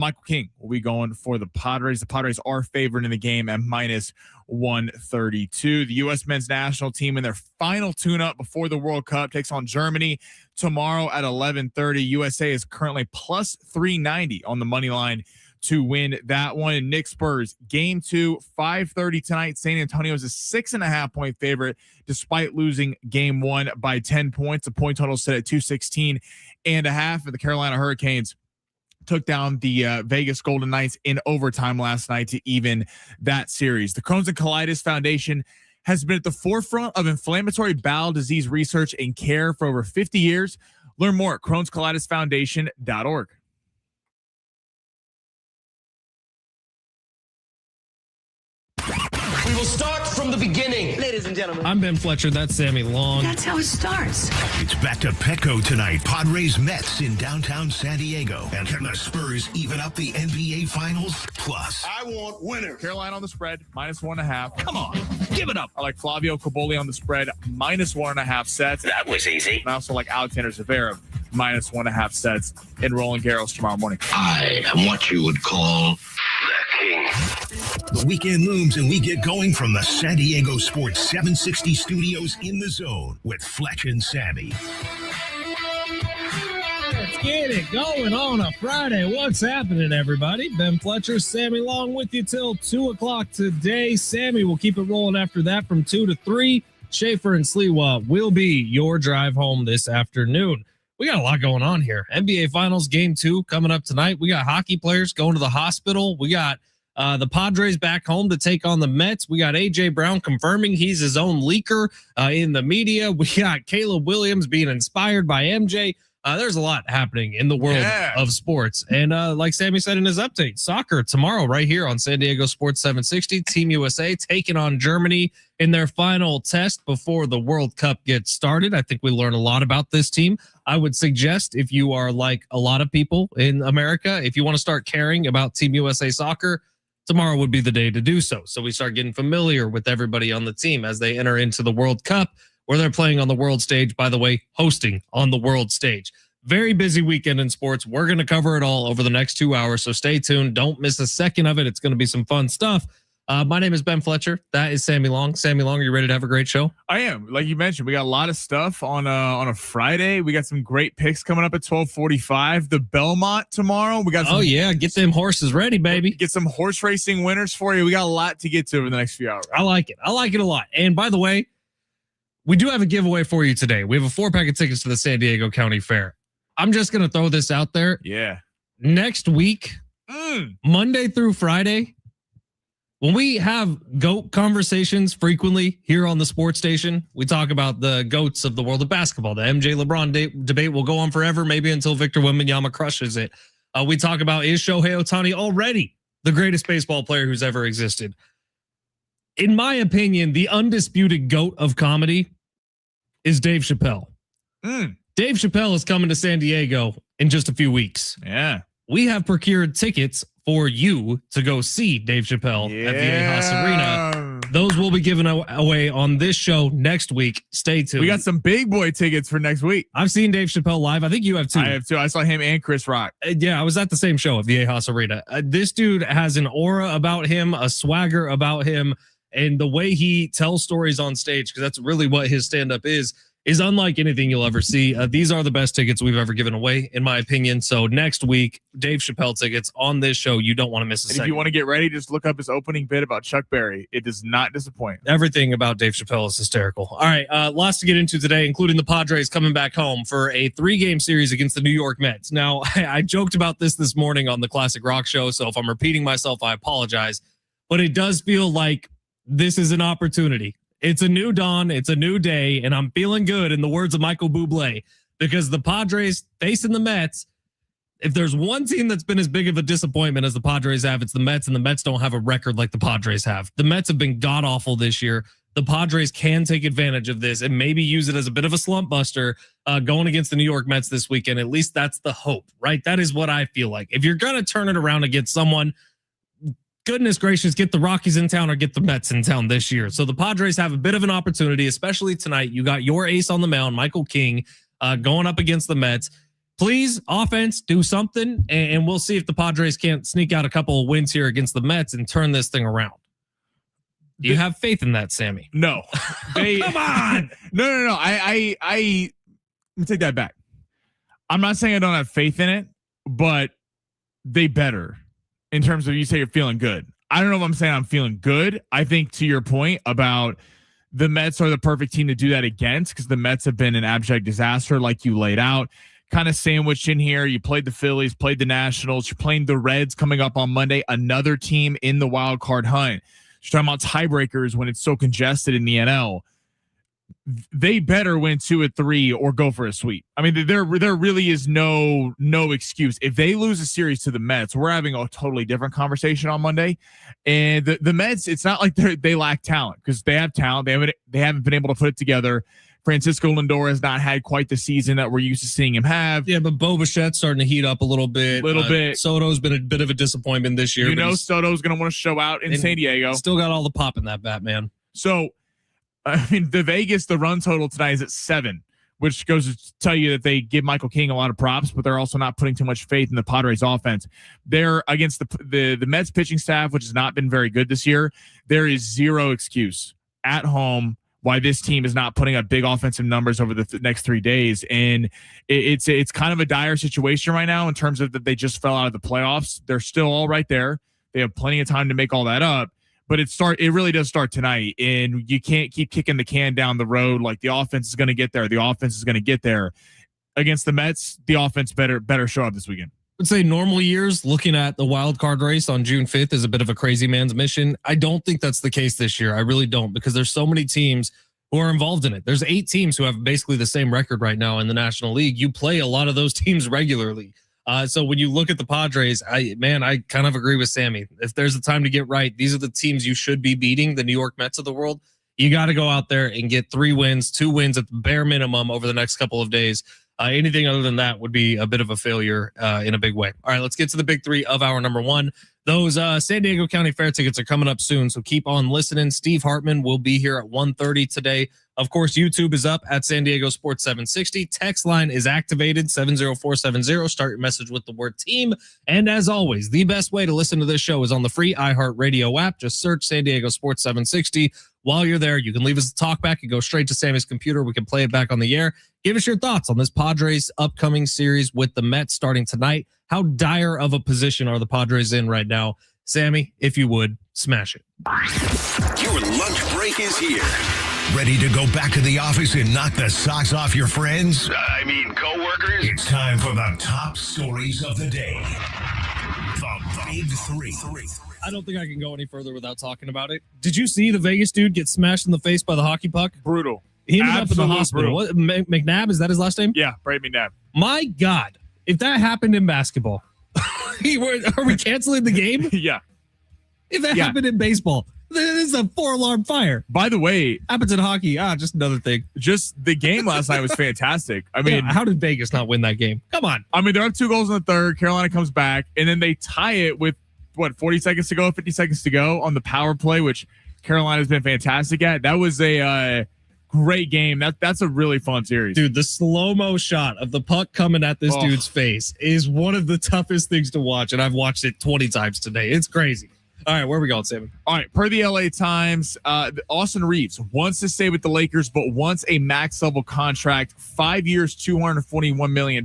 Michael King will be going for the Padres. The Padres are favored in the game at minus 132. The U.S. men's national team in their final tune-up before the World Cup takes on Germany tomorrow at 11:30. USA is currently plus 390 on the money line to win that one. And Knicks Spurs, game 2, 5:30 tonight. San Antonio is a 6.5-point favorite despite losing game 1 by 10 points. The point total set at 216.5. And the Carolina Hurricanes took down the Vegas Golden Knights in overtime last night to even that series. The Crohn's and Colitis Foundation has been at the forefront of inflammatory bowel disease research and care for over 50 years. Learn more at Crohn'sColitisFoundation.org. We will start from the beginning. Ladies and gentlemen. I'm Ben Fletcher. That's Sammy Long. That's how it starts. It's back to Petco tonight. Padres Mets in downtown San Diego. And can the Spurs even up the NBA Finals? Plus, I want winners. Carolina on the spread, minus 1.5. Come on, give it up. I like Flavio Caboli on the spread, minus 1.5 sets. That was easy. I also like Alexander Zverev, minus 1.5 sets in Roland Garros tomorrow morning. I am what you would call the king. The weekend looms and we get going from the San Diego Sports 760 studios in the zone with Fletch and Sammy. Let's get it going on a Friday. What's happening, everybody? Ben Fletcher, Sammy Long with you till 2 o'clock today. Sammy will keep it rolling after that from 2 to 3. Schaefer and Sliwa will be your drive home this afternoon. We got a lot going on here. NBA Finals Game 2 coming up tonight. We got hockey players going to the hospital. We got the Padres back home to take on the Mets. We got A.J. Brown confirming he's his own leaker in the media. We got Caleb Williams being inspired by MJ. There's a lot happening in the world of sports. And like Sammy said in his update, soccer tomorrow right here on San Diego Sports 760. Team USA taking on Germany in their final test before the World Cup gets started. I think we learn a lot about this team. I would suggest if you are like a lot of people in America, if you want to start caring about Team USA soccer, tomorrow would be the day to do so. So we start getting familiar with everybody on the team as they enter into the World Cup, where they're playing on the world stage, by the way, hosting on the world stage. Very busy weekend in sports. We're going to cover it all over the next 2 hours, so stay tuned. Don't miss a second of it. It's going to be some fun stuff. My name is Ben Fletcher. That is Sammy Long. Sammy Long, are you ready to have a great show? I am. Like you mentioned, we got a lot of stuff on a Friday. We got some great picks coming up at 12:45. The Belmont tomorrow. We got some, get them horses ready, baby. Get some horse racing winners for you. We got a lot to get to over the next few hours. I like it. I like it a lot. And by the way, we do have a giveaway for you today. We have a 4-pack of tickets to the San Diego County Fair. I'm just going to throw this out there. Yeah. Next week, Monday through Friday, when we have GOAT conversations frequently here on the sports station, we talk about the GOATs of the world of basketball. The MJ LeBron debate will go on forever, maybe until Victor Wembanyama crushes it. We talk about, is Shohei Ohtani already the greatest baseball player who's ever existed? In my opinion, the undisputed GOAT of comedy is Dave Chappelle. Dave Chappelle is coming to San Diego in just a few weeks. Yeah. We have procured tickets for you to go see Dave Chappelle at the Ahaus Arena. Those will be given away on this show next week. Stay tuned. We got some big boy tickets for next week. I've seen Dave Chappelle live. I think you have too. I have too. I saw him and Chris Rock. Yeah, I was at the same show at the Ahaus Arena. This dude has an aura about him, a swagger about him, and the way he tells stories on stage, because that's really what his stand-up is unlike anything you'll ever see. These are the best tickets we've ever given away, in my opinion. So next week, Dave Chappelle tickets on this show. You don't want to miss a second. If you want to get ready, just look up his opening bit about Chuck Berry. It does not disappoint. Everything about Dave Chappelle is hysterical. All right, lots to get into today, including the Padres coming back home for a 3-game series against the New York Mets. Now, I joked about this morning on the Classic Rock Show, so if I'm repeating myself, I apologize. But it does feel like this is an opportunity. It's a new dawn. It's a new day. And I'm feeling good, in the words of Michael Bublé, because the Padres facing the Mets, if there's one team that's been as big of a disappointment as the Padres have, it's the Mets, and the Mets don't have a record like the Padres have. The Mets have been god-awful this year. The Padres can take advantage of this and maybe use it as a bit of a slump buster going against the New York Mets this weekend. At least that's the hope, right? That is what I feel like. If you're going to turn it around against someone, goodness gracious, get the Rockies in town or get the Mets in town this year. So the Padres have a bit of an opportunity, especially tonight. You got your ace on the mound, Michael King, going up against the Mets. Please, offense, do something, and we'll see if the Padres can't sneak out a couple of wins here against the Mets and turn this thing around. Do you have faith in that, Sammy? No. Come on. No. Let me take that back. I'm not saying I don't have faith in it, but they better in terms of you say you're feeling good. I don't know if I'm saying I'm feeling good. I think to your point about the Mets are the perfect team to do that against because the Mets have been an abject disaster like you laid out. Kind of sandwiched in here. You played the Phillies, played the Nationals. You're playing the Reds coming up on Monday, another team in the wild card hunt. You're talking about tiebreakers when it's so congested in the NL. They better win 2 or 3 or go for a sweep. I mean, there really is no excuse. If they lose a series to the Mets, we're having a totally different conversation on Monday. And the Mets, it's not like they lack talent because they have talent. They haven't been able to put it together. Francisco Lindor has not had quite the season that we're used to seeing him have. Yeah, but Bo Bichette's starting to heat up a little bit. Soto's been a bit of a disappointment this year. Soto's going to want to show out in San Diego. Still got all the pop in that bat, man. So, I mean, the run total tonight is at 7, which goes to tell you that they give Michael King a lot of props, but they're also not putting too much faith in the Padres offense. They're against the Mets pitching staff, which has not been very good this year. There is zero excuse at home why this team is not putting up big offensive numbers over the next 3 days. And it's kind of a dire situation right now in terms of that they just fell out of the playoffs. They're still all right there. They have plenty of time to make all that up, but it really does start tonight. And you can't keep kicking the can down the road. Like the offense is going to get there. The offense is going to get there against the Mets. The offense better show up this weekend. Would say normal years looking at the wild card race on June 5th is a bit of a crazy man's mission. I don't think that's the case this year. I really don't, because there's so many teams who are involved in it. There's 8 teams who have basically the same record right now in the National League. You play a lot of those teams regularly. So when you look at the Padres, I kind of agree with Sammy. If there's a time to get right, these are the teams you should be beating, the New York Mets of the world. You got to go out there and get 3 wins, 2 wins at the bare minimum over the next couple of days. Anything other than that would be a bit of a failure in a big way. All right, let's get to the big 3 of our number 1. Those San Diego County Fair tickets are coming up soon, so keep on listening. Steve Hartman will be here at 1:30 today. Of course, YouTube is up at San Diego Sports 760. Text line is activated, 70470. Start your message with the word team. And as always, the best way to listen to this show is on the free iHeartRadio app. Just search San Diego Sports 760. While you're there, you can leave us a talkback and go straight to Sammy's computer. We can play it back on the air. Give us your thoughts on this Padres upcoming series with the Mets starting tonight. How dire of a position are the Padres in right now? Sammy, if you would, smash it. Your lunch break is here. Ready to go back to the office and knock the socks off your friends? I mean, coworkers? It's time for the top stories of the day. The Big 3. I don't think I can go any further without talking about it. Did you see the Vegas dude get smashed in the face by the hockey puck? Brutal. He ended up in the hospital. What, McNabb, is that his last name? Yeah, Brady McNabb. My God, if that happened in basketball, are we canceling the game? Yeah. If that happened in baseball, this is a 4-alarm fire. By the way, happens in hockey. Just another thing. Just the game last night was fantastic. I mean, how did Vegas not win that game? Come on. I mean, they're up 2 goals in the third. Carolina comes back, and then they tie it with 40 seconds to go, 50 seconds to go on the power play, which Carolina's been fantastic at. That was a great game. That's a really fun series. Dude, the slow-mo shot of the puck coming at this dude's face is one of the toughest things to watch, and I've watched it 20 times today. It's crazy. All right, where are we going, Sam? All right, per the LA Times, Austin Reeves wants to stay with the Lakers, but wants a max level contract, 5 years, $241 million.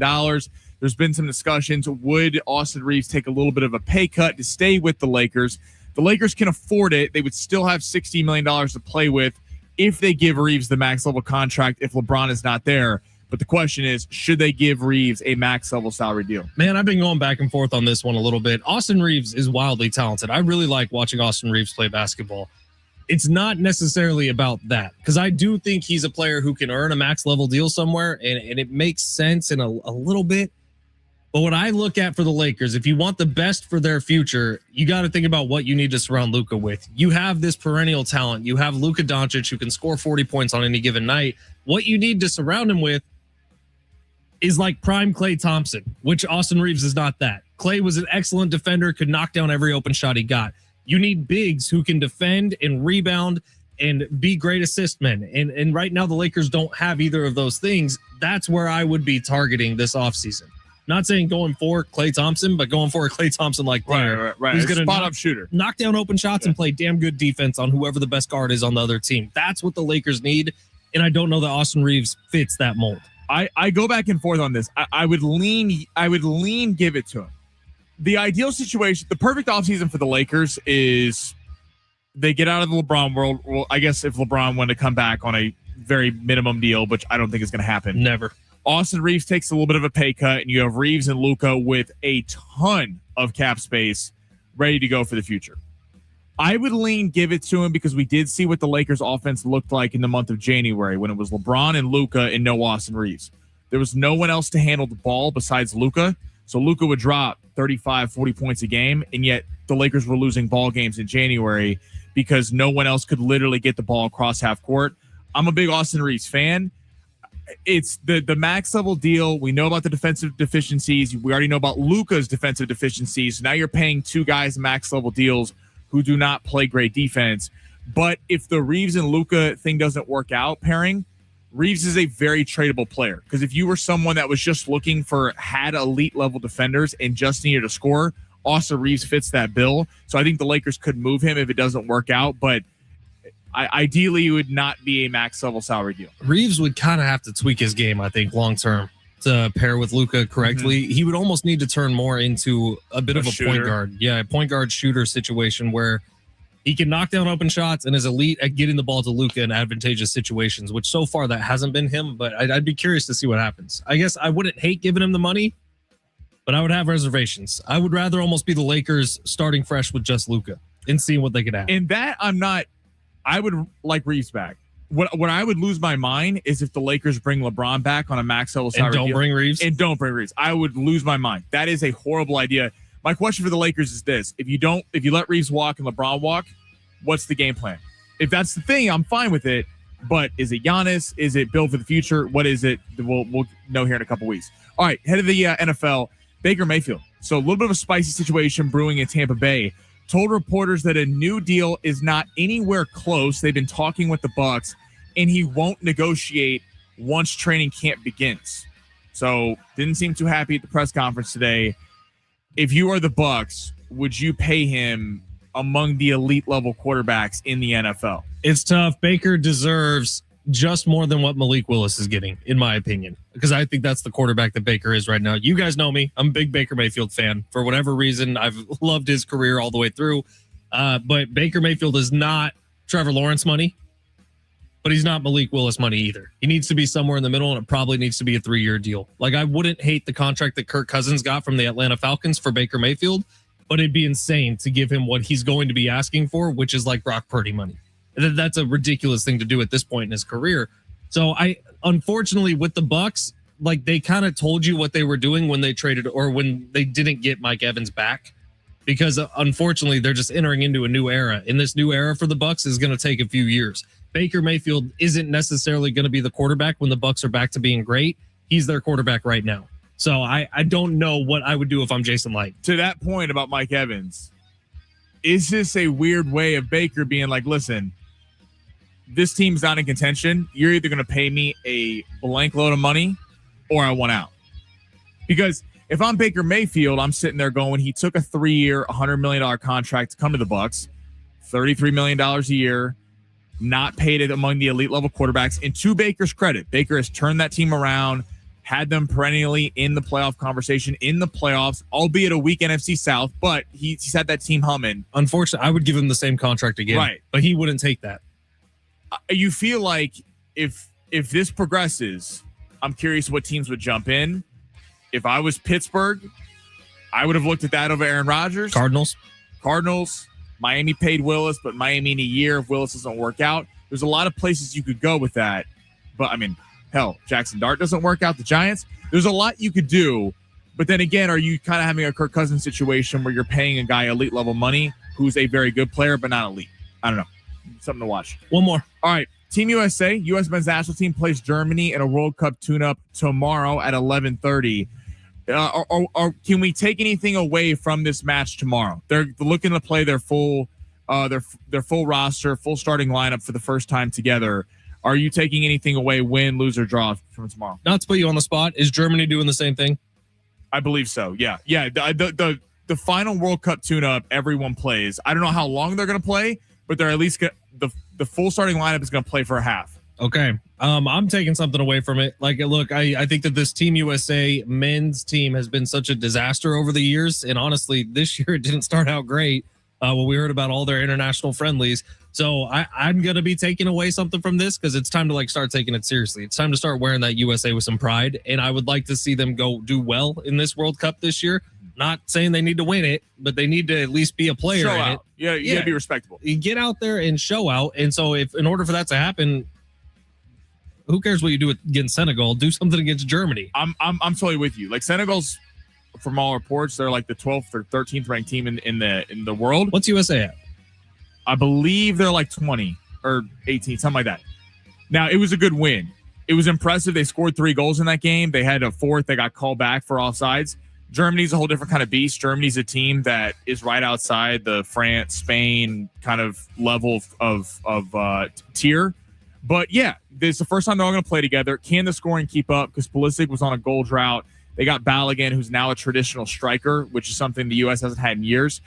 There's been some discussions. Would Austin Reeves take a little bit of a pay cut to stay with the Lakers? The Lakers can afford it. They would still have $60 million to play with if they give Reeves the max level contract if LeBron is not there. But the question is, should they give Reeves a max level salary deal? Man, I've been going back and forth on this one a little bit. Austin Reeves is wildly talented. I really like watching Austin Reeves play basketball. It's not necessarily about that, because I do think he's a player who can earn a max level deal somewhere, and it makes sense in a little bit. But what I look at for the Lakers, if you want the best for their future, you got to think about what you need to surround Luka with. You have this perennial talent. You have Luka Doncic, who can score 40 points on any given night. What you need to surround him with is like prime Klay Thompson, which Austin Reeves is not that. Klay was an excellent defender, could knock down every open shot he got. You need bigs who can defend and rebound and be great assist men. And right now the Lakers don't have either of those things. That's where I would be targeting this offseason. Not saying going for Klay Thompson, but going for a Klay Thompson-like player. Right. Who's going to spot-up shooter. Knock down open shots and play damn good defense on whoever the best guard is on the other team. That's what the Lakers need, and I don't know that Austin Reeves fits that mold. I go back and forth on this. I would lean give it to him. The ideal situation, the perfect offseason for the Lakers is they get out of the LeBron world. Well, I guess if LeBron wanted to come back on a very minimum deal, which I don't think is going to happen. Never. Austin Reeves takes a little bit of a pay cut, and you have Reeves and Luka with a ton of cap space ready to go for the future. I would lean give it to him because we did see what the Lakers offense looked like in the month of January when it was LeBron and Luka and no Austin Reeves. There was no one else to handle the ball besides Luka. So Luka would drop 35, 40 points a game, and yet the Lakers were losing ball games in January because no one else could literally get the ball across half court. I'm a big Austin Reeves fan. It's the max level deal. We know about the defensive deficiencies. We already know about Luka's defensive deficiencies. Now you're paying two guys max level deals who do not play great defense. But if the Reeves and Luka thing doesn't work out, pairing, Reeves is a very tradable player. Because if you were someone that was just looking for had elite level defenders and just needed a scorer, Austin Reeves fits that bill. So I think the Lakers could move him if it doesn't work out. But ideally, it would not be a max level salary deal. Reeves would kind of have to tweak his game, I think, long term to pair with Luka correctly. Mm-hmm. He would almost need to turn more into a bit of a point guard. Yeah, a point guard shooter situation where he can knock down open shots and is elite at getting the ball to Luka in advantageous situations, which so far that hasn't been him. But I'd be curious to see what happens. I guess I wouldn't hate giving him the money, but I would have reservations. I would rather almost be the Lakers starting fresh with just Luka and seeing what they could have. In that, I would like Reeves back. What I would lose my mind is if the Lakers bring LeBron back on a max level salary and don't bring Reeves. I would lose my mind. That is a horrible idea. My question for the Lakers is this: if you let Reeves walk and LeBron walk, what's the game plan? If that's the thing, I'm fine with it. But is it Giannis? Is it built for the future? What is it? We'll know here in a couple weeks. All right, head of the NFL, Baker Mayfield. So a little bit of a spicy situation brewing in Tampa Bay. Told reporters that a new deal is not anywhere close. They've been talking with the Bucs, and he won't negotiate once training camp begins. So didn't seem too happy at the press conference today. If you are the Bucs, would you pay him among the elite level quarterbacks in the NFL? It's tough. Baker deserves just more than what Malik Willis is getting, in my opinion, because I think that's the quarterback that Baker is right now. You guys know me. I'm a big Baker Mayfield fan. For whatever reason, I've loved his career all the way through. But Baker Mayfield is not Trevor Lawrence money, but he's not Malik Willis money either. He needs to be somewhere in the middle, and it probably needs to be a 3-year deal. Like, I wouldn't hate the contract that Kirk Cousins got from the Atlanta Falcons for Baker Mayfield, but it'd be insane to give him what he's going to be asking for, which is like Brock Purdy money. That's a ridiculous thing to do at this point in his career. So unfortunately with the Bucs, like they kind of told you what they were doing when they traded or when they didn't get Mike Evans back, because unfortunately they're just entering into a new era. And this new era for the Bucs is going to take a few years. Baker Mayfield isn't necessarily going to be the quarterback when the Bucs are back to being great. He's their quarterback right now. So I don't know what I would do if I'm Jason Light. To that point about Mike Evans, is this a weird way of Baker being like, listen, this team's not in contention. You're either going to pay me a blank load of money or I want out. Because if I'm Baker Mayfield, I'm sitting there going, he took a 3-year, $100 million contract to come to the Bucs, $33 million a year, not paid it among the elite level quarterbacks. And to Baker's credit, Baker has turned that team around, had them perennially in the playoff conversation, in the playoffs, albeit a weak NFC South, but he's had that team humming. Unfortunately, I would give him the same contract again, right? But he wouldn't take that. You feel like if this progresses, I'm curious what teams would jump in. If I was Pittsburgh, I would have looked at that over Aaron Rodgers. Cardinals. Miami paid Willis, but Miami in a year, if Willis doesn't work out, there's a lot of places you could go with that. But I mean, hell, Jackson Dart doesn't work out. The Giants, there's a lot you could do. But then again, are you kind of having a Kirk Cousins situation where you're paying a guy elite level money who's a very good player, but not elite? I don't know. Something to watch. One more. All right. Team USA, U.S. men's national team plays Germany in a World Cup tune-up tomorrow at 11:30. Can we take anything away from this match tomorrow? They're looking to play their full roster, full starting lineup for the first time together. Are you taking anything away, win, lose, or draw from tomorrow? Not to put you on the spot, is Germany doing the same thing? I believe so. Yeah. The final World Cup tune-up, everyone plays. I don't know how long they're going to play, but they're at least the full starting lineup is going to play for a half. Okay. I'm taking something away from it. Like, look, I think that this Team USA men's team has been such a disaster over the years. And honestly, this year it didn't start out great when we heard about all their international friendlies. So I'm going to be taking away something from this because it's time to like start taking it seriously. It's time to start wearing that USA with some pride. And I would like to see them go do well in this World Cup this year. Not saying they need to win it, but they need to at least be a player Show in out. it. Yeah, you got to be respectable. You get out there and show out. And so if in order for that to happen, who cares what you do against Senegal? Do something against Germany. I'm totally with you. Like Senegal's, from all reports, they're like the 12th or 13th ranked team in the world. What's USA at? I believe they're like 20 or 18, something like that. Now, it was a good win. It was impressive. They scored 3 goals in that game. They had a fourth. They got called back for offsides. Germany's a whole different kind of beast. Germany's a team that is right outside the France, Spain kind of level of tier. But yeah, this is the first time they're all going to play together. Can the scoring keep up? Because Pulisic was on a goal drought. They got Balogun, who's now a traditional striker, which is something the U.S. hasn't had in years.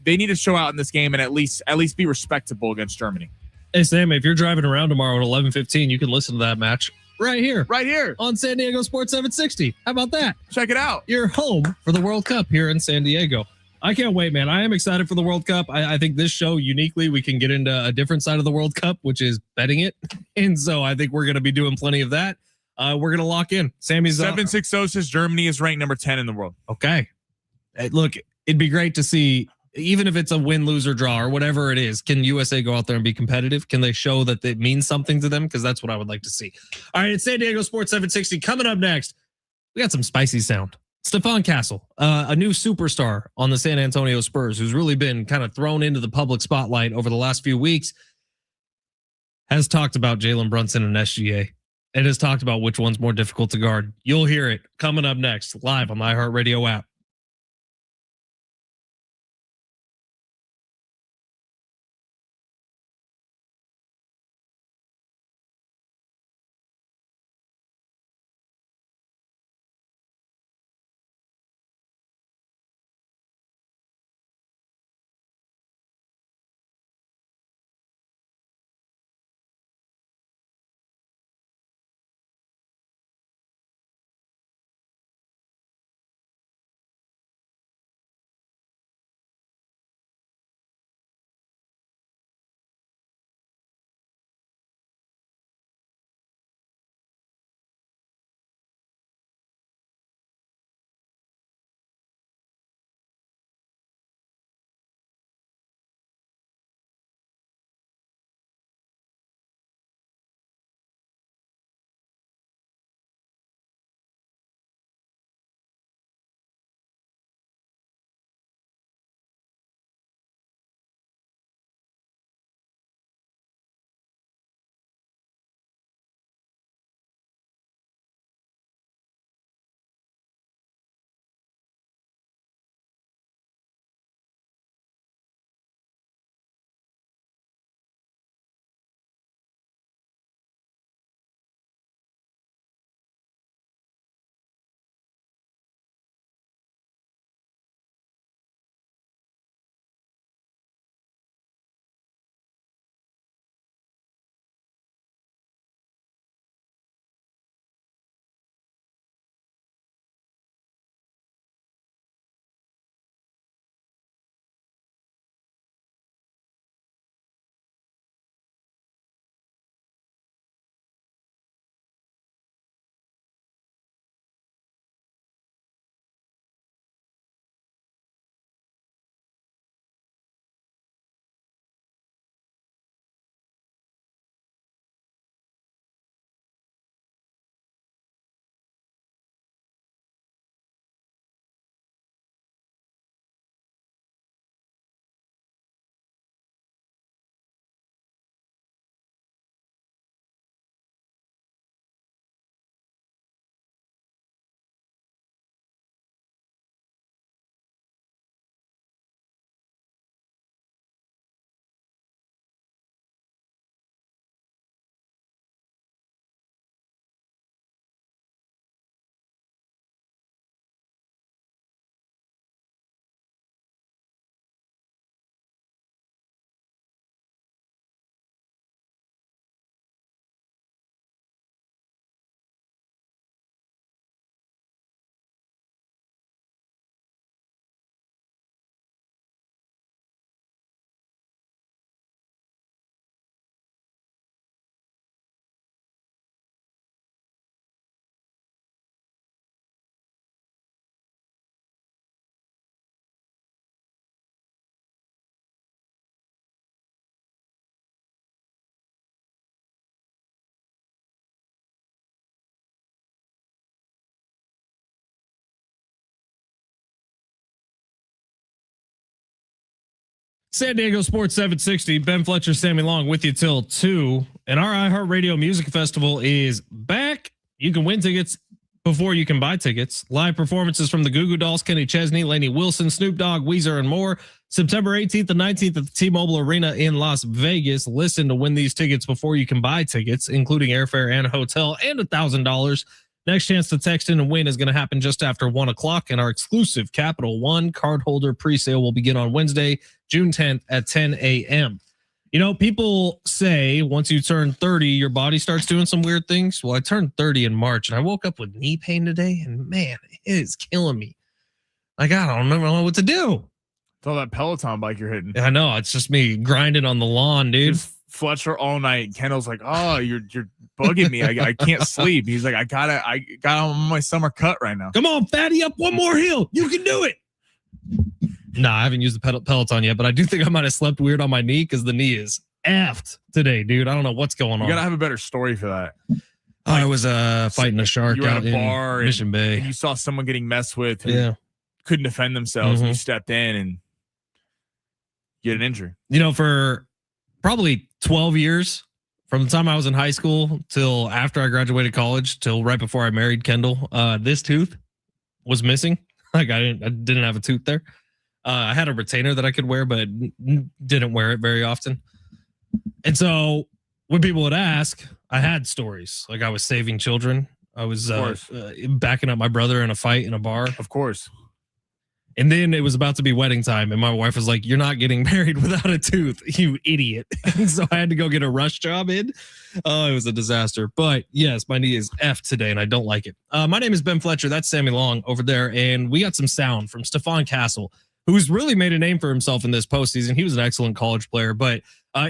They need to show out in this game and at least be respectable against Germany. Hey, Sam, if you're driving around tomorrow at 11:15, you can listen to that match right here on San Diego Sports 760. How about that? Check it out. You're home for the World Cup here in San Diego. I can't wait, man. I am excited for the World Cup. I think this show, uniquely, we can get into a different side of the World Cup, which is betting it. And so I think we're going to be doing plenty of that. We're going to lock in. Sammy's 760 says Germany is ranked number 10 in the world. Okay. Look, it'd be great to see, even if it's a win, lose, or draw, or whatever it is, can USA go out there and be competitive? Can they show that it means something to them? Because that's what I would like to see. All right, it's San Diego Sports 760. Coming up next, we got some spicy sound. Stephon Castle, a new superstar on the San Antonio Spurs, who's really been kind of thrown into the public spotlight over the last few weeks, has talked about Jalen Brunson and SGA. And has talked about which one's more difficult to guard. You'll hear it coming up next, live on the iHeartRadio app. San Diego Sports 760, Ben Fletcher, Sammy Long with you till 2. And our iHeartRadio Music Festival is back. You can win tickets before you can buy tickets. Live performances from the Goo Goo Dolls, Kenny Chesney, Lainey Wilson, Snoop Dogg, Weezer, and more. September 18th and 19th at the T-Mobile Arena in Las Vegas. Listen to win these tickets before you can buy tickets, including airfare and hotel, and $1,000. Next chance to text in and win is going to happen just after 1 o'clock, and our exclusive Capital One cardholder presale will begin on Wednesday, June 10th at 10 a.m. You know, people say once you turn 30, your body starts doing some weird things. Well, I turned 30 in March, and I woke up with knee pain today, and man, it is killing me. Like, I don't know what to do. It's all that Peloton bike you're hitting. I know, it's just me grinding on the lawn, dude. Just Fletcher all night. Kendall's like, "Oh, you're bugging me. I can't sleep." He's like, I got on my summer cut right now. Come on, fatty up one more hill. You can do it. Nah, I haven't used the Peloton yet, but I do think I might have slept weird on my knee because the knee is effed today, dude. I don't know what's going on. You gotta have a better story for that. I was fighting a shark out in a bar in Mission Bay. And you saw someone getting messed with who couldn't defend themselves. And you stepped in and get an injury. You know, for probably 12 years, from the time I was in high school till after I graduated college, till right before I married Kendall, this tooth was missing. Like I didn't have a tooth there. I had a retainer that I could wear, but didn't wear it very often. And so when people would ask, I had stories. Like I was saving children. I was backing up my brother in a fight in a bar. Of course. And then it was about to be wedding time. And my wife was like, "You're not getting married without a tooth, you idiot." And so I had to go get a rush job in. Oh, it was a disaster. But yes, my knee is F today and I don't like it. My name is Ben Fletcher. That's Sammy Long over there. And we got some sound from Stephon Castle, who's really made a name for himself in this postseason. He was an excellent college player, but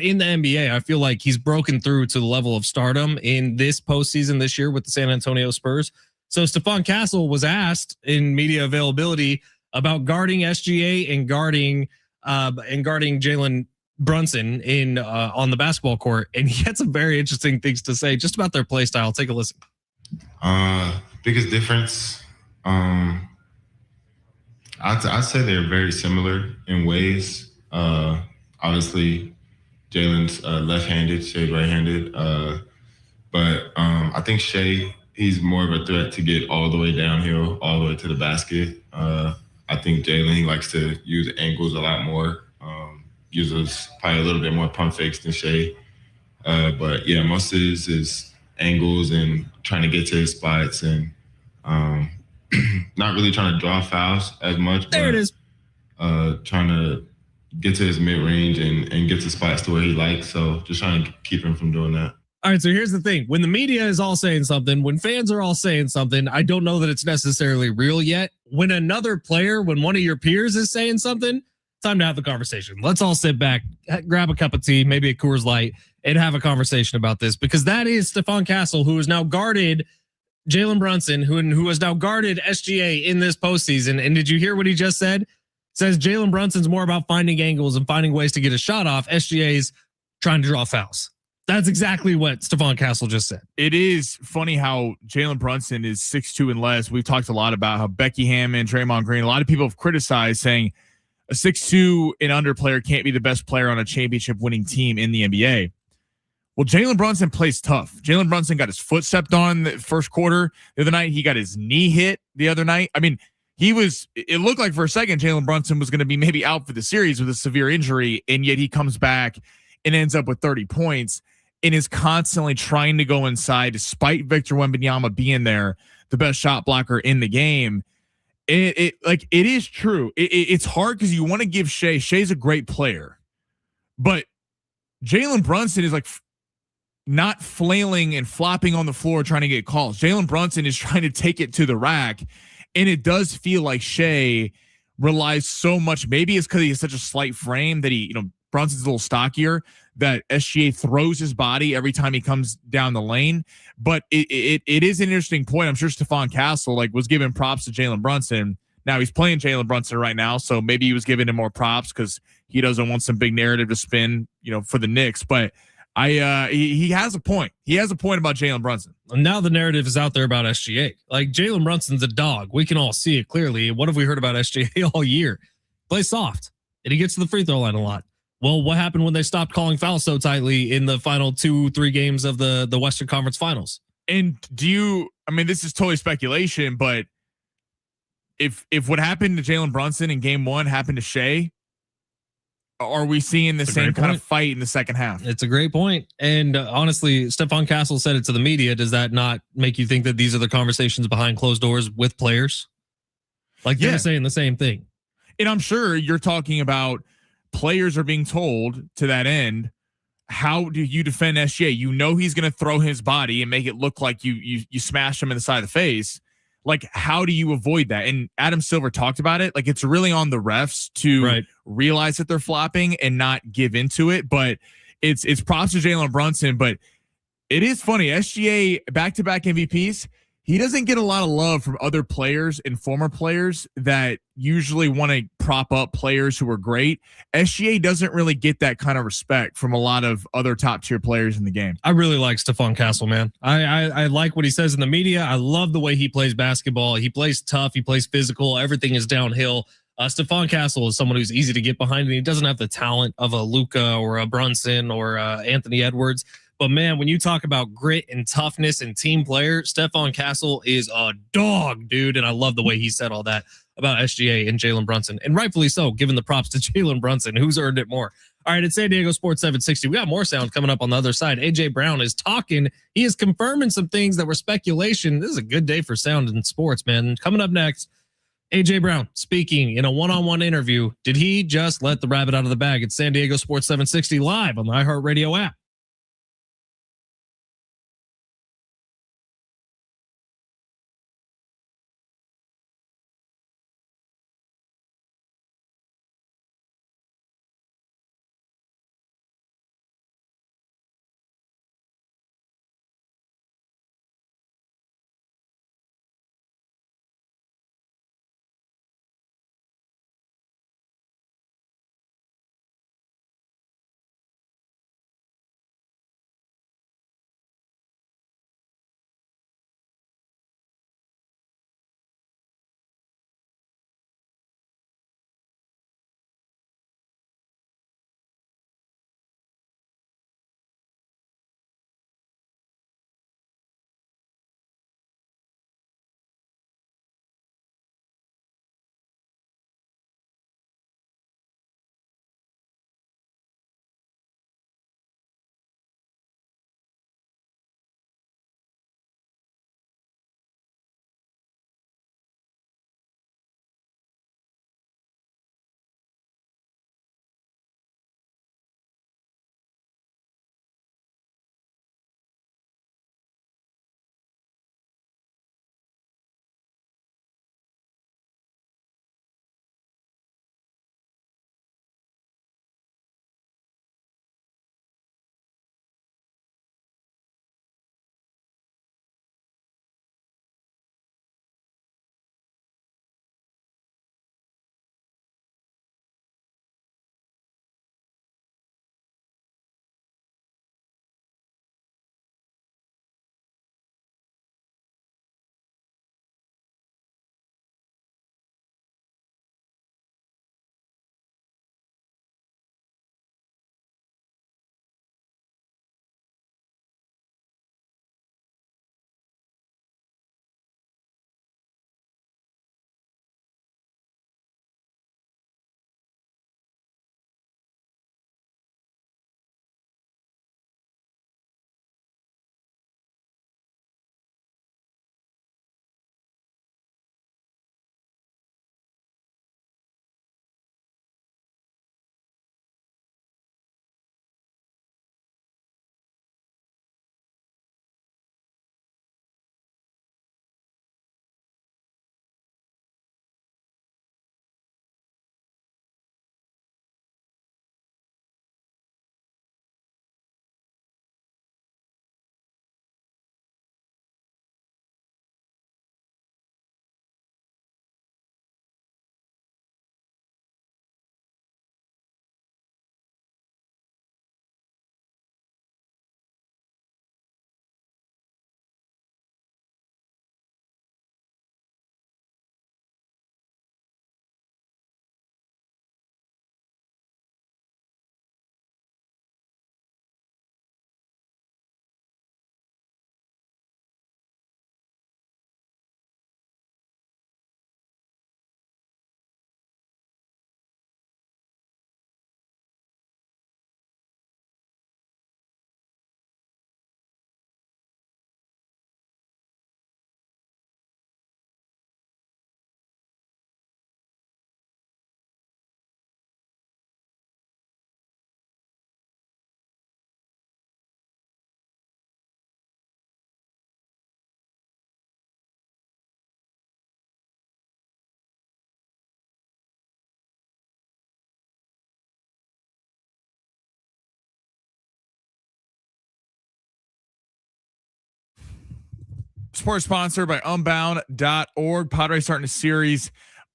in the NBA, I feel like he's broken through to the level of stardom in this postseason this year with the San Antonio Spurs. So Stephon Castle was asked in media availability about guarding SGA and guarding Jalen Brunson in on the basketball court, and he had some very interesting things to say just about their play style. Take a listen. Biggest difference, I'd say they're very similar in ways. Obviously, Jalen's left-handed, Shay's right-handed, but I think Shay, he's more of a threat to get all the way downhill, all the way to the basket. I think Jalen, he likes to use angles a lot more, uses probably a little bit more pump fakes than Shay. But yeah, most of his is angles and trying to get to his spots and not really trying to draw fouls as much. There it is. Trying to get to his mid-range and get to spots to where he likes. So just trying to keep him from doing that. All right, so here's the thing. When the media is all saying something, when fans are all saying something, I don't know that it's necessarily real yet. When another player, when one of your peers is saying something, time to have the conversation. Let's all sit back, grab a cup of tea, maybe a Coors Light, and have a conversation about this, because that is Stephon Castle, who has now guarded Jalen Brunson, who has now guarded SGA in this postseason. And did you hear what he just said? Says Jalen Brunson's more about finding angles and finding ways to get a shot off. SGA's trying to draw fouls. That's exactly what Stephon Castle just said. It is funny how Jalen Brunson is 6'2" and less. We've talked a lot about how Becky Hammond, Draymond Green, a lot of people have criticized saying a 6'2" and under player can't be the best player on a championship winning team in the NBA. Well, Jalen Brunson plays tough. Jalen Brunson got his foot stepped on the first quarter the other night. He got his knee hit the other night. I mean, it looked like for a second Jalen Brunson was going to be maybe out for the series with a severe injury, and yet he comes back and ends up with 30 points and is constantly trying to go inside despite Victor Wembanyama being there, the best shot blocker in the game. It is true. It's hard because you want to give Shay's a great player, but Jalen Brunson is like not flailing and flopping on the floor trying to get calls. Jalen Brunson is trying to take it to the rack, and it does feel like Shay relies so much. Maybe it's because he has such a slight frame that Brunson's a little stockier, that SGA throws his body every time he comes down the lane. But it is an interesting point. I'm sure Stephon Castle was giving props to Jalen Brunson. Now he's playing Jalen Brunson right now, so maybe he was giving him more props because he doesn't want some big narrative to spin, for the Knicks. But he has a point. He has a point about Jalen Brunson. And now the narrative is out there about SGA. Like, Jalen Brunson's a dog. We can all see it clearly. What have we heard about SGA all year? Play soft, and he gets to the free throw line a lot. Well, what happened when they stopped calling fouls so tightly in the final 2-3 games of the Western Conference Finals? And I mean, this is totally speculation, but if what happened to Jalen Brunson in game 1 happened to Shea, are we seeing the same kind of fight in the second half? It's a great point. And honestly, Stephon Castle said it to the media. Does that not make you think that these are the conversations behind closed doors with players? Like they're saying the same thing. And I'm sure you're talking about players are being told to that end, how do you defend SGA? You know he's going to throw his body and make it look like you smash him in the side of the face. Like, how do you avoid that? And Adam Silver talked about it. Like, it's really on the refs to realize that they're flopping and not give into it. But it's props to Jalen Brunson. But it is funny. SGA back-to-back MVPs. He doesn't get a lot of love from other players and former players that usually want to prop up players who are great. SGA doesn't really get that kind of respect from a lot of other top tier players in the game. I really like Stephon Castle, man. I like what he says in the media. I love the way he plays basketball. He plays tough. He plays physical. Everything is downhill. Stephon Castle is someone who's easy to get behind, and he doesn't have the talent of a Luka or a Brunson or Anthony Edwards. But man, when you talk about grit and toughness and team player, Stephon Castle is a dog, dude. And I love the way he said all that about SGA and Jalen Brunson. And rightfully so, given the props to Jalen Brunson, who's earned it more. All right, it's San Diego Sports 760. We got more sound coming up on the other side. AJ Brown is talking. He is confirming some things that were speculation. This is a good day for sound in sports, man. Coming up next, AJ Brown speaking in a one-on-one interview. Did he just let the rabbit out of the bag? It's San Diego Sports 760 live on the iHeartRadio app. Sports sponsored by Unbound.org. Padres starting a series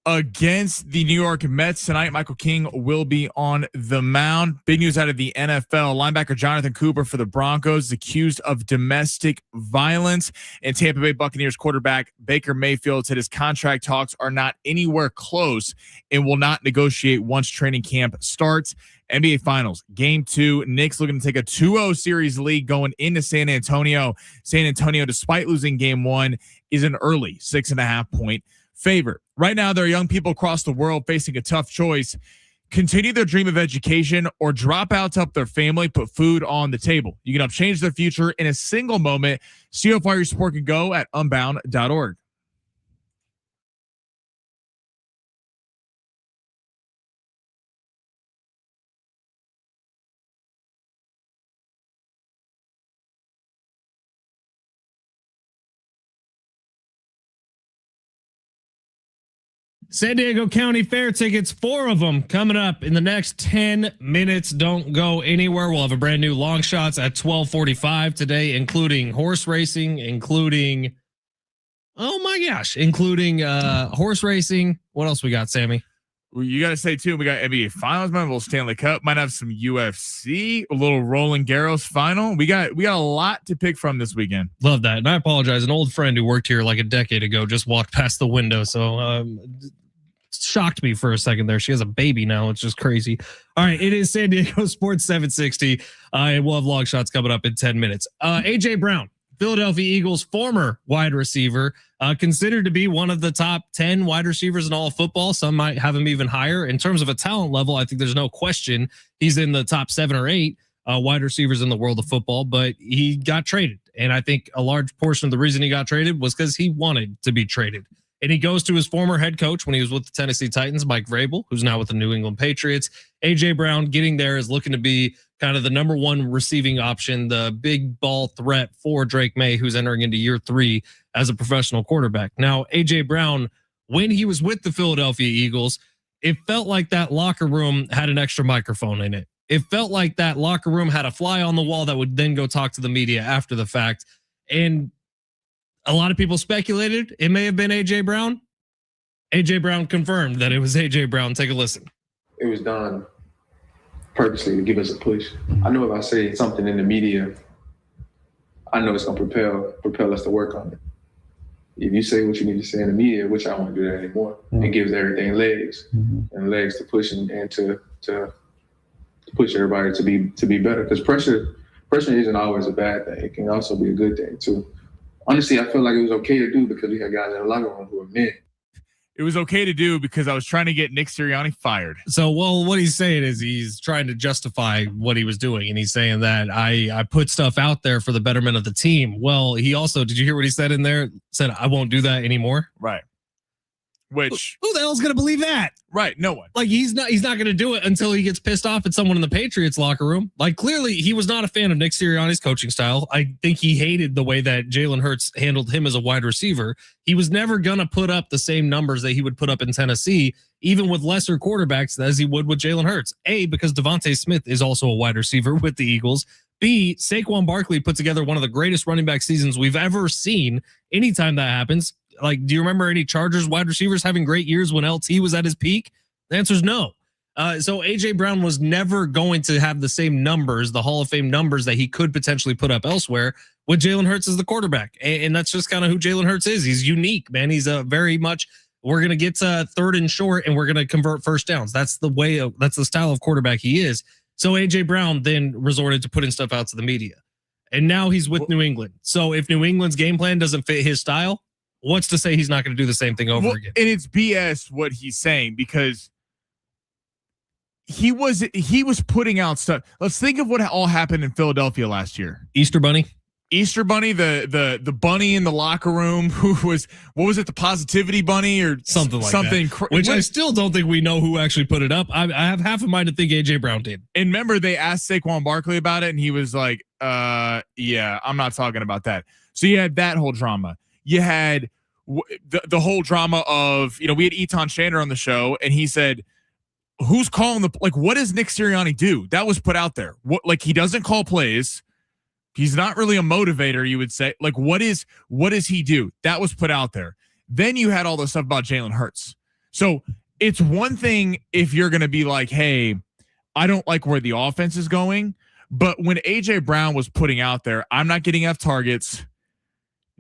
against the New York Mets tonight. Michael King will be on the mound. Big news out of the NFL. Linebacker Jonathan Cooper for the Broncos is accused of domestic violence. And Tampa Bay Buccaneers quarterback Baker Mayfield said his contract talks are not anywhere close and will not negotiate once training camp starts. NBA Finals, Game 2. Knicks looking to take a 2-0 series lead going into San Antonio. San Antonio, despite losing Game 1, is an early 6.5-point favorite. Right now, there are young people across the world facing a tough choice: continue their dream of education or drop out to help their family put food on the table. You can help change their future in a single moment. See how far your support can go at Unbound.org. San Diego County Fair tickets, 4 of them coming up in the next 10 minutes. Don't go anywhere. We'll have a brand new long shots at 12:45 today, including horse racing, including horse racing. What else we got, Sammy? Well, you got to say too, we got NBA Finals, might have a little Stanley Cup, might have some UFC, a little Roland Garros final. We got a lot to pick from this weekend. Love that. And I apologize. An old friend who worked here like a decade ago just walked past the window. So shocked me for a second there. She has a baby now. It's just crazy. All right. It is San Diego Sports 760. And we'll have long shots coming up in 10 minutes. AJ Brown, Philadelphia Eagles former wide receiver, considered to be one of the top 10 wide receivers in all of football. Some might have him even higher. In terms of a talent level, I think there's no question he's in the top 7 or 8 wide receivers in the world of football, but he got traded. And I think a large portion of the reason he got traded was because he wanted to be traded. And he goes to his former head coach when he was with the Tennessee Titans, Mike Vrabel, who's now with the New England Patriots. AJ Brown getting there is looking to be kind of the number 1 receiving option, the big ball threat for Drake May, who's entering into year 3 as a professional quarterback. Now, AJ Brown, when he was with the Philadelphia Eagles, it felt like that locker room had an extra microphone in it. It felt like that locker room had a fly on the wall that would then go talk to the media after the fact. And a lot of people speculated it may have been AJ Brown. AJ Brown confirmed that it was AJ Brown. Take a listen. It was done purposely to give us a push. I know if I say something in the media, I know it's gonna propel us to work on it. If you say what you need to say in the media, which I don't want to do that anymore, it gives everything legs and legs to push and to push everybody to be better. Because pressure isn't always a bad thing. It can also be a good thing too. Honestly, I feel like it was okay to do because we had guys in the locker room who were men. It was okay to do because I was trying to get Nick Sirianni fired. So, well, what he's saying is he's trying to justify what he was doing. And he's saying that I put stuff out there for the betterment of the team. Well, he also, did you hear what he said in there? Said, I won't do that anymore. Right. Which, who the hell's going to believe that? Right. No one. Like he's not going to do it until he gets pissed off at someone in the Patriots locker room. Like clearly he was not a fan of Nick Sirianni's coaching style. I think he hated the way that Jalen Hurts handled him as a wide receiver. He was never going to put up the same numbers that he would put up in Tennessee, even with lesser quarterbacks as he would with Jalen Hurts. A, because Devontae Smith is also a wide receiver with the Eagles. B, Saquon Barkley put together one of the greatest running back seasons we've ever seen. Anytime that happens, like, do you remember any Chargers wide receivers having great years when LT was at his peak? The answer is no. So AJ Brown was never going to have the same numbers, the Hall of Fame numbers that he could potentially put up elsewhere with Jalen Hurts as the quarterback. And that's just kind of who Jalen Hurts is. He's unique, man. He's a very much, we're going to get to 3rd and short and we're going to convert first downs. That's the style of quarterback he is. So AJ Brown then resorted to putting stuff out to the media. And now he's with New England. So if New England's game plan doesn't fit his style, what's to say he's not going to do the same thing over again? And it's BS what he's saying because he was putting out stuff. Let's think of what all happened in Philadelphia last year. Easter Bunny, the bunny in the locker room who was, what was it? The positivity bunny or something like that. Which I still don't think we know who actually put it up. I have half a mind to think AJ Brown did. And remember they asked Saquon Barkley about it and he was like, yeah, I'm not talking about that. So you had that whole drama. You had the whole drama of, we had Etan Shander on the show and he said, who's calling what does Nick Sirianni do? That was put out there. What, like he doesn't call plays. He's not really a motivator, you would say. Like, what does he do? That was put out there. Then you had all the stuff about Jalen Hurts. So it's one thing if you're going to be like, hey, I don't like where the offense is going. But when A.J. Brown was putting out there, I'm not getting enough targets,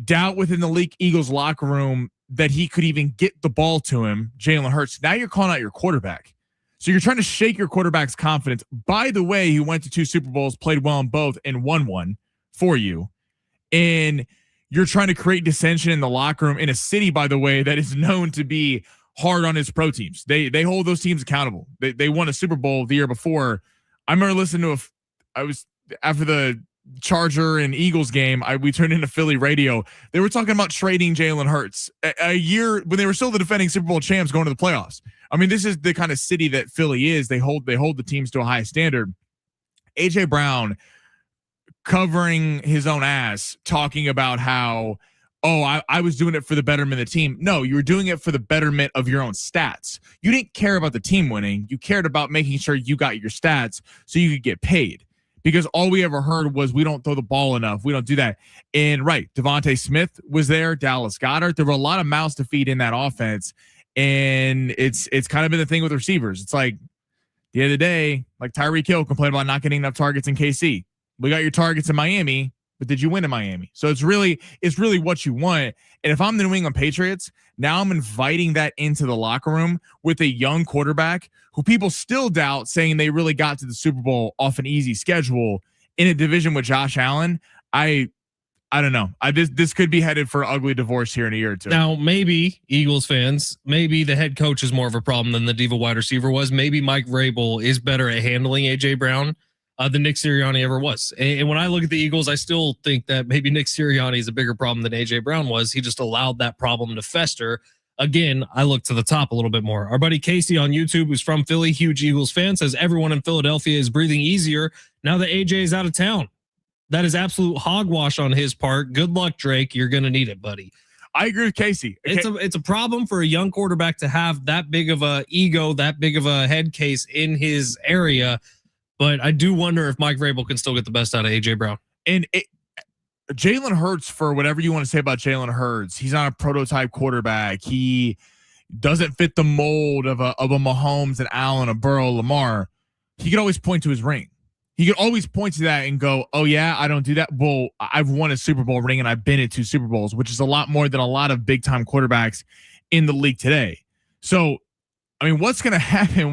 doubt within the Eagles locker room that he could even get the ball to him, Jalen Hurts. Now you're calling out your quarterback. So you're trying to shake your quarterback's confidence. By the way, he went to 2 Super Bowls, played well in both, and won one for you. And you're trying to create dissension in the locker room in a city, by the way, that is known to be hard on its pro teams. They hold those teams accountable. They won a Super Bowl the year before. I remember listening to I was after the Charger and Eagles game, we turned into Philly radio. They were talking about trading Jalen Hurts a year when they were still the defending Super Bowl champs going to the playoffs. I mean, this is the kind of city that Philly is. They hold the teams to a high standard. A.J. Brown covering his own ass, talking about how, I was doing it for the betterment of the team. No, you were doing it for the betterment of your own stats. You didn't care about the team winning. You cared about making sure you got your stats so you could get paid. Because all we ever heard was we don't throw the ball enough. We don't do that. And right, Devontae Smith was there, Dallas Goedert. There were a lot of mouths to feed in that offense. And it's kind of been the thing with receivers. It's like, the end of the day, like Tyreek Hill complained about not getting enough targets in KC. We got your targets in Miami, but did you win in Miami? So it's really what you want. And if I'm the New England Patriots, now I'm inviting that into the locker room with a young quarterback who people still doubt, saying they really got to the Super Bowl off an easy schedule in a division with Josh Allen. I don't know. This could be headed for an ugly divorce here in a year or two. Now, maybe Eagles fans, maybe the head coach is more of a problem than the diva wide receiver was. Maybe Mike Vrabel is better at handling A.J. Brown than Nick Sirianni ever was. And when I look at the Eagles, I still think that maybe Nick Sirianni is a bigger problem than A.J. Brown was. He just allowed that problem to fester. Again, I look to the top a little bit more. Our buddy Casey on YouTube, who's from Philly, huge Eagles fan, says everyone in Philadelphia is breathing easier now that A.J. is out of town. That is absolute hogwash on his part. Good luck, Drake. You're going to need it, buddy. I agree with Casey. It's a problem for a young quarterback to have that big of a ego, that big of a head case in his area. But I do wonder if Mike Vrabel can still get the best out of A.J. Brown. And Jalen Hurts, for whatever you want to say about Jalen Hurts, he's not a prototype quarterback. He doesn't fit the mold of a Mahomes, and Allen, a Burrow, Lamar. He could always point to his ring. He could always point to that and go, oh, yeah, I don't do that. Well, I've won a Super Bowl ring and I've been at 2 Super Bowls, which is a lot more than a lot of big-time quarterbacks in the league today. So, I mean, what's going to happen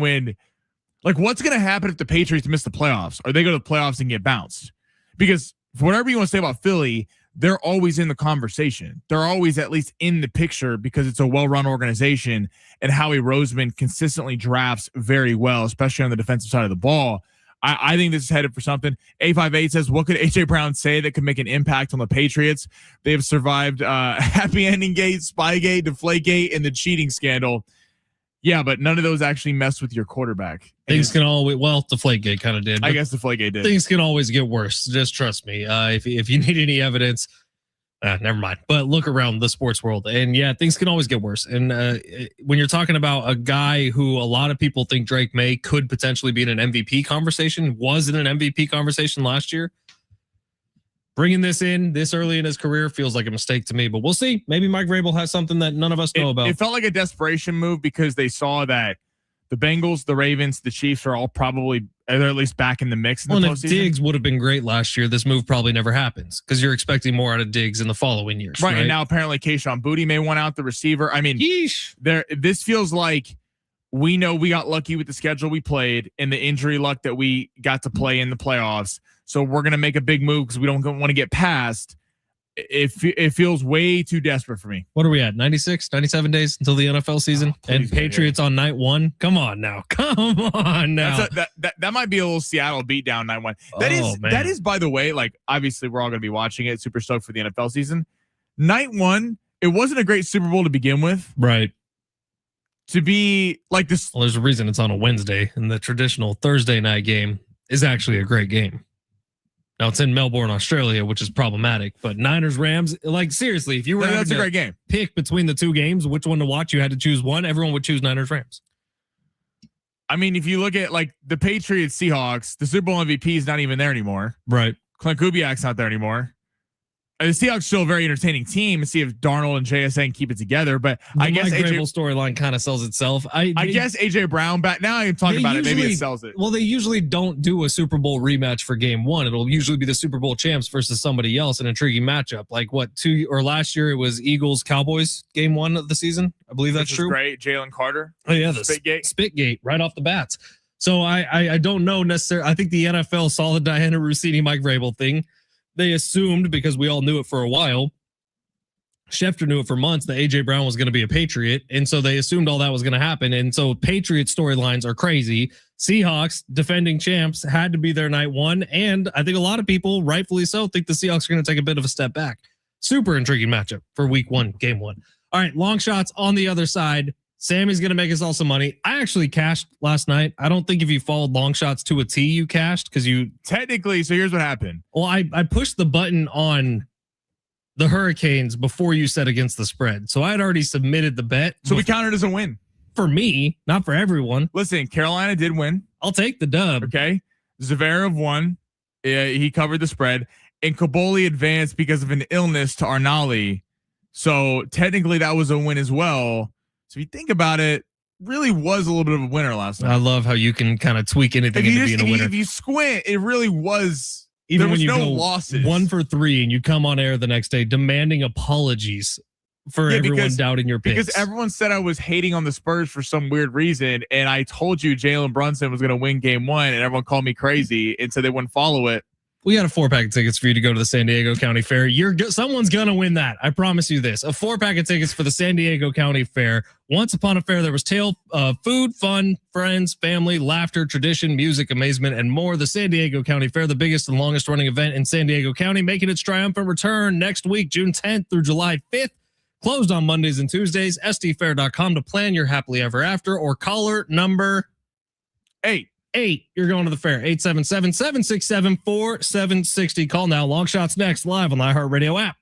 what's going to happen if the Patriots miss the playoffs? Or they go to the playoffs and get bounced? Because for whatever you want to say about Philly, they're always in the conversation. They're always at least in the picture because it's a well-run organization, and Howie Roseman consistently drafts very well, especially on the defensive side of the ball. I think this is headed for something. 858 says, what could A.J. Brown say that could make an impact on the Patriots? They have survived Happy Ending Gate, Spygate, Deflategate, and the cheating scandal. Yeah, but none of those actually mess with your quarterback. Things can always, Deflategate kind of did. I guess Deflategate did. Things can always get worse. Just trust me. If you need any evidence, never mind. But look around the sports world, and yeah, things can always get worse. And when you're talking about a guy who a lot of people think Drake May could potentially be in an MVP conversation, was in an MVP conversation last year, bringing this in this early in his career feels like a mistake to me. But we'll see. Maybe Mike Vrabel has something that none of us know about. It felt like a desperation move because they saw that the Bengals, the Ravens, the Chiefs are all probably, they're at least back in the mix in the postseason. If Diggs would have been great last year, this move probably never happens because you're expecting more out of Diggs in the following years. Right. And now apparently Kayshon Boutte may want out the receiver. I mean, this feels like we know we got lucky with the schedule we played and the injury luck that we got to play in the playoffs. So we're going to make a big move because we don't want to get past. It feels way too desperate for me. What are we at? 96, 97 days until the NFL season, and Patriots on night 1. Come on now. That might be a little Seattle beatdown night 1. That is, by the way, like obviously we're all going to be watching it. Super stoked for the NFL season. Night 1, it wasn't a great Super Bowl to begin with. Right. To be like this. Well, there's a reason it's on a Wednesday, and the traditional Thursday night game is actually a great game. Now it's in Melbourne, Australia, which is problematic. But Niners, Rams, like seriously, if you were that's a great game. Pick between the 2 games, which one to watch, you had to choose one. Everyone would choose Niners, Rams. I mean, if you look at like the Patriots, Seahawks, the Super Bowl MVP is not even there anymore. Right. Clint Kubiak's not there anymore. The Seahawks still a very entertaining team, and see if Darnold and JSN can keep it together. But I guess AJ storyline kind of sells itself. I guess AJ Brown back now. I'm talking about it. Maybe it sells it. Well, they usually don't do a Super Bowl rematch for game one. It'll usually be the Super Bowl champs versus somebody else, an intriguing matchup. Like last year it was Eagles Cowboys game one of the season. I believe that's true. Great, Jalen Carter. Oh yeah, the Spitgate right off the bats. So I don't know necessarily. I think the NFL saw the Diana Rossini, Mike Vrabel thing. They assumed, because we all knew it for a while, Schefter knew it for months, that A.J. Brown was going to be a Patriot. And so they assumed all that was going to happen. And so Patriot storylines are crazy. Seahawks, defending champs, had to be there night one. And I think a lot of people, rightfully so, think the Seahawks are going to take a bit of a step back. Super intriguing matchup for week one, game one. All right, long shots on the other side. Sammy's going to make us all some money. I actually cashed last night. I don't think if you followed long shots to a T, you cashed because you technically. So here's what happened. Well, I pushed the button on the Hurricanes before you said against the spread. So I had already submitted the bet. So we counted as a win. For me, not for everyone. Listen, Carolina did win. I'll take the dub. Okay. Zverev won. He covered the spread. And Kaboli advanced because of an illness to Arnali. So technically that was a win as well. So if you think about it, really was a little bit of a winner last night. I love how you can kind of tweak anything into being a winner. If you squint, it really was. Even there was when you no go losses. 1 for 3 and you come on air the next day demanding apologies for everyone doubting your picks. Because everyone said I was hating on the Spurs for some weird reason. And I told you Jalen Brunson was going to win game one and everyone called me crazy and said they wouldn't follow it. We got a 4-pack of tickets for you to go to the San Diego County Fair. Someone's gonna win that. I promise you this. A 4-pack of tickets for the San Diego County Fair. Once upon a fair, there was food, fun, friends, family, laughter, tradition, music, amazement, and more. The San Diego County Fair, the biggest and longest running event in San Diego County, making its triumphant return next week, June 10th through July 5th. Closed on Mondays and Tuesdays. SDFair.com to plan your happily ever after, or caller number 8. You're going to the fair. 877-767-4760. Call now. Long shots next, live on the iHeartRadio app.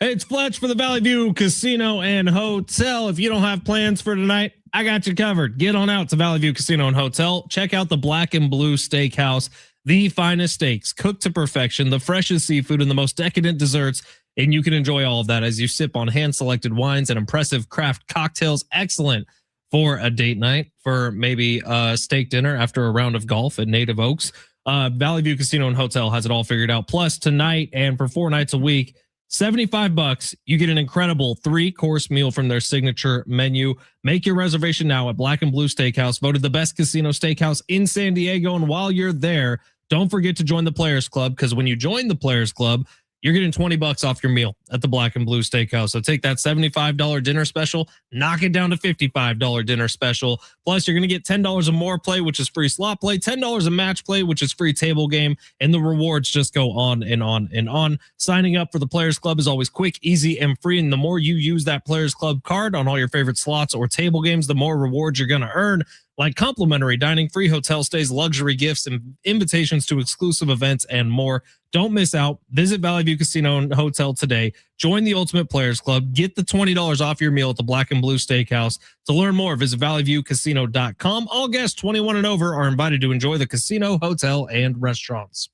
Hey, it's Fletch for the Valley View Casino and Hotel. If you don't have plans for tonight, I got you covered. Get on out to Valley View Casino and Hotel. Check out the Black and Blue Steakhouse, the finest steaks cooked to perfection, the freshest seafood, and the most decadent desserts. And you can enjoy all of that as you sip on hand-selected wines and impressive craft cocktails. Excellent for a date night, for maybe a steak dinner after a round of golf at Native Oaks, Valley View Casino and Hotel has it all figured out. Plus tonight and for 4 nights a week, $75, you get an incredible 3-course meal from their signature menu. Make your reservation now at Black and Blue Steakhouse, voted the best casino steakhouse in San Diego. And while you're there, don't forget to join the Players Club, because when you join the Players Club, you're getting $20 off your meal at the Black and Blue Steakhouse. So take that $75 dinner special, knock it down to $55 dinner special. Plus, you're going to get $10 a more play, which is free slot play, $10 a match play, which is free table game, and the rewards just go on and on and on. Signing up for the Players Club is always quick, easy, and free. And the more you use that Players Club card on all your favorite slots or table games, the more rewards you're going to earn, like complimentary dining, free hotel stays, luxury gifts, and invitations to exclusive events, and more. Don't miss out. Visit Valley View Casino and Hotel today. Join the Ultimate Players Club. Get the $20 off your meal at the Black and Blue Steakhouse. To learn more, visit valleyviewcasino.com. All guests 21 and over are invited to enjoy the casino, hotel, and restaurants.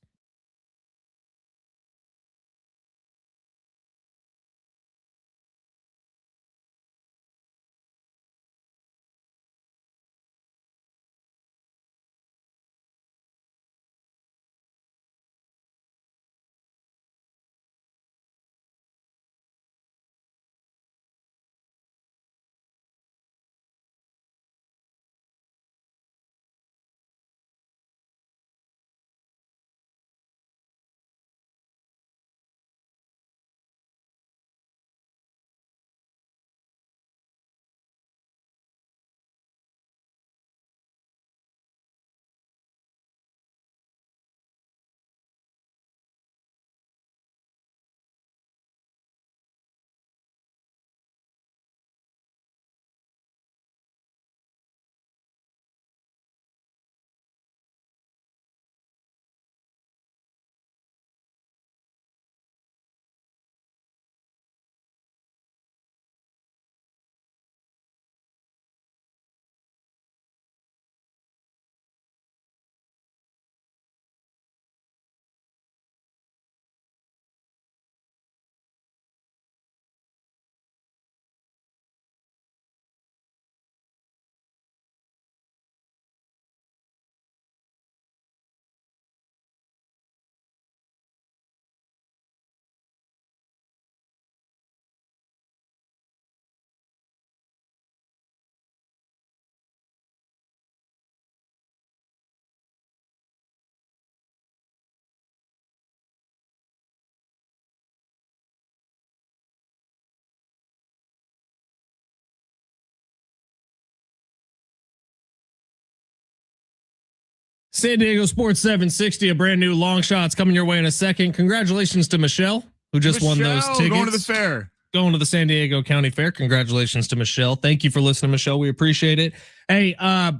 San Diego Sports 760, a brand new long shots coming your way in a second. Congratulations to Michelle, who just won those tickets. Going to the fair. Going to the San Diego County Fair. Congratulations to Michelle. Thank you for listening, Michelle. We appreciate it. Hey, I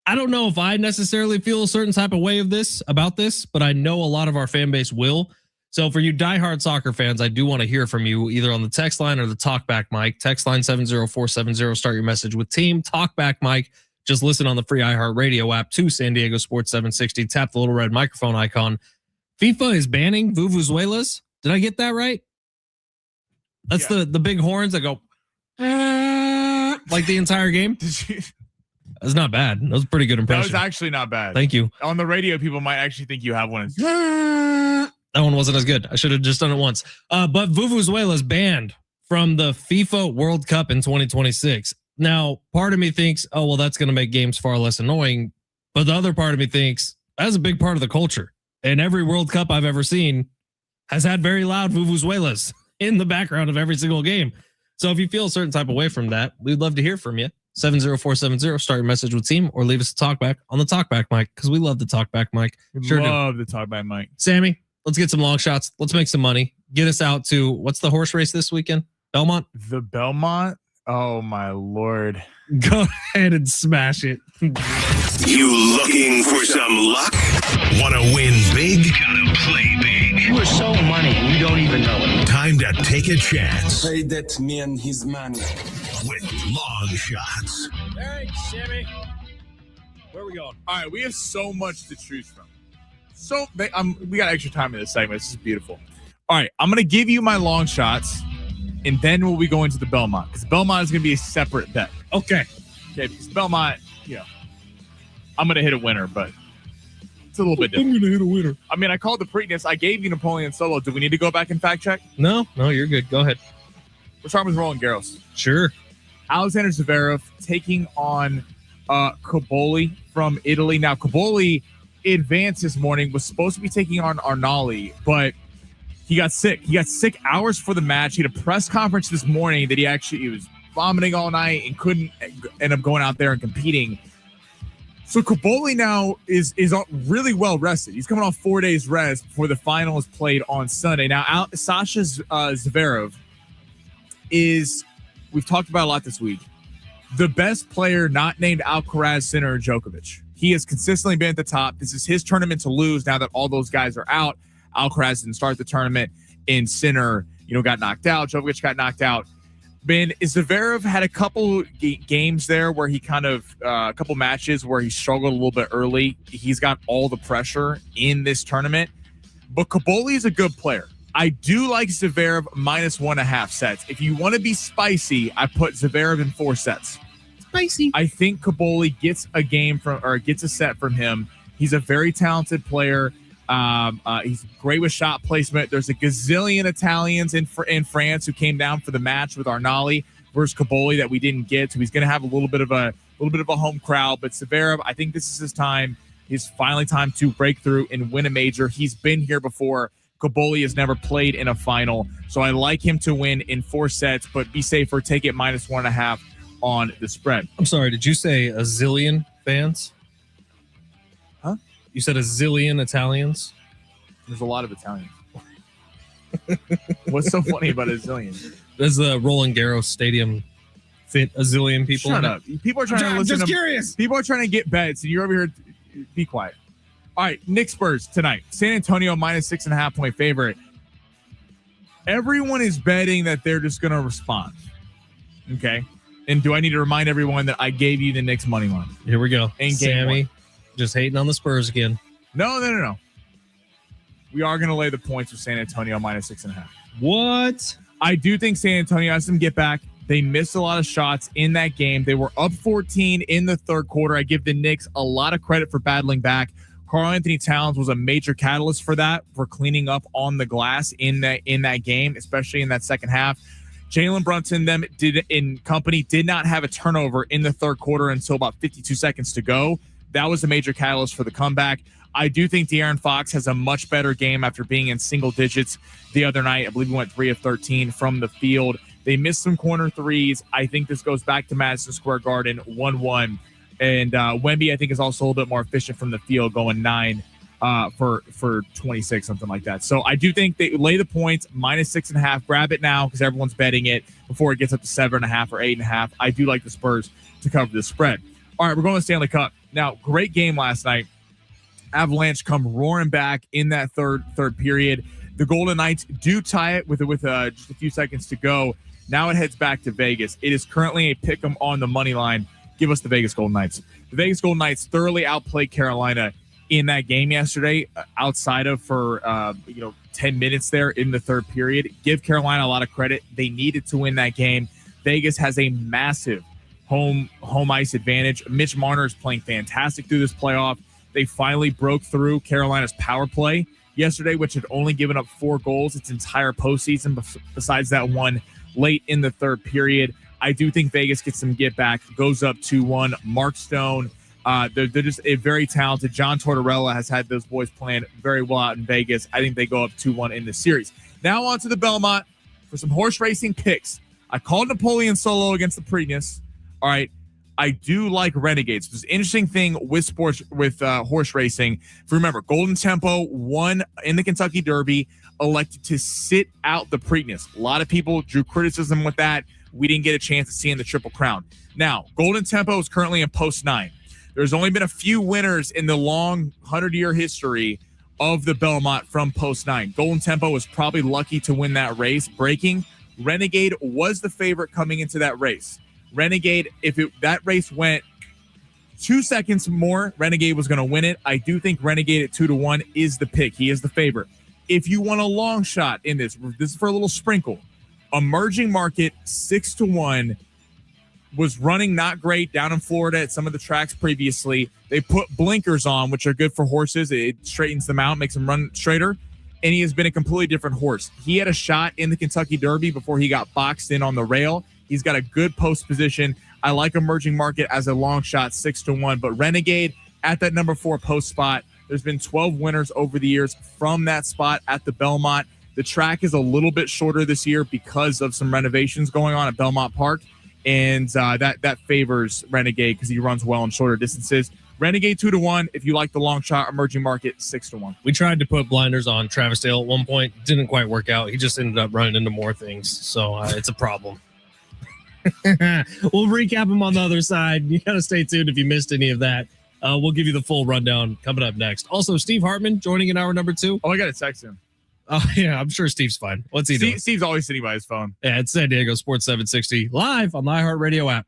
don't know if I necessarily feel a certain type of way about this, but I know a lot of our fan base will. So for you diehard soccer fans, I do want to hear from you either on the text line or the talkback mic. Text line 70470. Start your message with team. Talkback mic. Just listen on the free iHeartRadio app to San Diego Sports 760. Tap the little red microphone icon. FIFA is banning vuvuzelas. Did I get that right? That's the big horns that go like the entire game. That's not bad. That was a pretty good impression. That was actually not bad. Thank you. On the radio, people might actually think you have one. That one wasn't as good. I should have just done it once. But vuvuzelas banned from the FIFA World Cup in 2026. Now, part of me thinks, oh, well, that's going to make games far less annoying. But the other part of me thinks that's a big part of the culture. And every World Cup I've ever seen has had very loud vuvuzelas in the background of every single game. So if you feel a certain type of way from that, we'd love to hear from you. 70470, start your message with team or leave us a talkback on the talkback mic, because we love the talkback mic. Sure love the talkback mic. Sammy, let's get some long shots. Let's make some money. Get us out to, what's the horse race this weekend? Belmont? The Belmont? Oh, my Lord. Go ahead and smash it. You looking for some luck? Want to win big? Gotta play big. You are so money, you don't even know it. Time to take a chance Pay that man his money. with long shots. All right, Sammy. Where are we going? All right, we have so much to choose from. We got extra time in this segment. This is beautiful. All right, I'm going to give you my long shots, and then we'll be going to the Belmont, because Belmont is going to be a separate bet. Okay. Okay, because Belmont, I'm going to hit a winner, but It's a little bit different. I'm going to hit a winner. I mean, I called the Preakness. I gave you Napoleon Solo. Do we need to go back and fact check? No, you're good. Go ahead. We're starting with Roland Garros. Sure. Alexander Zverev taking on Caboli from Italy. Now, Caboli advanced this morning, was supposed to be taking on Arnaldi, but he got sick. He got sick hours for the match. He had a press conference this morning that he was vomiting all night and couldn't end up going out there and competing. So Caboli now is really well rested. He's coming off 4 days rest before the final is played on Sunday. Now, Sasha Zverev we've talked about a lot this week, the best player not named Alcaraz, Sinner, or Djokovic. He has consistently been at the top. This is his tournament to lose now that all those guys are out. Alcaraz didn't start the tournament, and Sinner, got knocked out. Djokovic got knocked out. Zverev had a couple games there where he a couple matches where he struggled a little bit early. He's got all the pressure in this tournament. But Caboli is a good player. I do like Zverev minus 1.5 sets. If you want to be spicy, I put Zverev in 4 sets. Spicy. I think Caboli gets a set from him. He's a very talented player. He's great with shot placement. There's a gazillion Italians in France who came down for the match with Arnaldi versus Caboli that we didn't get. So he's going to have a little bit of a home crowd. But Zverev, I think this is his time. It's finally time to break through and win a major. He's been here before. Caboli has never played in a final, so I like him to win in 4 sets. But be safer. Take it minus 1.5 on the spread. I'm sorry. Did you say a zillion fans? Huh? You said a zillion Italians? There's a lot of Italians. What's so funny about a zillion? Does the Roland Garros Stadium fit a zillion people? Shut up. People are trying to listen. I'm just curious. People are trying to get bets, and you're over here. Be quiet. All right, Knicks Spurs tonight. San Antonio minus 6.5 point favorite. Everyone is betting that they're just going to respond. Okay. And do I need to remind everyone that I gave you the Knicks money line? Here we go. In game Sammy, 1. just hating on the Spurs again. No. We are going to lay the points with San Antonio minus 6.5. What? I do think San Antonio has some get back. They missed a lot of shots in that game. They were up 14 in the third quarter. I give the Knicks a lot of credit for battling back. Karl-Anthony Towns was a major catalyst for that, for cleaning up on the glass in that game, especially in that second half. Jalen Brunson did not have a turnover in the third quarter until about 52 seconds to go. That was a major catalyst for the comeback. I do think De'Aaron Fox has a much better game after being in single digits the other night. I believe he went 3 of 13 from the field. They missed some corner threes. I think this goes back to Madison Square Garden 1-1. And Wemby, I think, is also a little bit more efficient from the field, going 9 for 26, something like that. So I do think they lay the points, minus 6.5. Grab it now because everyone's betting it before it gets up to 7.5 or 8.5. I do like the Spurs to cover the spread. All right, we're going to the Stanley Cup. Now, great game last night. Avalanche come roaring back in that third period. The Golden Knights do tie it with just a few seconds to go. Now it heads back to Vegas. It is currently a pick 'em on the money line. Give us the Vegas Golden Knights. The Vegas Golden Knights thoroughly outplayed Carolina in that game yesterday, outside of for 10 minutes there in the third period. Give Carolina a lot of credit. They needed to win that game. Vegas has a massive home ice advantage. Mitch Marner is playing fantastic through this playoff. They finally broke through Carolina's power play yesterday, which had only given up 4 goals its entire postseason, besides that one late in the third period. I do think Vegas gets some get back, goes up 2-1. Mark Stone, they're just a very talented. John Tortorella has had those boys playing very well out in Vegas. I think they go up 2-1 in the series. Now on to the Belmont for some horse racing picks. I called Napoleon Solo against the Preakness. All right. I do like Renegades. There's an interesting thing with sports, with horse racing. If you remember, Golden Tempo won in the Kentucky Derby, elected to sit out the Preakness. A lot of people drew criticism with that. We didn't get a chance to see in the Triple Crown. Now, Golden Tempo is currently in post 9. There's only been a few winners in the long 100-year history of the Belmont from post 9. Golden Tempo was probably lucky to win that race, breaking. Renegade was the favorite coming into that race. Renegade, that race went 2 seconds more, Renegade was going to win it. I do think Renegade at 2-1 is the pick. He is the favorite. If you want a long shot in this is for a little sprinkle. Emerging market 6-1. was running not great down in Florida at some of the tracks previously. They put blinkers on, which are good for horses. It straightens them out, makes them run straighter. And he has been a completely different horse. He had a shot in the Kentucky Derby before he got boxed in on the rail. He's got a good post position. I like Emerging Market as a long shot, 6-1. But Renegade at that number 4 post spot. There's been 12 winners over the years from that spot at the Belmont. The track is a little bit shorter this year because of some renovations going on at Belmont Park. And that favors Renegade because he runs well in shorter distances. Renegade 2-1. If you like the long shot, Emerging Market 6-1. We tried to put blinders on Travis Dale at one point. Didn't quite work out. He just ended up running into more things. So it's a problem. We'll recap him on the other side. You got to stay tuned if you missed any of that. We'll give you the full rundown coming up next. Also, Steve Hartman joining in hour number 2. Oh, I got to text him. Oh, yeah, I'm sure Steve's fine. What's he doing? Steve's always sitting by his phone. Yeah, it's San Diego Sports 760 live on the iHeartRadio app.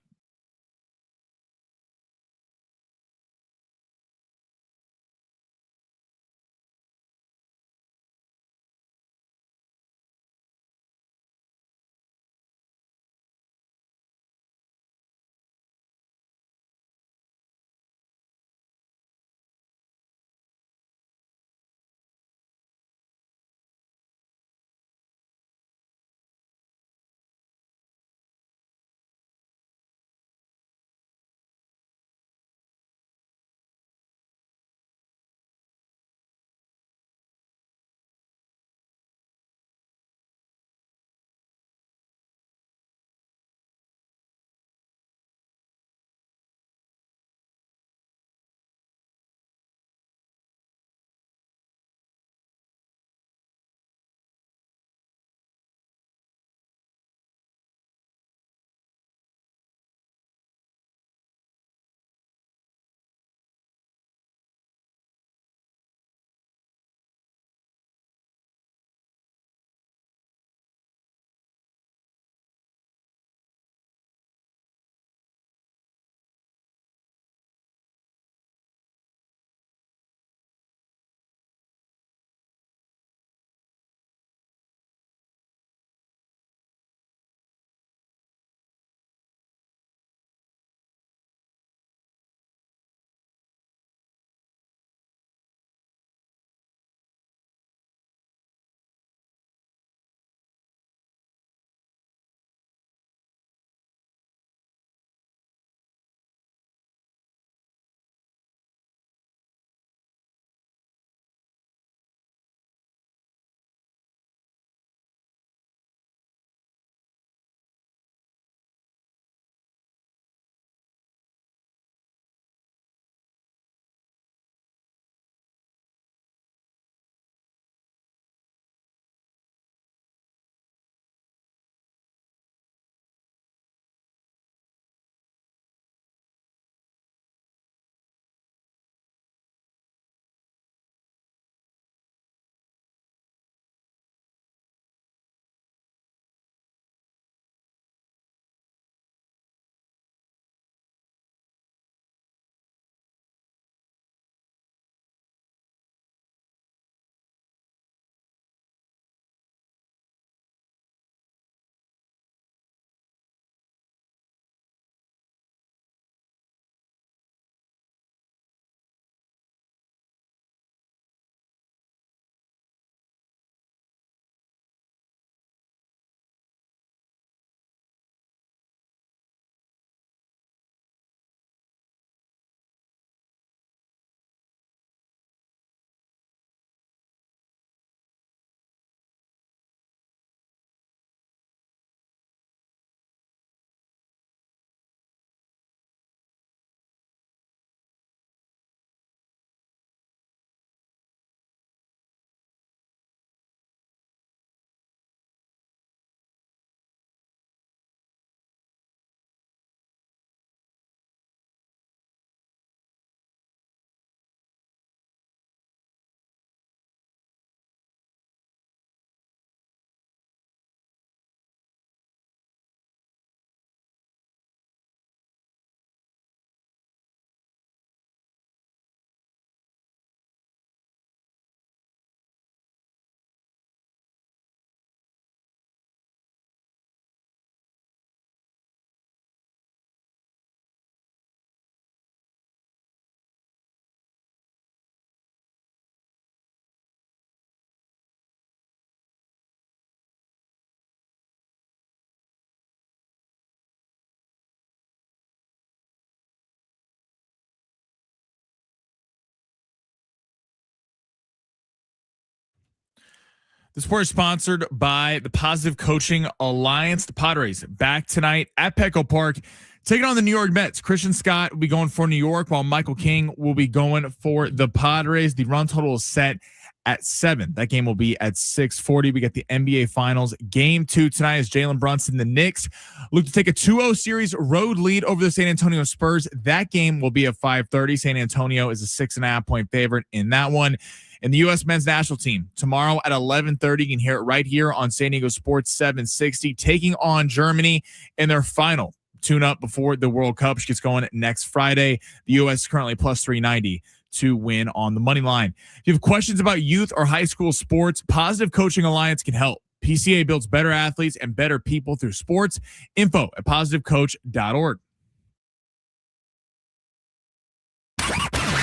The sport is sponsored by the Positive Coaching Alliance. The Padres back tonight at Petco Park, taking on the New York Mets. Christian Scott will be going for New York, while Michael King will be going for the Padres. The run total is set at 7. That game will be at 6:40. We got the NBA Finals. Game 2 tonight is Jalen Brunson. The Knicks look to take a 2-0 series road lead over the San Antonio Spurs. That game will be at 5:30. San Antonio is a 6.5-point favorite in that one. And the U.S. men's national team tomorrow at 11:30. You can hear it right here on San Diego Sports 760, taking on Germany in their final tune-up before the World Cup, which gets going next Friday. The U.S. is currently plus 390 to win on the money line. If you have questions about youth or high school sports, Positive Coaching Alliance can help. PCA builds better athletes and better people through sports. Info at positivecoach.org.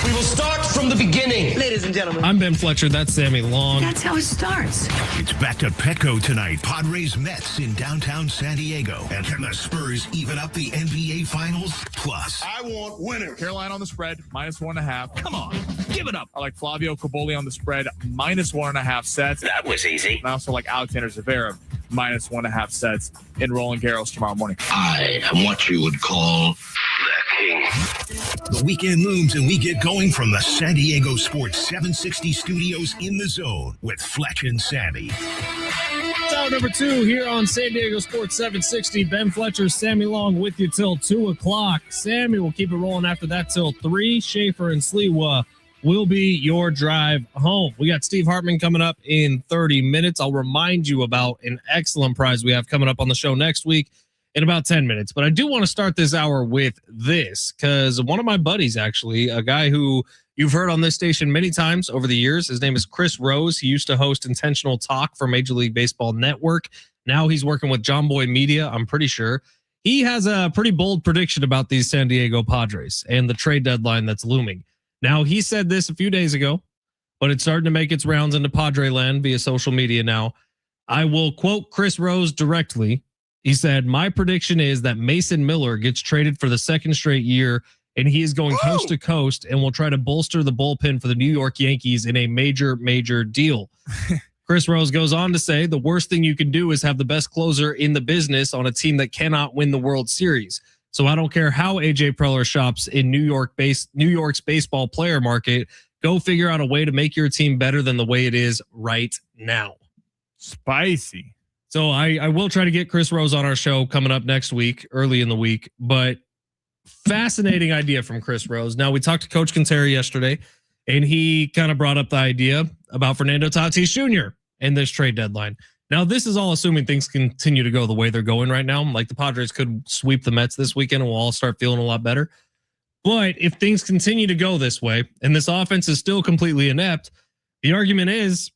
We will start from the beginning. Ladies and gentlemen, I'm Ben Fletcher. That's Sammy Long. that's how it starts. It's back to Petco tonight. Padres Mets in downtown San Diego. And can the Spurs even up the NBA Finals? Plus, I want winners. Carolina on the spread, -1.5. Come on, give it up. I like Flavio Caboli on the spread, -1.5 sets. That was easy. And I also like Alexander Zverev, -1.5 sets in Roland Garros tomorrow morning. I am what you would call the king. The weekend looms and we get going from the San Diego Sports 760 studios in the zone with Fletch and Sammy. It's hour number 2 here on San Diego Sports 760. Ben Fletcher, Sammy Long with you till 2 o'clock. Sammy will keep it rolling after that till 3. Schaefer and Sliwa will be your drive home. We got Steve Hartman coming up in 30 minutes. I'll remind you about an excellent prize we have coming up on the show next week in about 10 minutes. But I do want to start this hour with this, because one of my buddies, actually, a guy who you've heard on this station many times over the years, his name is Chris Rose. He used to host Intentional Talk for Major League Baseball Network. Now he's working with John Boy Media, I'm pretty sure. He has a pretty bold prediction about these San Diego Padres and the trade deadline that's looming. Now, he said this a few days ago, but it's starting to make its rounds into Padre land via social media now. I will quote Chris Rose directly. He said, "My prediction is that Mason Miller gets traded for the second straight year, and he is going coast to coast and will try to bolster the bullpen for the New York Yankees in a major, major deal." Chris Rose goes on to say, "The worst thing you can do is have the best closer in the business on a team that cannot win the World Series. So I don't care how AJ Preller shops in New York's baseball player market. Go figure out a way to make your team better than the way it is right now." Spicy. So I will try to get Chris Rose on our show coming up next week, early in the week. But fascinating idea from Chris Rose. Now, we talked to Coach Quintero yesterday, and he kind of brought up the idea about Fernando Tatis Jr. and this trade deadline. Now, this is all assuming things continue to go the way they're going right now. Like, the Padres could sweep the Mets this weekend and we'll all start feeling a lot better. But if things continue to go this way and this offense is still completely inept, the argument is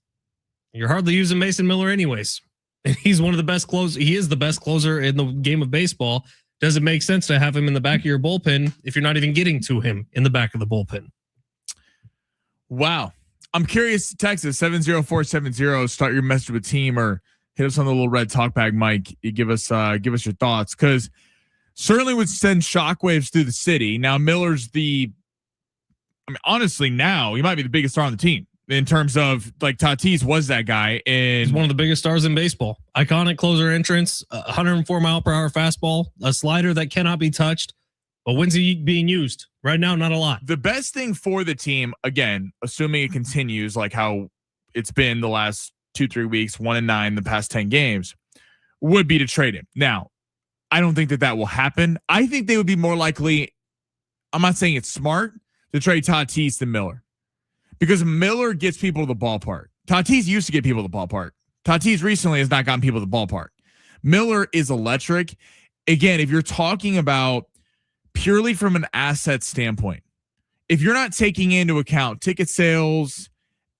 you're hardly using Mason Miller anyways. And he's one of the best closers. He is the best closer in the game of baseball. Does it make sense to have him in the back of your bullpen if you're not even getting to him in the back of the bullpen? Wow. I'm curious. Texas 70470. Start your message with team or hit us on the little red talk bag mic. You give us your thoughts, because certainly would send shockwaves through the city. Now Miller's honestly, now he might be the biggest star on the team in terms of, like, Tatis was that guy. And he's one of the biggest stars in baseball. Iconic closer entrance, 104 mile per hour fastball, a slider that cannot be touched. But when's he being used? Right now, not a lot. The best thing for the team, again, assuming it continues like how it's been the last 2-3 weeks, 1-9 the past 10 games, would be to trade him. Now, I don't think that will happen. I think they would be more likely, I'm not saying it's smart, to trade Tatis than Miller, because Miller gets people to the ballpark. Tatis used to get people to the ballpark. Tatis recently has not gotten people to the ballpark. Miller is electric. Again, if you're talking about purely from an asset standpoint, if you're not taking into account ticket sales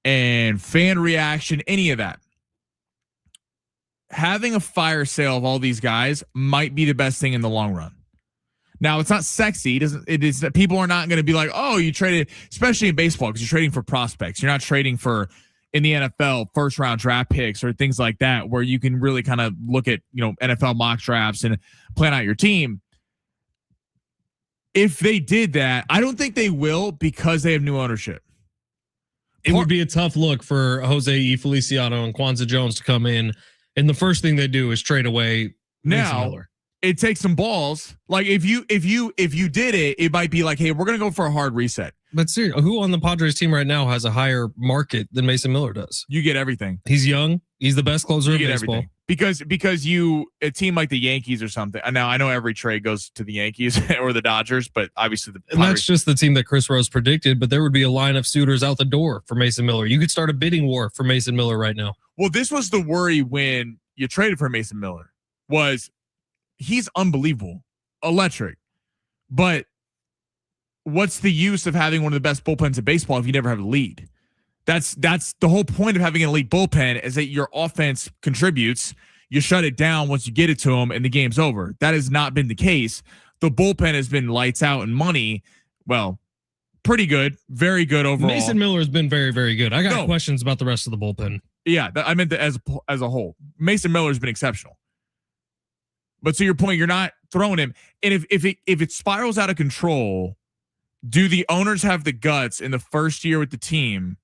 and fan reaction, any of that, having a fire sale of all these guys might be the best thing in the long run. Now, it's not sexy. It is that people are not going to be like, oh, you traded, especially in baseball, because you're trading for prospects. You're not trading for, in the NFL, first round draft picks or things like that, where you can really kind of look at, NFL mock drafts and plan out your team. If they did that, I don't think they will, because they have new ownership. It would be a tough look for Jose E. Feliciano and Kwanzaa Jones to come in, and the first thing they do is trade away Mason Miller. It takes some balls. Like if you did it, it might be like, hey, we're gonna go for a hard reset. But seriously, who on the Padres team right now has a higher market than Mason Miller does? You get everything. He's young. He's the best closer in baseball. Everything. Because a team like the Yankees or something. Now I know every trade goes to the Yankees or the Dodgers, but obviously the Padres. And that's just the team that Chris Rose predicted. But there would be a line of suitors out the door for Mason Miller. You could start a bidding war for Mason Miller right now. Well, this was the worry when you traded for Mason Miller. Was he's unbelievable, electric, but what's the use of having one of the best bullpens in baseball if you never have a lead? That's the whole point of having an elite bullpen is that your offense contributes. You shut it down once you get it to them and the game's over. That has not been the case. The bullpen has been lights out and money. Well, pretty good, very good overall. Mason Miller has been very, very good. I got questions about the rest of the bullpen. Yeah, I meant that as a whole. Mason Miller has been exceptional. But to your point, you're not throwing him. And if it spirals out of control, do the owners have the guts in the first year with the team?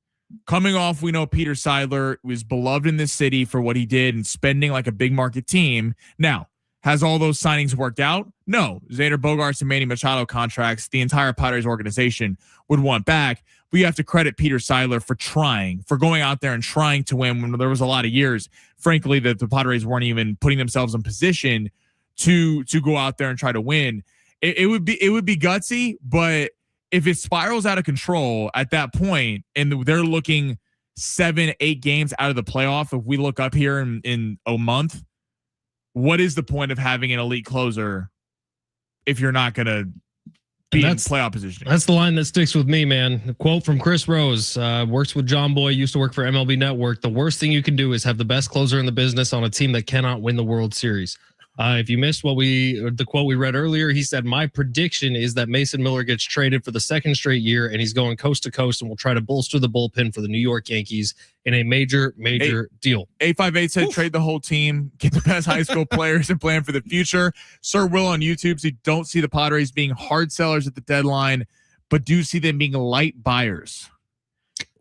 Coming off, we know Peter Seidler was beloved in this city for what he did and spending like a big market team. Now, has all those signings worked out? No. Xander Bogaerts and Manny Machado contracts, the entire Padres organization would want back. But you have to credit Peter Seidler for trying, for going out there and trying to win when there was a lot of years, frankly, that the Padres weren't even putting themselves in position to go out there and try to win. It would be gutsy, but if it spirals out of control at that point and they're looking 7-8 games out of the playoff, if we look up here in a month, what is the point of having an elite closer if you're not going to be in playoff position? That's the line that sticks with me, man. A quote from Chris Rose, works with John Boy, used to work for MLB Network. The worst thing you can do is have the best closer in the business on a team that cannot win the World Series. If you missed the quote we read earlier, he said, my prediction is that Mason Miller gets traded for the second straight year and he's going coast to coast and will try to bolster the bullpen for the New York Yankees in a major deal. 858 said, trade the whole team, get the best high school players and plan for the future. Sir Will on YouTube said, don't see the Padres being hard sellers at the deadline, but do see them being light buyers.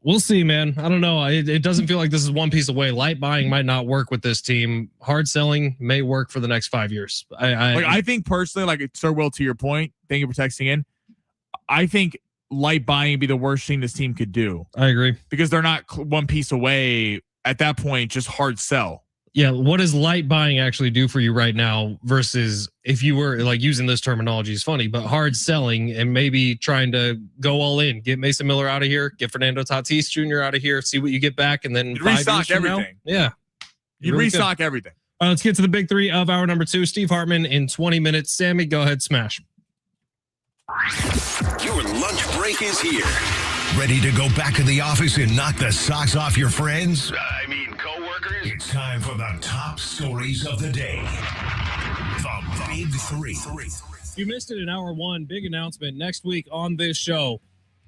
We'll see, man. I don't know. It doesn't feel like this is one piece away. Light buying might not work with this team. Hard selling may work for the next 5 years. I think personally, like Sir Will, to your point, thank you for texting in. I think light buying would be the worst thing this team could do. I agree. Because they're not one piece away at that point, just hard sell. Yeah. What does light buying actually do for you right now versus if you were like using this terminology is funny, but hard selling and maybe trying to go all in, get Mason Miller out of here, get Fernando Tatis Jr. out of here, see what you get back. And then you'd restock everything. Yeah. You'd restock everything. Let's get to the big three of hour number 2. Steve Hartman in 20 minutes. Sammy, go ahead. Smash. Your lunch break is here. Ready to go back to the office and knock the socks off your friends? Co-workers? It's time for the top stories of the day. The Big Three. You missed it in hour 1. Big announcement next week on this show.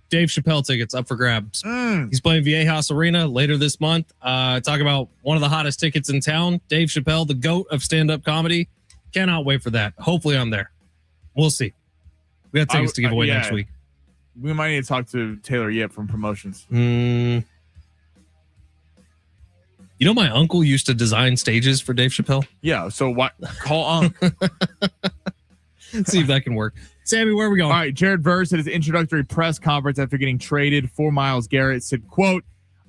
Dave Chappelle tickets up for grabs. He's playing Viejas Arena later this month. Talk about one of the hottest tickets in town. Dave Chappelle, the GOAT of stand-up comedy. Cannot wait for that. Hopefully I'm there. We'll see. We got tickets to give away next week. We might need to talk to Taylor Yip from promotions. You know, my uncle used to design stages for Dave Chappelle. Yeah. So what? Call on. See if that can work. Sammy, where are we going? All right. Jared Verse at his introductory press conference after getting traded for Myles Garrett said, quote,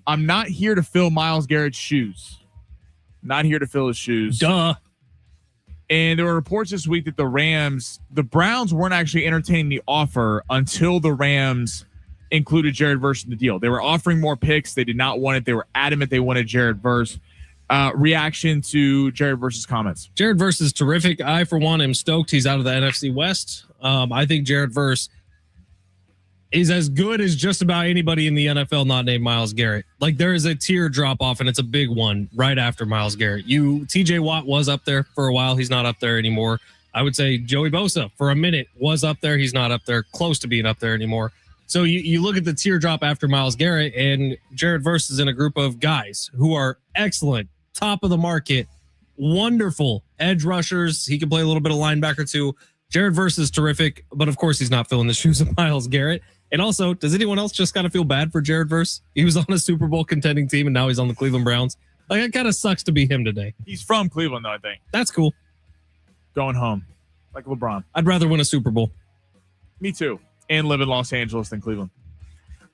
I'm not here to fill Myles Garrett's shoes. Not here to fill his shoes. Duh. And there were reports this week that the Browns weren't actually entertaining the offer until the Rams included Jared Verse in the deal. They were offering more picks. They did not want it. They were adamant they wanted Jared Verse. Reaction to Jared Verse's comments. Jared Verse is terrific. I, for one, am stoked he's out of the NFC West. I think Jared Verse is as good as just about anybody in the NFL not named Myles Garrett. Like, there is a tier drop off, and it's a big one right after Myles Garrett. TJ Watt was up there for a while. He's not up there anymore. I would say Joey Bosa for a minute was up there. He's not up there, close to being up there anymore. So you look at the teardrop after Myles Garrett, and Jared Verse is in a group of guys who are excellent, top of the market, wonderful edge rushers. He can play a little bit of linebacker too. Jared Verse is terrific, but of course he's not filling the shoes of Myles Garrett. And also, does anyone else just kind of feel bad for Jared Verse? He was on a Super Bowl contending team, and now he's on the Cleveland Browns. Like, it kind of sucks to be him today. He's from Cleveland, though, I think. That's cool. Going home. Like LeBron. I'd rather win a Super Bowl. Me too. And live in Los Angeles than Cleveland.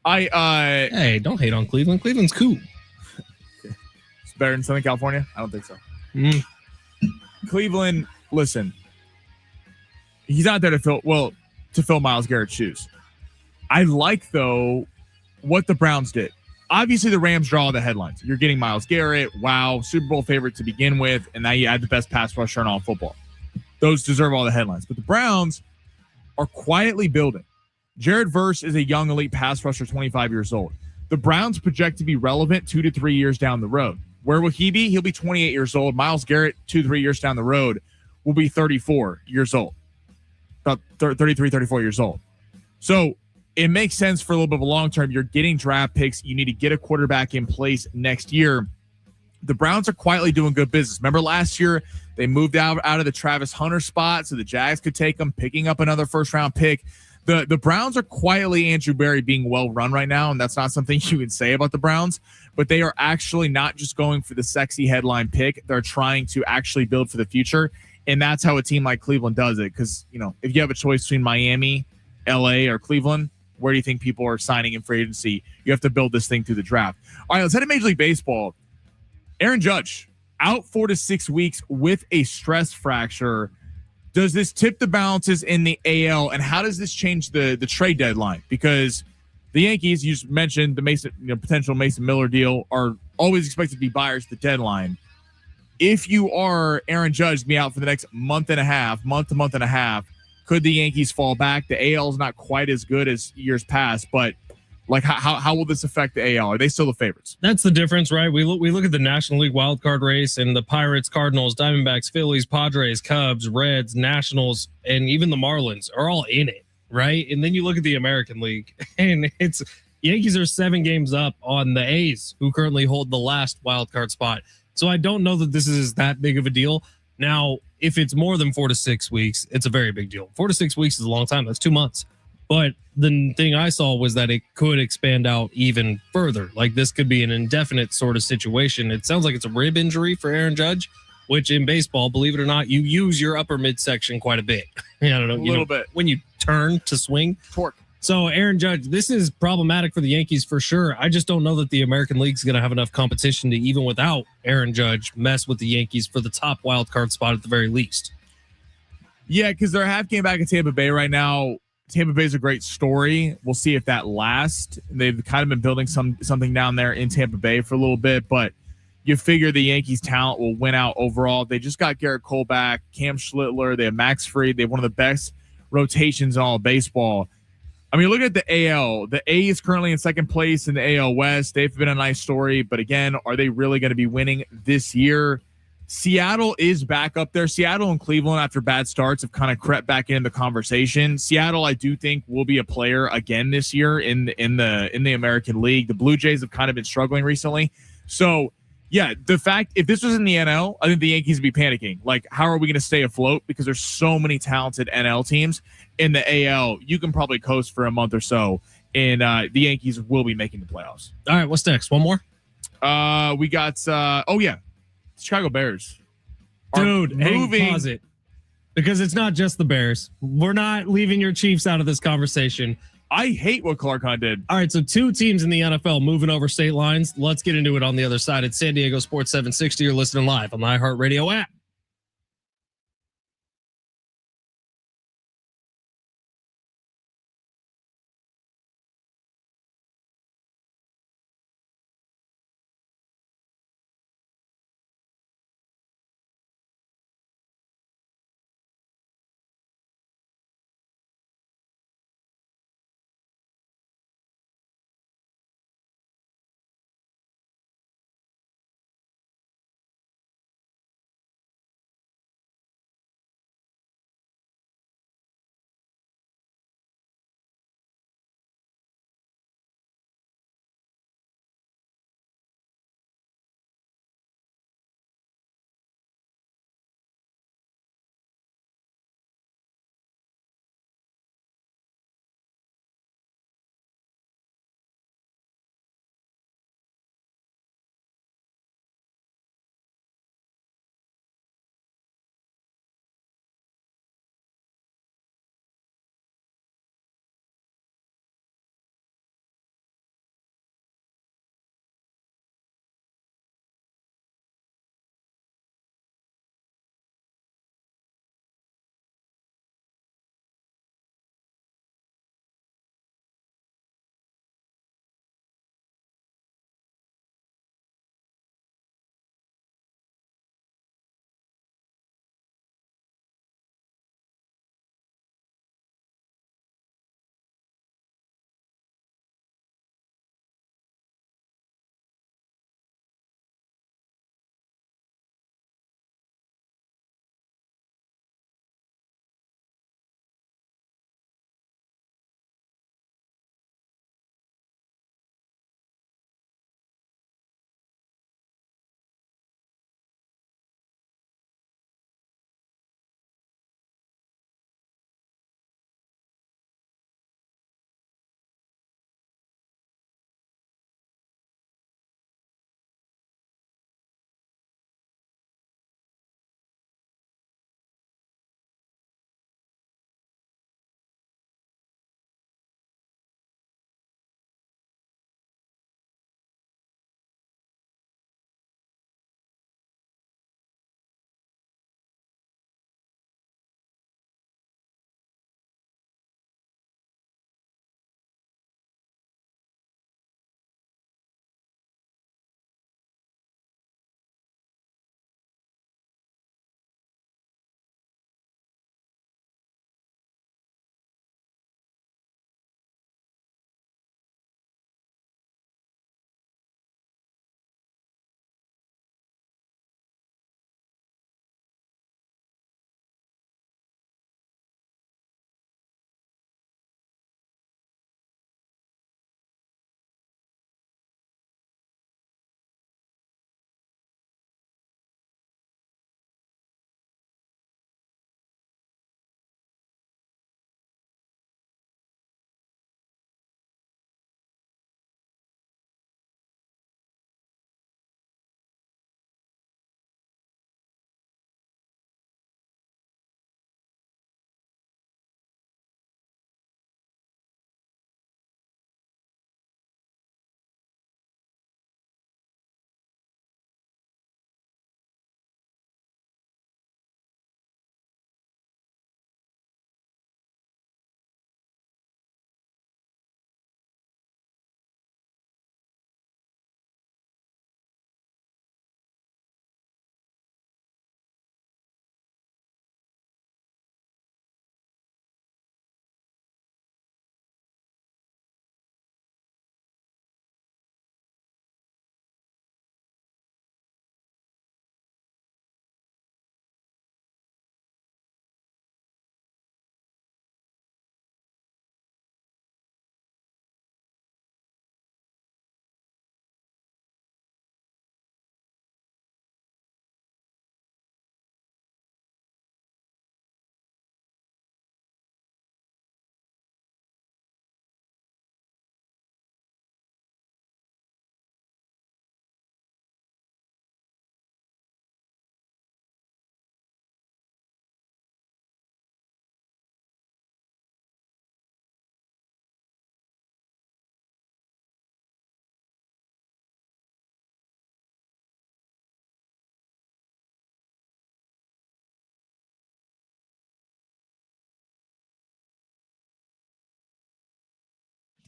Hey, don't hate on Cleveland. Cleveland's cool. It's better than Southern California? I don't think so. Cleveland, listen. He's not there to fill Myles Garrett's shoes. I like, though, what the Browns did. Obviously, the Rams draw the headlines. You're getting Myles Garrett. Wow, Super Bowl favorite to begin with. And now you add the best pass rusher in all football. Those deserve all the headlines. But the Browns are quietly building. Jared Verse is a young elite pass rusher, 25 years old. The Browns project to be relevant 2 to 3 years down the road. Where will he be? He'll be 28 years old. Myles Garrett, 2 to 3 years down the road, will be 34 years old. About 33, 34 years old. So it makes sense for a little bit of a long term. You're getting draft picks. You need to get a quarterback in place next year. The Browns are quietly doing good business. Remember last year, they moved out of the Travis Hunter spot so the Jags could take him, picking up another first-round pick. The Browns are quietly Andrew Berry being well run right now, and that's not something you would say about the Browns, but they are actually not just going for the sexy headline pick. They're trying to actually build for the future, and that's how a team like Cleveland does it. Because, if you have a choice between Miami, LA, or Cleveland, where do you think people are signing in free agency? You have to build this thing through the draft. All right, let's head to Major League Baseball. Aaron Judge, out 4 to 6 weeks with a stress fracture. Does this tip the balances in the AL, and how does this change the trade deadline? Because the Yankees, you just mentioned the potential Mason Miller deal, are always expected to be buyers at the deadline. If you are Aaron Judge to be out for the next month and a half, could the Yankees fall back? The AL is not quite as good as years past, but how will this affect the AL? Are they still the favorites? That's the difference, right? We look at the National League wildcard race, and the Pirates, Cardinals, Diamondbacks, Phillies, Padres, Cubs, Reds, Nationals, and even the Marlins are all in it, right? And then you look at the American League, and it's Yankees are 7 games up on the A's, who currently hold the last wildcard spot. So I don't know that this is that big of a deal. Now, if it's more than 4 to 6 weeks, it's a very big deal. 4 to 6 weeks is a long time. That's 2 months. But the thing I saw was that it could expand out even further. Like, this could be an indefinite sort of situation. It sounds like it's a rib injury for Aaron Judge, which in baseball, believe it or not, you use your upper midsection quite a bit. I don't know. A little bit. When you turn to swing. Torque. So Aaron Judge, this is problematic for the Yankees for sure. I just don't know that the American League's going to have enough competition to, even without Aaron Judge, mess with the Yankees for the top wild card spot at the very least. Yeah, because they're half game back in Tampa Bay right now. Tampa Bay is a great story. We'll see if that lasts. They've kind of been building something down there in Tampa Bay for a little bit, but you figure the Yankees' talent will win out overall. They just got Garrett Cole back, Cam Schlittler. They have Max Fried. They have one of the best rotations in all of baseball. I mean, look at the AL. The A is currently in second place in the AL West. They've been a nice story, but again, are they really going to be winning this year? Seattle is back up there. Seattle and Cleveland, after bad starts, have kind of crept back into the conversation. Seattle, I do think, will be a player again this year in the American League. The Blue Jays have kind of been struggling recently. So, yeah, the fact, if this was in the NL, I think the Yankees would be panicking. Like, how are we going to stay afloat? Because there's so many talented NL teams. In the AL, you can probably coast for a month or so, and the Yankees will be making the playoffs. All right, what's next? One more? We got, Chicago Bears. Dude, hey, pause it. Because it's not just the Bears. We're not leaving your Chiefs out of this conversation. I hate what Clark Hunt did. All right, so 2 teams in the NFL moving over state lines. Let's get into it on the other side. It's San Diego Sports 760. You're listening live on the iHeartRadio app.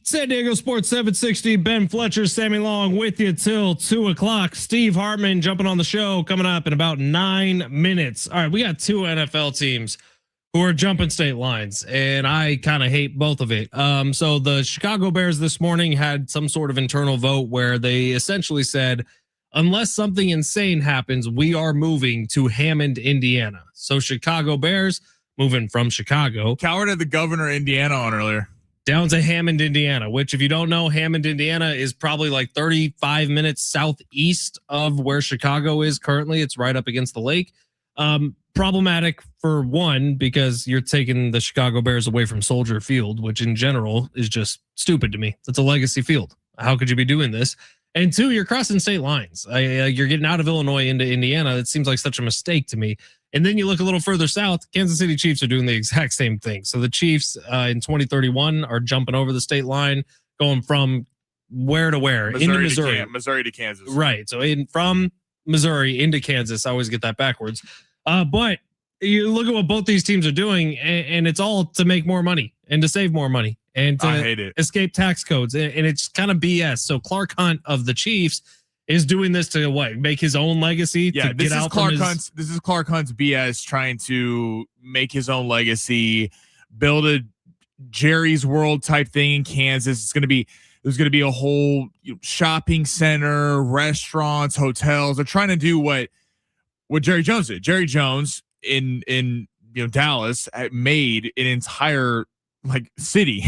San Diego Sports 760, Ben Fletcher, Sammy Long with you till 2 o'clock. Steve Hartman jumping on the show coming up in about 9 minutes. All right, we got two NFL teams who are jumping state lines, and I kind of hate both of it. So the Chicago Bears this morning had some sort of internal vote where they essentially said, unless something insane happens, we are moving to Hammond, Indiana. So Chicago Bears moving from Chicago. Coward had the governor of Indiana on earlier. Down to Hammond, Indiana, which if you don't know, Hammond, Indiana is probably like 35 minutes southeast of where Chicago is currently. It's right up against the lake. Problematic for one, because you're taking the Chicago Bears away from Soldier Field, which in general is just stupid to me. It's a legacy field. How could you be doing this? And two, you're crossing state lines. You're getting out of Illinois into Indiana. It seems like such a mistake to me. And then you look a little further south, Kansas City Chiefs are doing the exact same thing. So the Chiefs in 2031 are jumping over the state line, going from where to where? Into Missouri. Missouri to Kansas. Right. So from Missouri into Kansas. I always get that backwards. But you look at what both these teams are doing, and it's all to make more money and to save more money and to escape tax codes. And it's kind of BS. So Clark Hunt of the Chiefs is doing this to what? Make his own legacy? Yeah, to get out this is Clark Hunt's BS trying to make his own legacy, build a Jerry's World type thing in Kansas. There's going to be a whole shopping center, restaurants, hotels. They're trying to do what Jerry Jones did. Jerry Jones in Dallas made an entire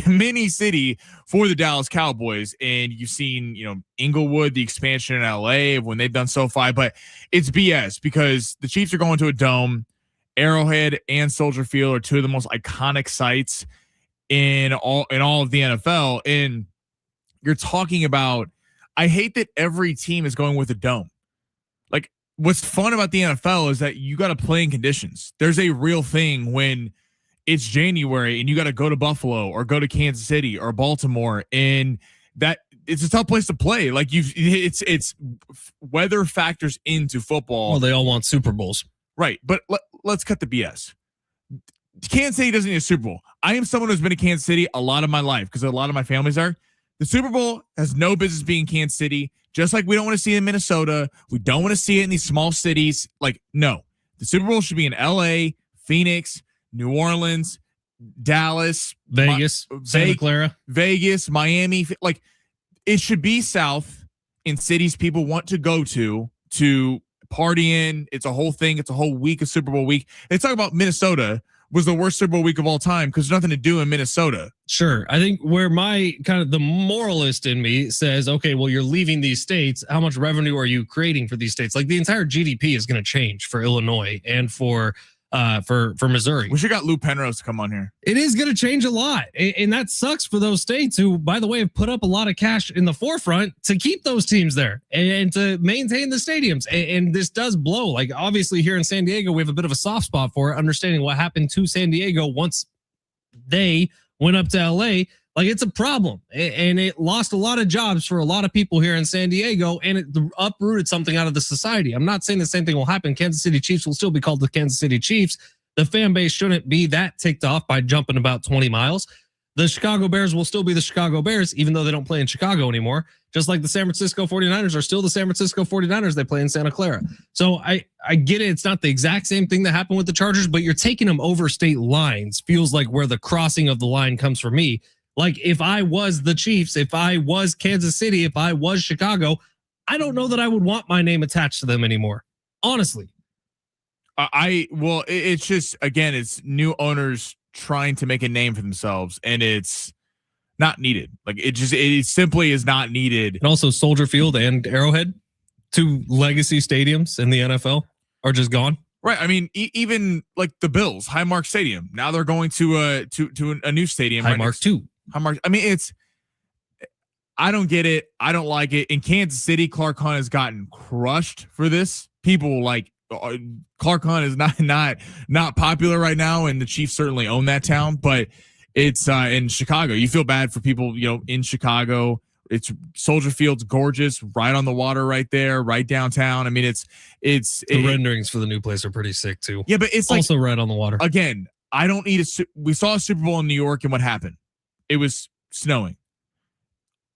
mini city for the Dallas Cowboys. And you've seen, Inglewood, the expansion in LA when they've done SoFi, but it's BS because the Chiefs are going to a dome. Arrowhead and Soldier Field are two of the most iconic sites in all of the NFL. And you're talking about, I hate that every team is going with a dome. Like, what's fun about the NFL is that you got to play in conditions. There's a real thing when it's January and you got to go to Buffalo or go to Kansas City or Baltimore, and that it's a tough place to play. Like it's weather factors into football. Well, they all want Super Bowls, right? But let's cut the BS. Kansas City doesn't need a Super Bowl. I am someone who's been to Kansas City a lot of my life because a lot of my families are. The Super Bowl has no business being Kansas City. Just like we don't want to see it in Minnesota, we don't want to see it in these small cities. No, the Super Bowl should be in LA, Phoenix, New Orleans, Dallas, Vegas, Santa Clara, Vegas, Miami. It should be south in cities people want to go to party in. It's a whole thing. It's a whole week of Super Bowl week. They talk about Minnesota was the worst Super Bowl week of all time because there's nothing to do in Minnesota. Sure. I think where my kind of the moralist in me says, okay, well, you're leaving these states. How much revenue are you creating for these states? Like the entire GDP is going to change for Illinois and for Missouri. We should have got Lou Penrose to come on here. It is going to change a lot. And that sucks for those states who, by the way, have put up a lot of cash in the forefront to keep those teams there and to maintain the stadiums. And this does blow. Like obviously here in San Diego, we have a bit of a soft spot for it, understanding what happened to San Diego once they went up to LA. Like it's a problem, and it lost a lot of jobs for a lot of people here in San Diego, and it uprooted something out of the society. I'm not saying the same thing will happen. Kansas City Chiefs will still be called the Kansas City Chiefs. The fan base shouldn't be that ticked off by jumping about 20 miles. The Chicago Bears will still be the Chicago Bears, even though they don't play in Chicago anymore. Just like the San Francisco 49ers are still the San Francisco 49ers. They play in Santa Clara. So I get it. It's not the exact same thing that happened with the Chargers, but you're taking them over state lines. Feels like where the crossing of the line comes for me. Like if I was the Chiefs, if I was Kansas City, if I was Chicago, I don't know that I would want my name attached to them anymore. Honestly. It's just, again, it's new owners trying to make a name for themselves, and it's not needed. It simply is not needed. And also Soldier Field and Arrowhead, two legacy stadiums in the NFL, are just gone. Right. I mean, even like the Bills, Highmark Stadium. Now they're going to a new stadium. Highmark 2. Highmark. I mean, I don't get it. I don't like it. In Kansas City, Clark Hunt has gotten crushed for this. People Clark Hunt is not popular right now, and the Chiefs certainly own that town. But it's in Chicago. You feel bad for people, in Chicago. It's Soldier Field's gorgeous, right on the water, right there, right downtown. I mean, the renderings for the new place are pretty sick too. Yeah, but it's also right on the water. Again, I don't need we saw a Super Bowl in New York, and what happened? It was snowing.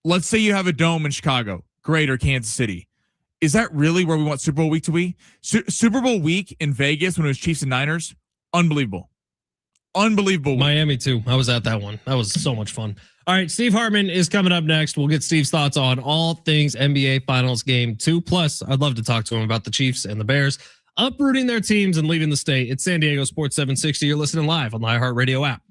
let's say you have a dome in Chicago, Greater Kansas City. Is that really where we want Super Bowl week to be? Super Bowl week in Vegas when it was Chiefs and Niners, unbelievable. Unbelievable. Miami too. I was at that one. That was so much fun. All right, Steve Hartman is coming up next. We'll get Steve's thoughts on all things NBA Finals Game 2. Plus, I'd love to talk to him about the Chiefs and the Bears uprooting their teams and leaving the state. It's San Diego Sports 760. You're listening live on the iHeartRadio app.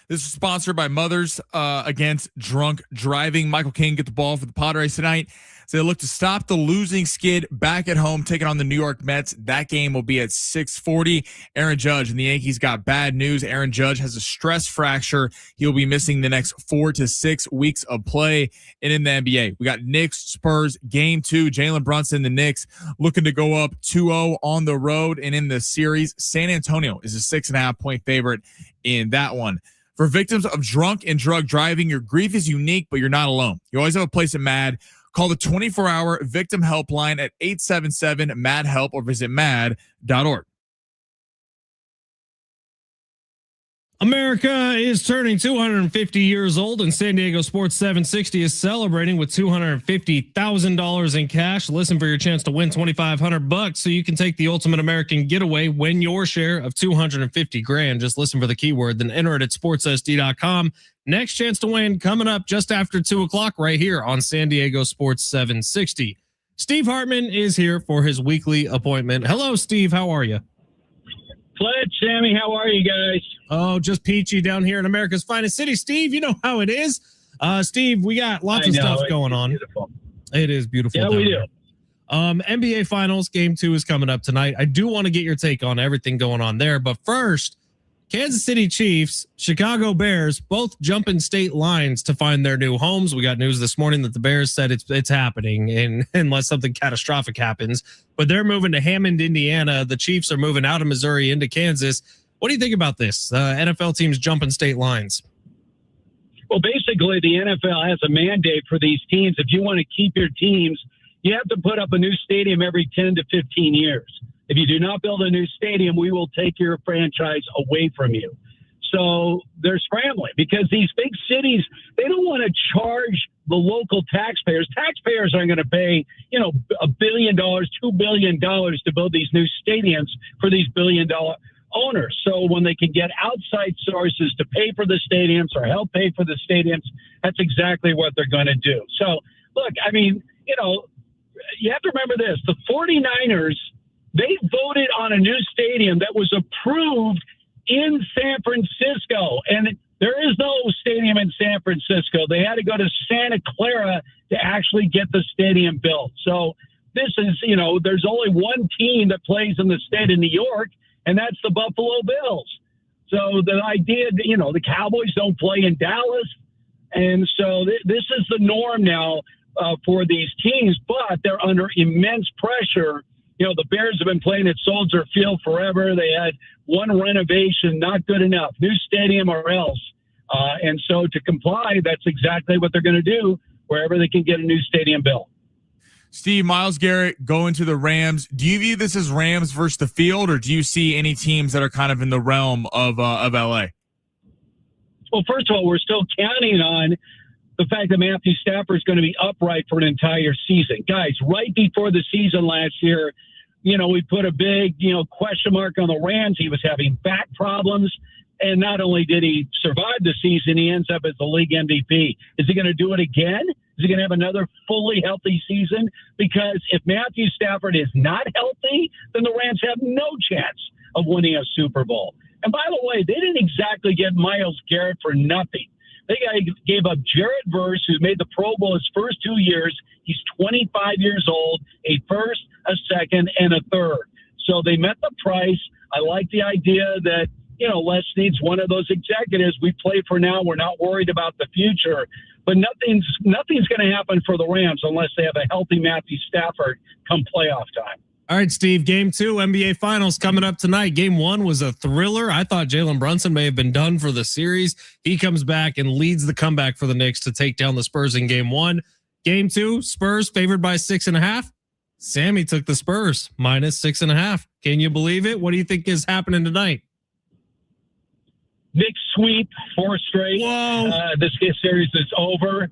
This is sponsored by Mothers Against Drunk Driving. Michael King get the ball for the Padres tonight. So they look to stop the losing skid back at home, taking on the New York Mets. That game will be at 6:40. Aaron Judge and the Yankees got bad news. Aaron Judge has a stress fracture. He'll be missing the next 4 to 6 weeks of play. And in the NBA, we got Knicks, Spurs, game 2. Jalen Brunson, the Knicks, looking to go up 2-0 on the road. And in the series, San Antonio is a 6.5-point favorite in that one. For victims of drunk and drug driving, your grief is unique, but you're not alone. You always have a place at MAD. Call the 24-hour victim helpline at 877-MAD-HELP or visit mad.org. America is turning 250 years old, and San Diego Sports 760 is celebrating with $250,000 in cash. Listen for your chance to win $2,500 so you can take the ultimate American getaway, win your share of $250,000. Just listen for the keyword, then enter it at sportssd.com. Next chance to win coming up just after 2:00 right here on San Diego Sports 760. Steve Hartman is here for his weekly appointment. Hello, Steve. How are you? Pledge, Sammy, how are you guys? Oh, just peachy down here in America's finest city. Steve, you know how it is. Steve, we got lots of stuff going on. Beautiful. It is beautiful. Yeah, we do. NBA Finals Game 2 is coming up tonight. I do want to get your take on everything going on there. But first, Kansas City Chiefs, Chicago Bears, both jumping state lines to find their new homes. We got news this morning that the Bears said it's happening, and unless something catastrophic happens. But they're moving to Hammond, Indiana. The Chiefs are moving out of Missouri into Kansas. What do you think about this? NFL teams jumping state lines. Well, basically, the NFL has a mandate for these teams. If you want to keep your teams, you have to put up a new stadium every 10 to 15 years. If you do not build a new stadium, we will take your franchise away from you. So they're scrambling because these big cities, they don't want to charge the local taxpayers. Taxpayers aren't going to pay, $1 billion, $2 billion to build these new stadiums for these billion-dollar owners. So when they can get outside sources to pay for the stadiums or help pay for the stadiums, that's exactly what they're going to do. So, look, I mean, you have to remember this. The 49ers, they voted on a new stadium that was approved in San Francisco, and there is no stadium in San Francisco. They had to go to Santa Clara to actually get the stadium built. So this is, there's only one team that plays in the state of New York, and that's the Buffalo Bills. So the idea that, the Cowboys don't play in Dallas, and so this is the norm now for these teams, but they're under immense pressure. The Bears have been playing at Soldier Field forever. They had one renovation, not good enough. New stadium or else. And so to comply, that's exactly what they're going to do wherever they can get a new stadium built. Steve, Myles Garrett going to the Rams. Do you view this as Rams versus the field, or do you see any teams that are kind of in the realm of LA? Well, first of all, we're still counting on the fact that Matthew Stafford is going to be upright for an entire season. Guys, right before the season last year, we put a big, question mark on the Rams. He was having back problems. And not only did he survive the season, he ends up as the league MVP. Is he going to do it again? Is he going to have another fully healthy season? Because if Matthew Stafford is not healthy, then the Rams have no chance of winning a Super Bowl. And by the way, they didn't exactly get Myles Garrett for nothing. They gave up Jarrett Verse, who made the Pro Bowl his first 2 years. He's 25 years old, a first, a second, and a third. So they met the price. I like the idea that, Les needs one of those executives. We play for now. We're not worried about the future. But nothing's going to happen for the Rams unless they have a healthy Matthew Stafford come playoff time. All right, Steve, Game 2, NBA Finals coming up tonight. Game 1 was a thriller. I thought Jalen Brunson may have been done for the series. He comes back and leads the comeback for the Knicks to take down the Spurs in Game 1. Game 2, Spurs favored by 6.5. Sammy took the Spurs minus 6.5. Can you believe it? What do you think is happening tonight? Big sweep, 4 straight. Whoa. This series is over.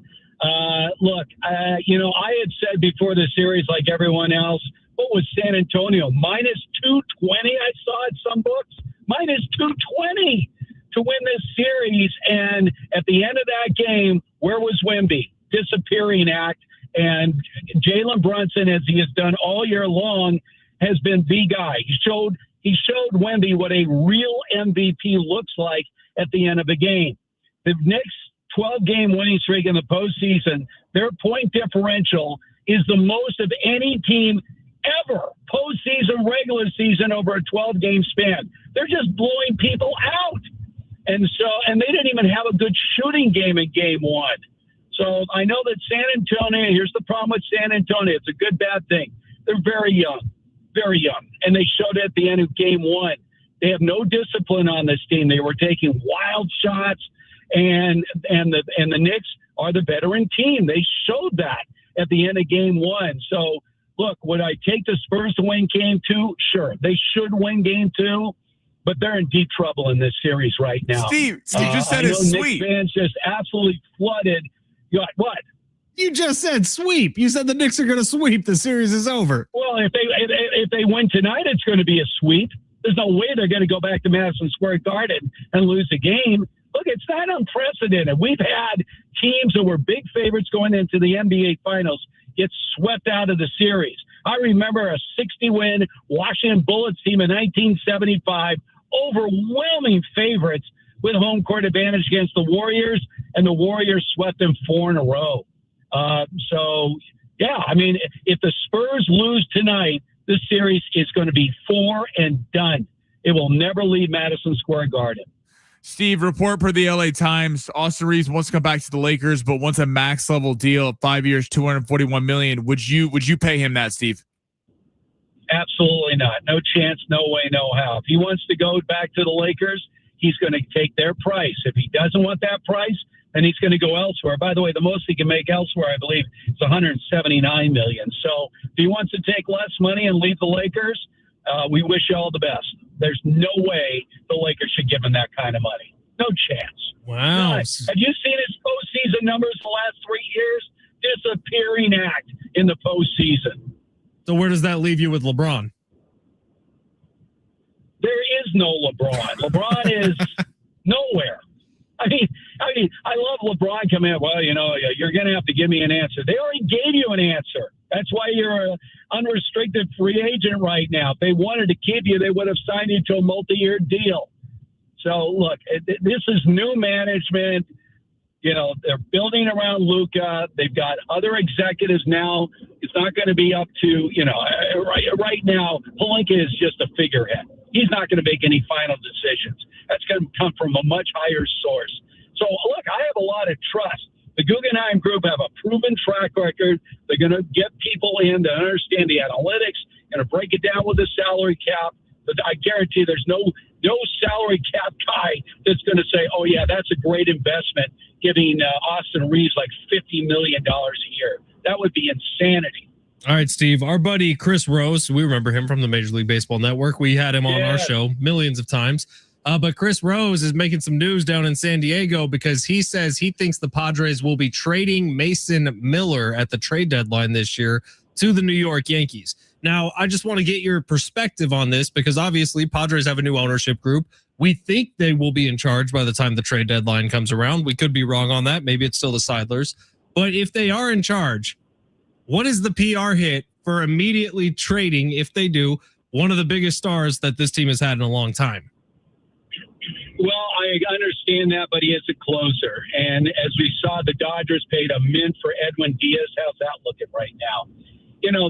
Look, I had said before the series, like everyone else, what was San Antonio? Minus 220, I saw at some books. Minus 220 to win this series. And at the end of that game, where was Wemby? Disappearing act. And Jalen Brunson, as he has done all year long, has been the guy. He showed Wemby what a real MVP looks like at the end of a game. The Knicks' 12-game winning streak in the postseason, their point differential is the most of any team ever, postseason, regular season, over a 12-game span. They're just blowing people out. And they didn't even have a good shooting game in game one. So I know that San Antonio, here's the problem with San Antonio. It's a good, bad thing. They're very young. And they showed it at the end of game one. They have no discipline on this team. They were taking wild shots, and the Knicks are the veteran team. They showed that at the end of game one. So, look, would I take the Spurs to win game two? Sure. They should win game two, but they're in deep trouble in this series right now. Steve just said it's sweet. Knicks fans just absolutely flooded. What? You just said sweep. You said the Knicks are going to sweep. The series is over. Well, if they win tonight, it's going to be a sweep. There's no way they're going to go back to Madison Square Garden and lose the game. Look, it's not unprecedented. We've had teams that were big favorites going into the NBA Finals get swept out of the series. I remember a 60-win Washington Bullets team in 1975, overwhelming favorites with home court advantage against the Warriors, and the Warriors swept them 4 in a row. Yeah, I mean, if the Spurs lose tonight, this series is going to be 4 and done. It will never leave Madison Square Garden. Steve, report per the LA Times, Austin Reeves wants to come back to the Lakers, but wants a max level deal of 5 years, $241 million. Would you pay him that, Steve? Absolutely not. No chance, no way, no how. If he wants to go back to the Lakers, he's going to take their price. If he doesn't want that price, then he's going to go elsewhere. By the way, the most he can make elsewhere, I believe, is $179 million. So if he wants to take less money and leave the Lakers, we wish you all the best. There's no way the Lakers should give him that kind of money. No chance. Wow. Have you seen his postseason numbers the last 3 years? Disappearing act in the postseason. So where does that leave you with LeBron? There is no LeBron. LeBron is nowhere. I mean, I love LeBron coming in. Well, you're going to have to give me an answer. They already gave you an answer. That's why you're an unrestricted free agent right now. If they wanted to keep you, they would have signed you to a multi-year deal. So, look, this is new management. They're building around Luka. They've got other executives now. It's not going to be up to, right now, Pelinka is just a figurehead. He's not going to make any final decisions. That's going to come from a much higher source. So, look, I have a lot of trust. The Guggenheim Group have a proven track record. They're going to get people in to understand the analytics, going to break it down with the salary cap. But I guarantee there's no salary cap guy that's going to say, oh, yeah, that's a great investment, giving Austin Reeves like $50 million a year. That would be insanity. All right, Steve, our buddy Chris Rose, we remember him from the Major League Baseball Network. We had him on our show millions of times. But Chris Rose is making some news down in San Diego because he says he thinks the Padres will be trading Mason Miller at the trade deadline this year to the New York Yankees. Now, I just want to get your perspective on this because obviously Padres have a new ownership group. We think they will be in charge by the time the trade deadline comes around. We could be wrong on that. Maybe it's still the Seidlers. But if they are in charge, what is the PR hit for immediately trading, if they do, one of the biggest stars that this team has had in a long time? Well, I understand that, but he is a closer. And as we saw, the Dodgers paid a mint for Edwin Diaz. How's that looking right now?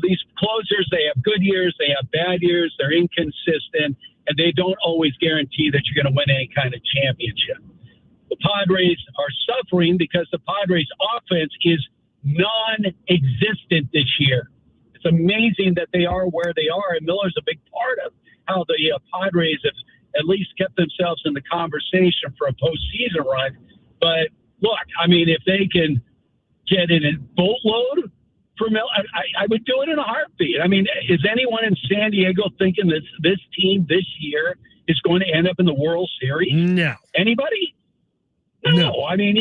These closers, they have good years, they have bad years, they're inconsistent, and they don't always guarantee that you're going to win any kind of championship. The Padres are suffering because the Padres' offense is non-existent this year. It's amazing that they are where they are, and Miller's a big part of how the Padres have at least kept themselves in the conversation for a postseason run. But look, I mean, if they can get in a boatload for Miller, I would do it in a heartbeat. I mean, is anyone in San Diego thinking that this team this year is going to end up in the World Series? No. Anybody? No. I mean,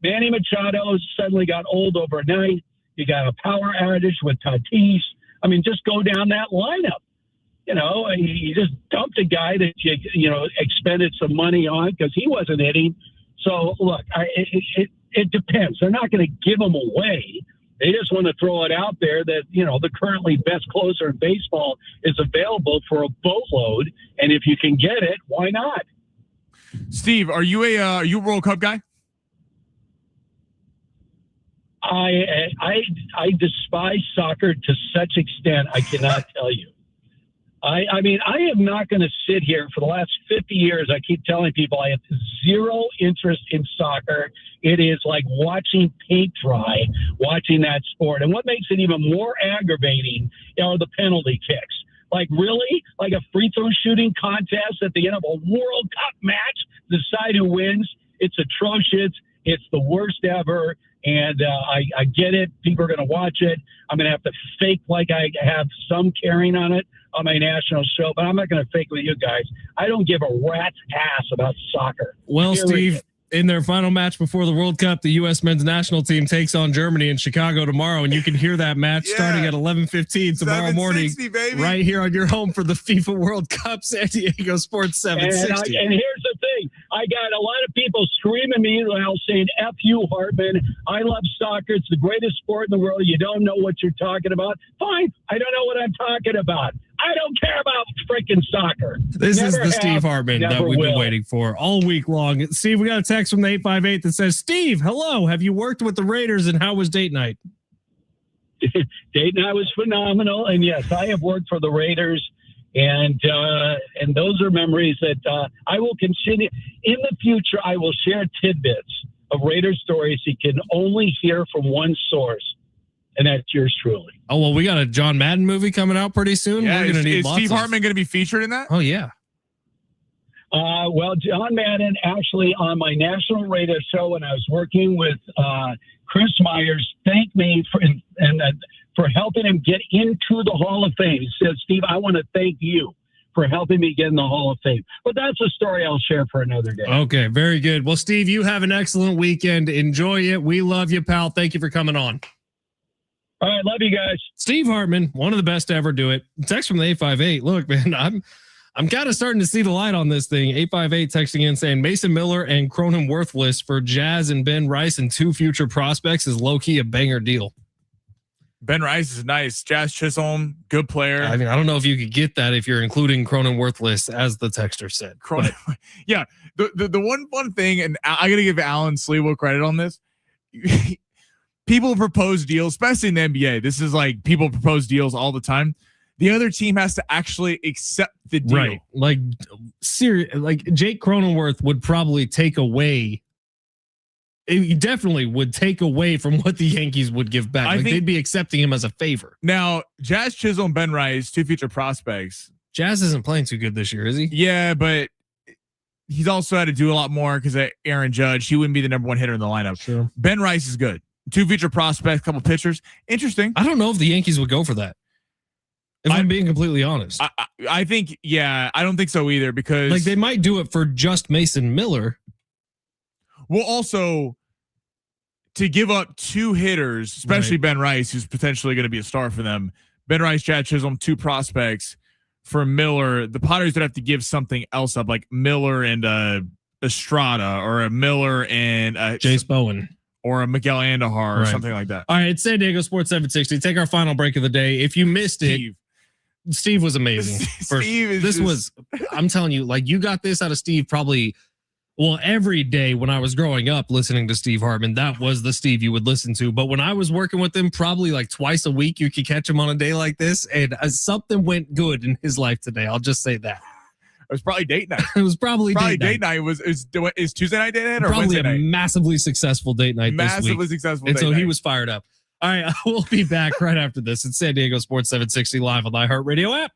Manny Machado suddenly got old overnight. You got a power outage with Tatis. I mean, just go down that lineup. You just dumped a guy that you expended some money on because he wasn't hitting. So, look, it depends. They're not going to give him away. They just want to throw it out there that, the currently best closer in baseball is available for a boatload. And if you can get it, why not? Steve, are you a World Cup guy? I despise soccer to such extent I cannot tell you. I mean, I am not going to sit here for the last 50 years. I keep telling people I have zero interest in soccer. It is like watching paint dry, watching that sport. And what makes it even more aggravating are the penalty kicks. Like, really? Like a free throw shooting contest at the end of a World Cup match to decide who wins? It's atrocious. It's the worst ever. And I get it. People are going to watch it. I'm going to have to fake like I have some caring on it on my national show, but I'm not going to fake with you guys. I don't give a rat's ass about soccer. Well, Period. Steve, in their final match before the World Cup, the U.S. men's national team takes on Germany in Chicago tomorrow, and you can hear that match starting at 11:15 tomorrow morning, baby. right here on your home for the FIFA World Cup, San Diego Sports 760. And here's the thing. I got a lot of people screaming me now saying, F you, Hartman. I love soccer. It's the greatest sport in the world. You don't know what you're talking about. Fine. I don't know what I'm talking about. I don't care about freaking soccer. This is the Steve Hartman that we've been waiting for all week long. Steve, we got a text from the 858 that says, Steve, hello. Have you worked with the Raiders and how was date night? Date night was phenomenal. And yes, I have worked for the Raiders. And those are memories that I will continue. In the future, I will share tidbits of Raider stories you can only hear from one source. And that's yours truly. Oh, well, we got a John Madden movie coming out pretty soon. Yeah, We're going to need is Steve Hartman going to be featured in that? Oh, yeah. Well, John Madden actually on my national radio show when I was working with Chris Myers thanked me for helping him get into the Hall of Fame. He said, Steve, I want to thank you for helping me get in the Hall of Fame. But that's a story I'll share for another day. Okay, very good. Well, Steve, you have an excellent weekend. Enjoy it. We love you, pal. Thank you for coming on. All right, love you guys. Steve Hartman, one of the best to ever do it. Text from the 858. Look, man, I'm kind of starting to see the light on this thing. 858 texting in saying Mason Miller and Cronin worthless for Jazz and Ben Rice and two future prospects is low-key a banger deal. Ben Rice is nice. Jazz Chisholm, good player. I mean, I don't know if you could get that if you're including Cronin worthless, as the texter said. Cronin, yeah. The one fun thing, and I got to give Alan Sleevo credit on this. People propose deals, especially in the NBA. This is like people propose deals all the time. The other team has to actually accept the deal. Right. Like Jake Cronenworth would probably take away. He definitely would take away from what the Yankees would give back. Like they'd be accepting him as a favor. Now, Jazz Chisholm, Ben Rice, two future prospects. Jazz isn't playing too good this year, is he? Yeah, but he's also had to do a lot more because of Aaron Judge. He wouldn't be the number one hitter in the lineup. Sure. Ben Rice is good. Two future prospects, couple pitchers. Interesting. I don't know if the Yankees would go for that. If I'm being completely honest. I think, yeah, I don't think so either because like they might do it for just Mason Miller. Well, also to give up two hitters, especially Ben Rice, who's potentially going to be a star for them. Ben Rice, Chad Chisholm, two prospects for Miller. The Padres would have to give something else up, like Miller and Estrada, or a Miller and Jace Bowen. Or a Miguel Andujar or something like that. All right, it's San Diego Sports 760. Take our final break of the day. If you missed it, Steve was amazing. I'm telling you, like you got this out of Steve probably, well, every day when I was growing up listening to Steve Hartman, that was the Steve you would listen to. But when I was working with him, probably like twice a week, you could catch him on a day like this. And something went good in his life today. I'll just say that. It was probably date night. It was probably date night. Is Tuesday night date night or probably Wednesday night? A massively successful date night Massively this week. Successful and date so night. he was fired up. All right, we'll be back right after this. It's San Diego Sports 760 live on the iHeartRadio app.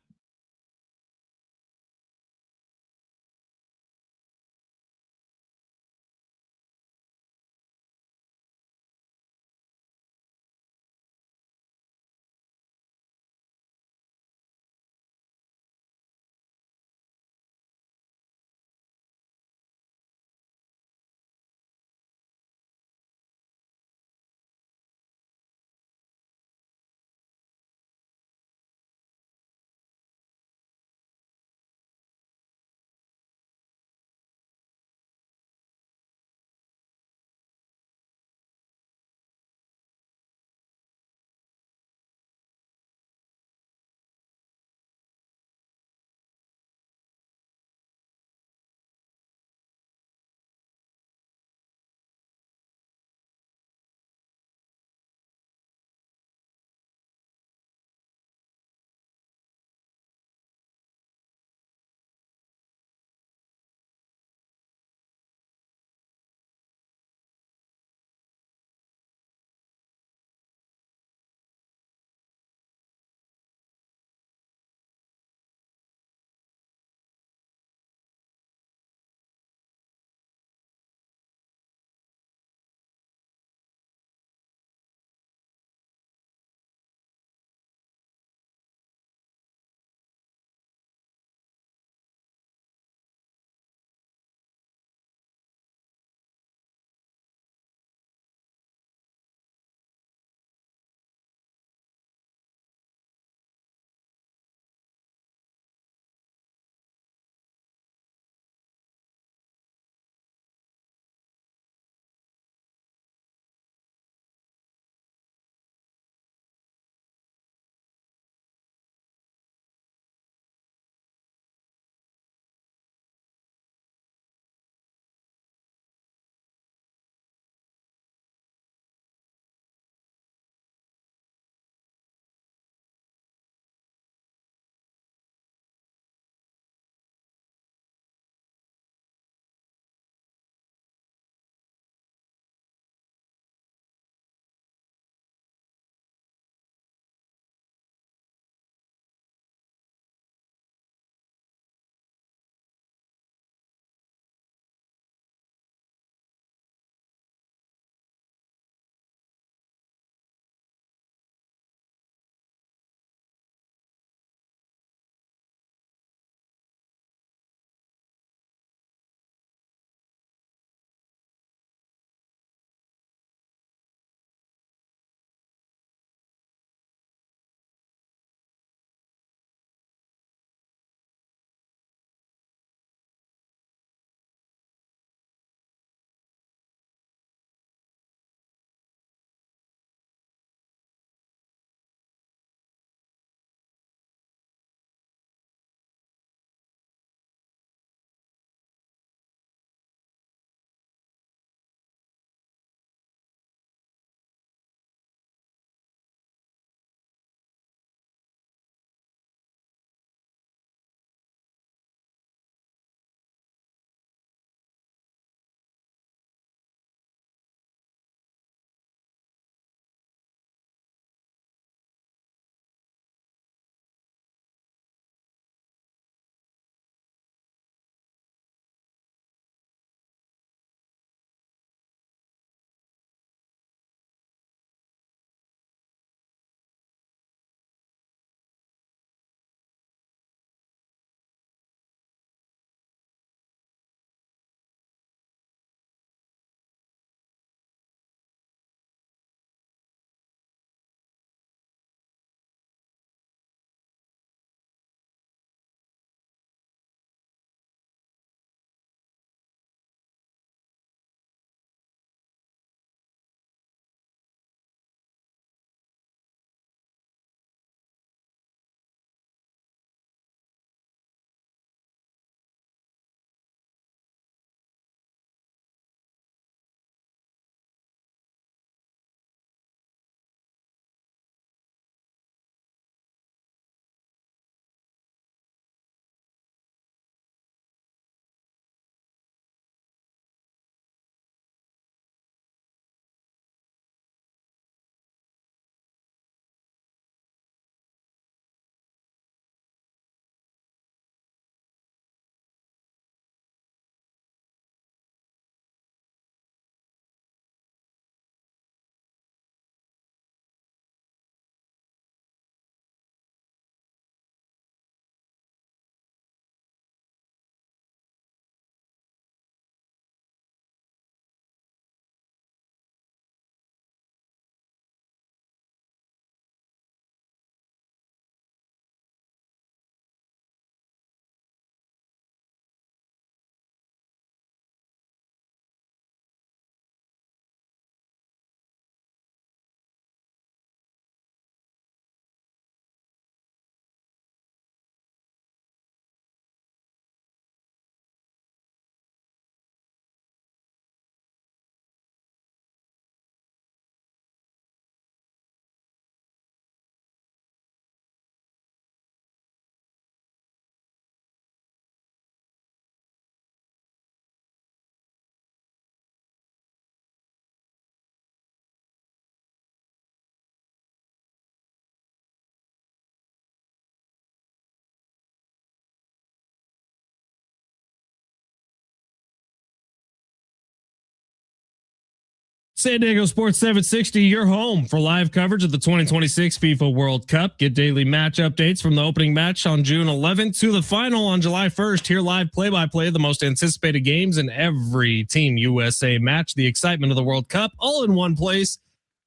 San Diego Sports 760, your home for live coverage of the 2026 FIFA World Cup. Get daily match updates from the opening match on June 11th to the final on July 1st. Hear live play-by-play of the most anticipated games in every Team USA match. The excitement of the World Cup all in one place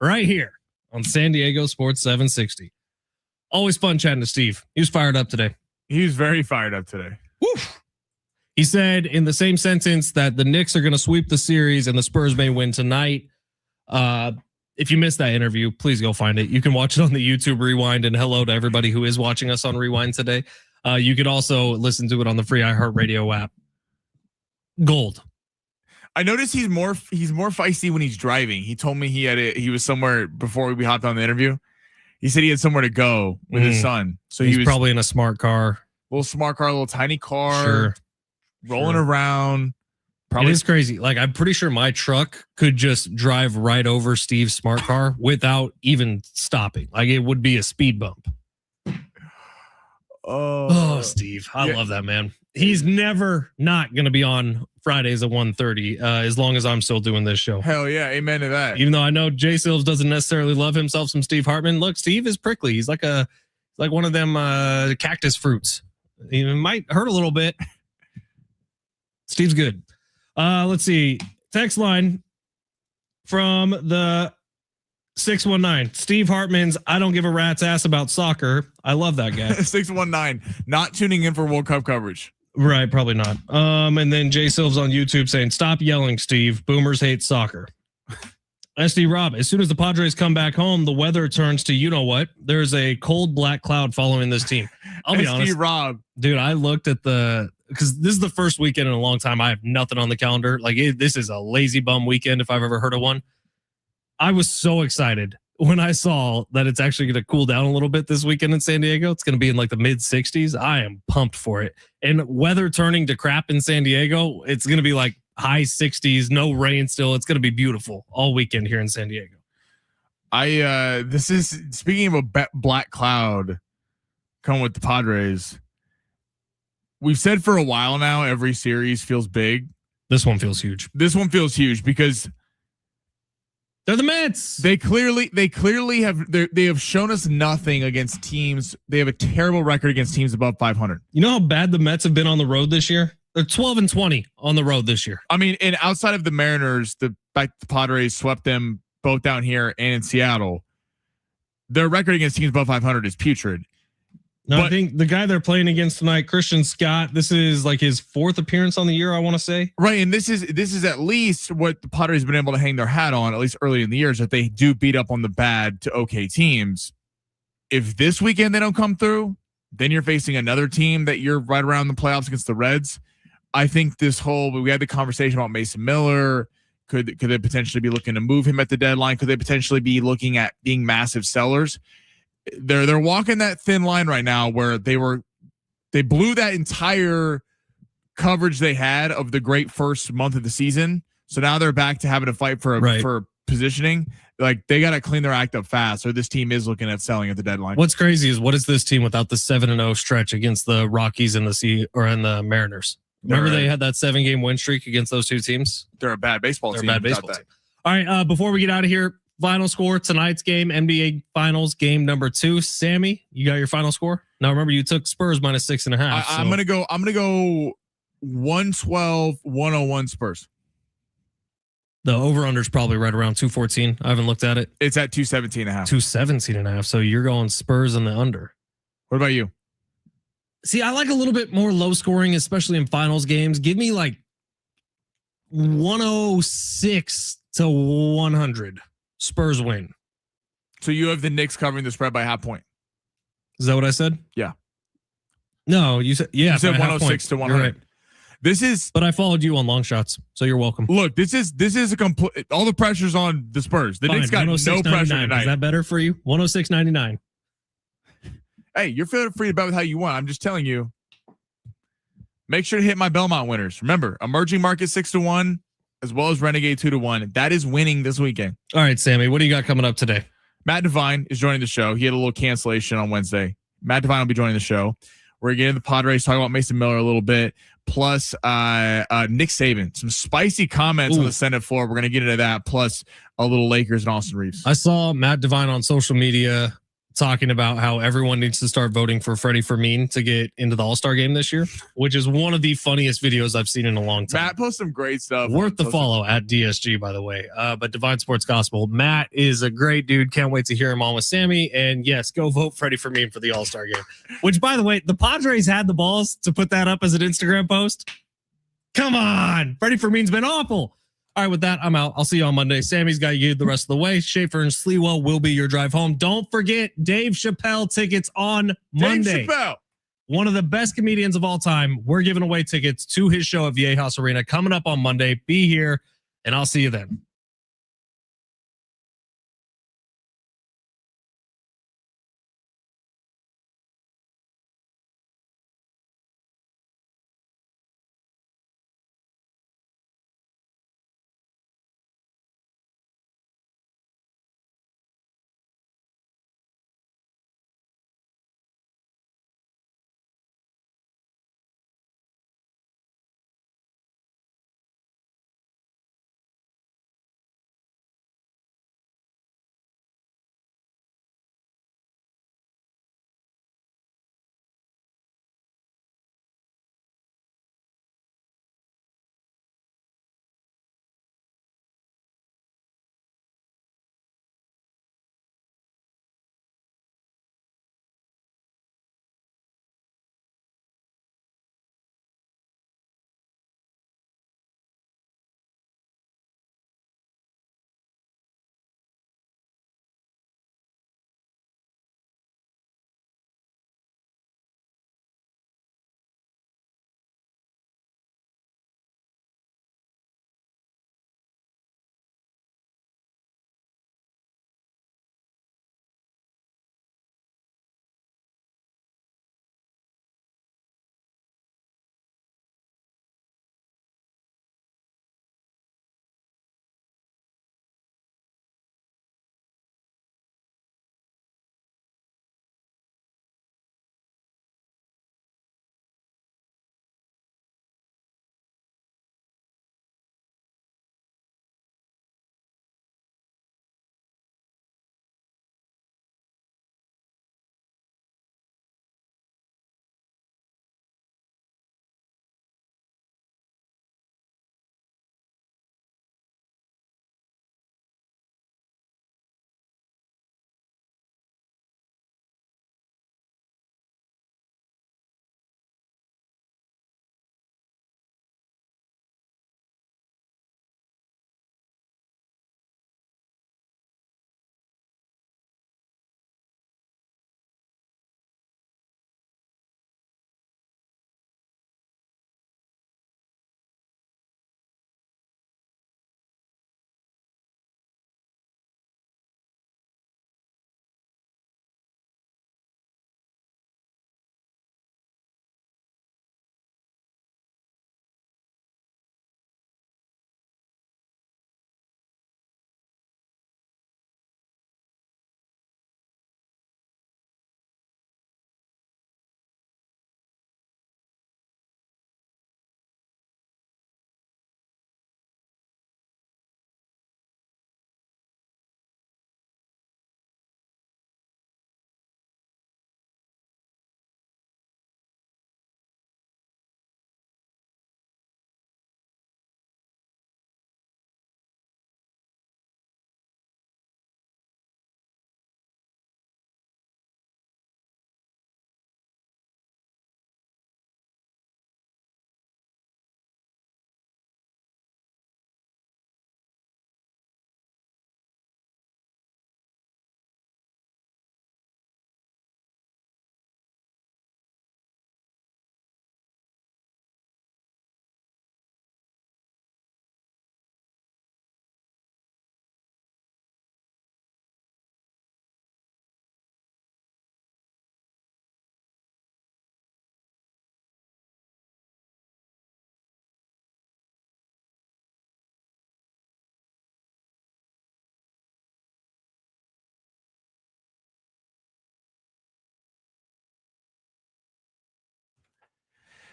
right here on San Diego Sports 760. Always fun chatting to Steve. He was fired up today. He was very fired up today. Woo. He said in the same sentence that the Knicks are going to sweep the series and the Spurs may win tonight. If you missed that interview, please go find it. You can watch it on the YouTube Rewind, and hello to everybody who is watching us on Rewind today. You could also listen to it on the free iHeartRadio app. Gold. I noticed he's more feisty when he's driving. He told me he was somewhere before we hopped on the interview. He said he had somewhere to go with his son. So he was probably in a smart car. Little smart car, little tiny car, sure. rolling around. Probably. It is crazy. Like, I'm pretty sure my truck could just drive right over Steve's smart car without even stopping. Like, it would be a speed bump. Oh, Steve. I love that, man. He's never not going to be on Fridays at 1:30 as long as I'm still doing this show. Hell yeah. Amen to that. Even though I know Jay Silves doesn't necessarily love himself some Steve Hartman. Look, Steve is prickly. He's like one of them cactus fruits. He might hurt a little bit. Steve's good. Let's see. Text line from the 619. Steve Hartman's I don't give a rat's ass about soccer. I love that guy. 619. Not tuning in for World Cup coverage. Right, probably not. And then Jay Silves on YouTube saying, stop yelling, Steve. Boomers hate soccer. SD Rob, as soon as the Padres come back home, the weather turns to you know what? There's a cold black cloud following this team. I'll be honest. Rob. Dude, I looked at because this is the first weekend in a long time. I have nothing on the calendar. Like, this is a lazy bum weekend if I've ever heard of one. I was so excited when I saw that it's actually going to cool down a little bit this weekend in San Diego. It's going to be in like the mid 60s. I am pumped for it. And weather turning to crap in San Diego, it's going to be like high 60s, no rain still. It's going to be beautiful all weekend here in San Diego. This is speaking of a black cloud coming with the Padres. We've said for a while now, every series feels big. This one feels huge. This one feels huge because they're the Mets. They clearly have shown us nothing against teams. They have a terrible record against teams above 500. You know how bad the Mets have been on the road this year? They're 12-20 on the road this year. I mean, and outside of the Mariners, the Padres swept them both down here and in Seattle. Their record against teams above 500 is putrid. No, I think the guy they're playing against tonight, Christian Scott, this is like his fourth appearance on the year, I want to say. Right, and this is at least what the Padres have been able to hang their hat on, at least early in the year, is that they do beat up on the bad to okay teams. If this weekend they don't come through, then you're facing another team that you're right around the playoffs against the Reds. I think we had the conversation about Mason Miller. Could they potentially be looking to move him at the deadline? Could they potentially be looking at being massive sellers? They're walking that thin line right now where they blew that entire coverage they had of the great first month of the season. So now they're back to having to fight for positioning. Like, they got to clean their act up fast, or this team is looking at selling at the deadline. What's crazy is what is this team without the 7-0 stretch against the Rockies and the Mariners? Remember they had that 7-game win streak against those two teams? They're a bad baseball team. All right, before we get out of here, final score, tonight's game, NBA Finals, game number 2. Sammy, you got your final score? Now, remember, you took Spurs minus 6.5. I'm going to go 112-101 Spurs. The over-under is probably right around 214. I haven't looked at it. It's at 217.5. 217.5. So you're going Spurs in the under. What about you? See, I like a little bit more low scoring, especially in finals games. Give me like 106 to 100. Spurs win. So you have the Knicks covering the spread by half point. Is that what I said? Yeah. No, you said 106 to 100. Right. But I followed you on long shots, so you're welcome. Look, this is a complete. All the pressure's on the Spurs. The Knicks got no pressure tonight. Is that better for you? 106.99. Hey, you're feeling free to bet with how you want. I'm just telling you. Make sure to hit my Belmont winners. Remember, emerging market 6-1, as well as Renegade 2-1. That is winning this weekend. All right, Sammy, what do you got coming up today? Matt Devine is joining the show. He had a little cancellation on Wednesday. Matt Devine will be joining the show. We're getting the Padres, talking about Mason Miller a little bit, plus Nick Saban. Some spicy comments on the Senate floor. We're going to get into that, plus a little Lakers and Austin Reeves. I saw Matt Devine on social media talking about how everyone needs to start voting for Freddie Fermin to get into the All-Star game this year, which is one of the funniest videos I've seen in a long time. Matt posts some great stuff. Worth the follow at DSG, by the way. But Divine Sports Gospel, Matt is a great dude. Can't wait to hear him on with Sammy. And yes, go vote Freddie Fermin for the All-Star game. Which, by the way, the Padres had the balls to put that up as an Instagram post. Come on. Freddie Fermin's been awful. All right, with that, I'm out. I'll see you on Monday. Sammy's got you the rest of the way. Schaefer and Sleewell will be your drive home. Don't forget Dave Chappelle tickets on Monday. Dave Chappelle, one of the best comedians of all time. We're giving away tickets to his show at Viejas Arena coming up on Monday. Be here, and I'll see you then.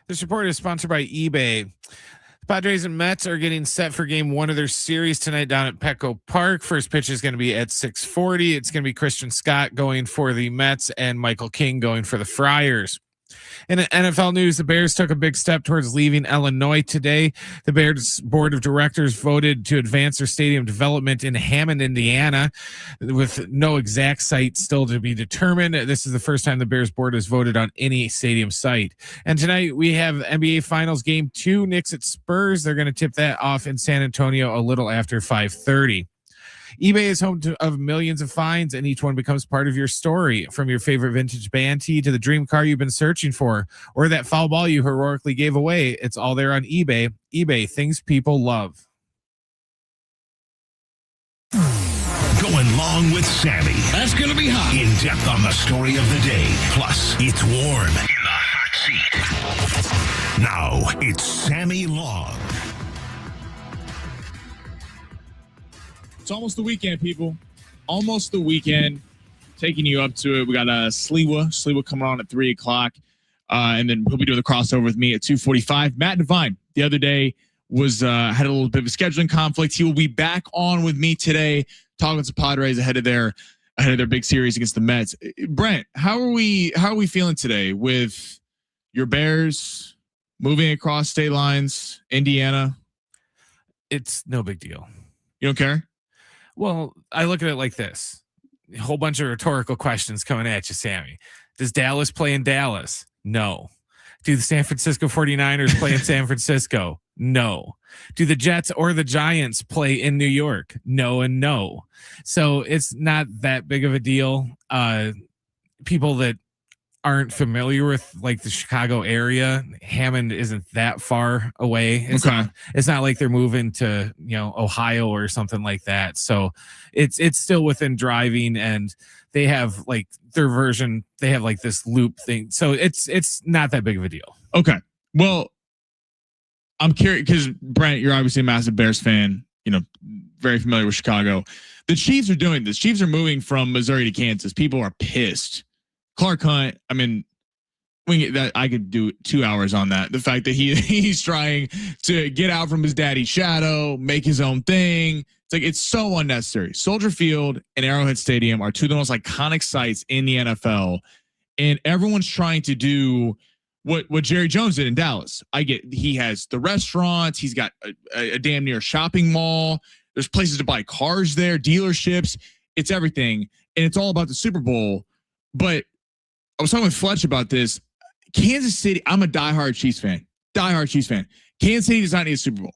This report is sponsored by eBay. The Padres and Mets are getting set for game 1 of their series tonight down at Petco Park. First pitch is going to be at 6:40. It's going to be Christian Scott going for the Mets and Michael King going for the Friars. In NFL news, the Bears took a big step towards leaving Illinois today. The Bears board of directors voted to advance their stadium development in Hammond, Indiana, with no exact site still to be determined. This is the first time the Bears board has voted on any stadium site. And tonight we have NBA Finals Game 2, Knicks at Spurs. They're going to tip that off in San Antonio a little after 5:30. eBay is home of millions of finds, and each one becomes part of your story. From your favorite vintage band tee to the dream car you've been searching for, or that foul ball you heroically gave away, it's all there on eBay. eBay, things people love. Going long with Sammy. That's going to be hot. In depth on the story of the day. Plus, it's warm in the hot seat. Now, it's Sammy Long. It's almost the weekend, people. Almost the weekend. Taking you up to it. We got Sliwa coming on at 3 o'clock. And then he'll be doing the crossover with me at 2:45. Matt Devine the other day had a little bit of a scheduling conflict. He will be back on with me today, talking to Padres ahead of their big series against the Mets. Brent, how are we feeling today with your Bears moving across state lines, Indiana? It's no big deal. You don't care? Well, I look at it like this. A whole bunch of rhetorical questions coming at you, Sammy. Does Dallas play in Dallas? No. Do the San Francisco 49ers play in San Francisco? No. Do the Jets or the Giants play in New York? No and no. So it's not that big of a deal. People that aren't familiar with like the Chicago area, Hammond isn't that far away. It's not like they're moving to, Ohio or something like that. So it's still within driving, and they have like their version. They have like this loop thing. So it's not that big of a deal. Okay. Well, I'm curious because Brent, you're obviously a massive Bears fan, very familiar with Chicago. The Chiefs are doing this. Chiefs are moving from Missouri to Kansas. People are pissed. Clark Hunt, I mean, I could do 2 hours on that. The fact that he's trying to get out from his daddy's shadow, make his own thing. It's so unnecessary. Soldier Field and Arrowhead Stadium are two of the most iconic sites in the NFL, and everyone's trying to do what Jerry Jones did in Dallas. He has the restaurants. He's got a damn near shopping mall. There's places to buy cars there, dealerships. It's everything, and it's all about the Super Bowl. But I was talking with Fletch about this. Kansas City, I'm a diehard Chiefs fan. Kansas City does not need a Super Bowl.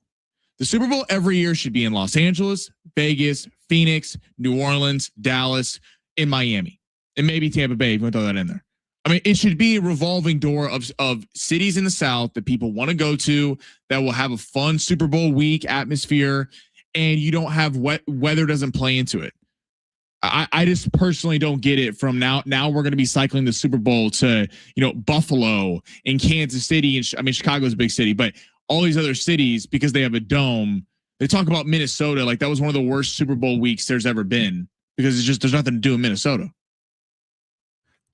The Super Bowl every year should be in Los Angeles, Vegas, Phoenix, New Orleans, Dallas, in Miami, and maybe Tampa Bay, if you want to throw that in there. I mean, it should be a revolving door of cities in the South that people want to go to, that will have a fun Super Bowl week atmosphere, and you don't have weather doesn't play into it. I just personally don't get it from now. Now we're going to be cycling the Super Bowl to, Buffalo and Kansas City. And Chicago's a big city, but all these other cities, because they have a dome, they talk about Minnesota. Like that was one of the worst Super Bowl weeks there's ever been, because there's nothing to do in Minnesota.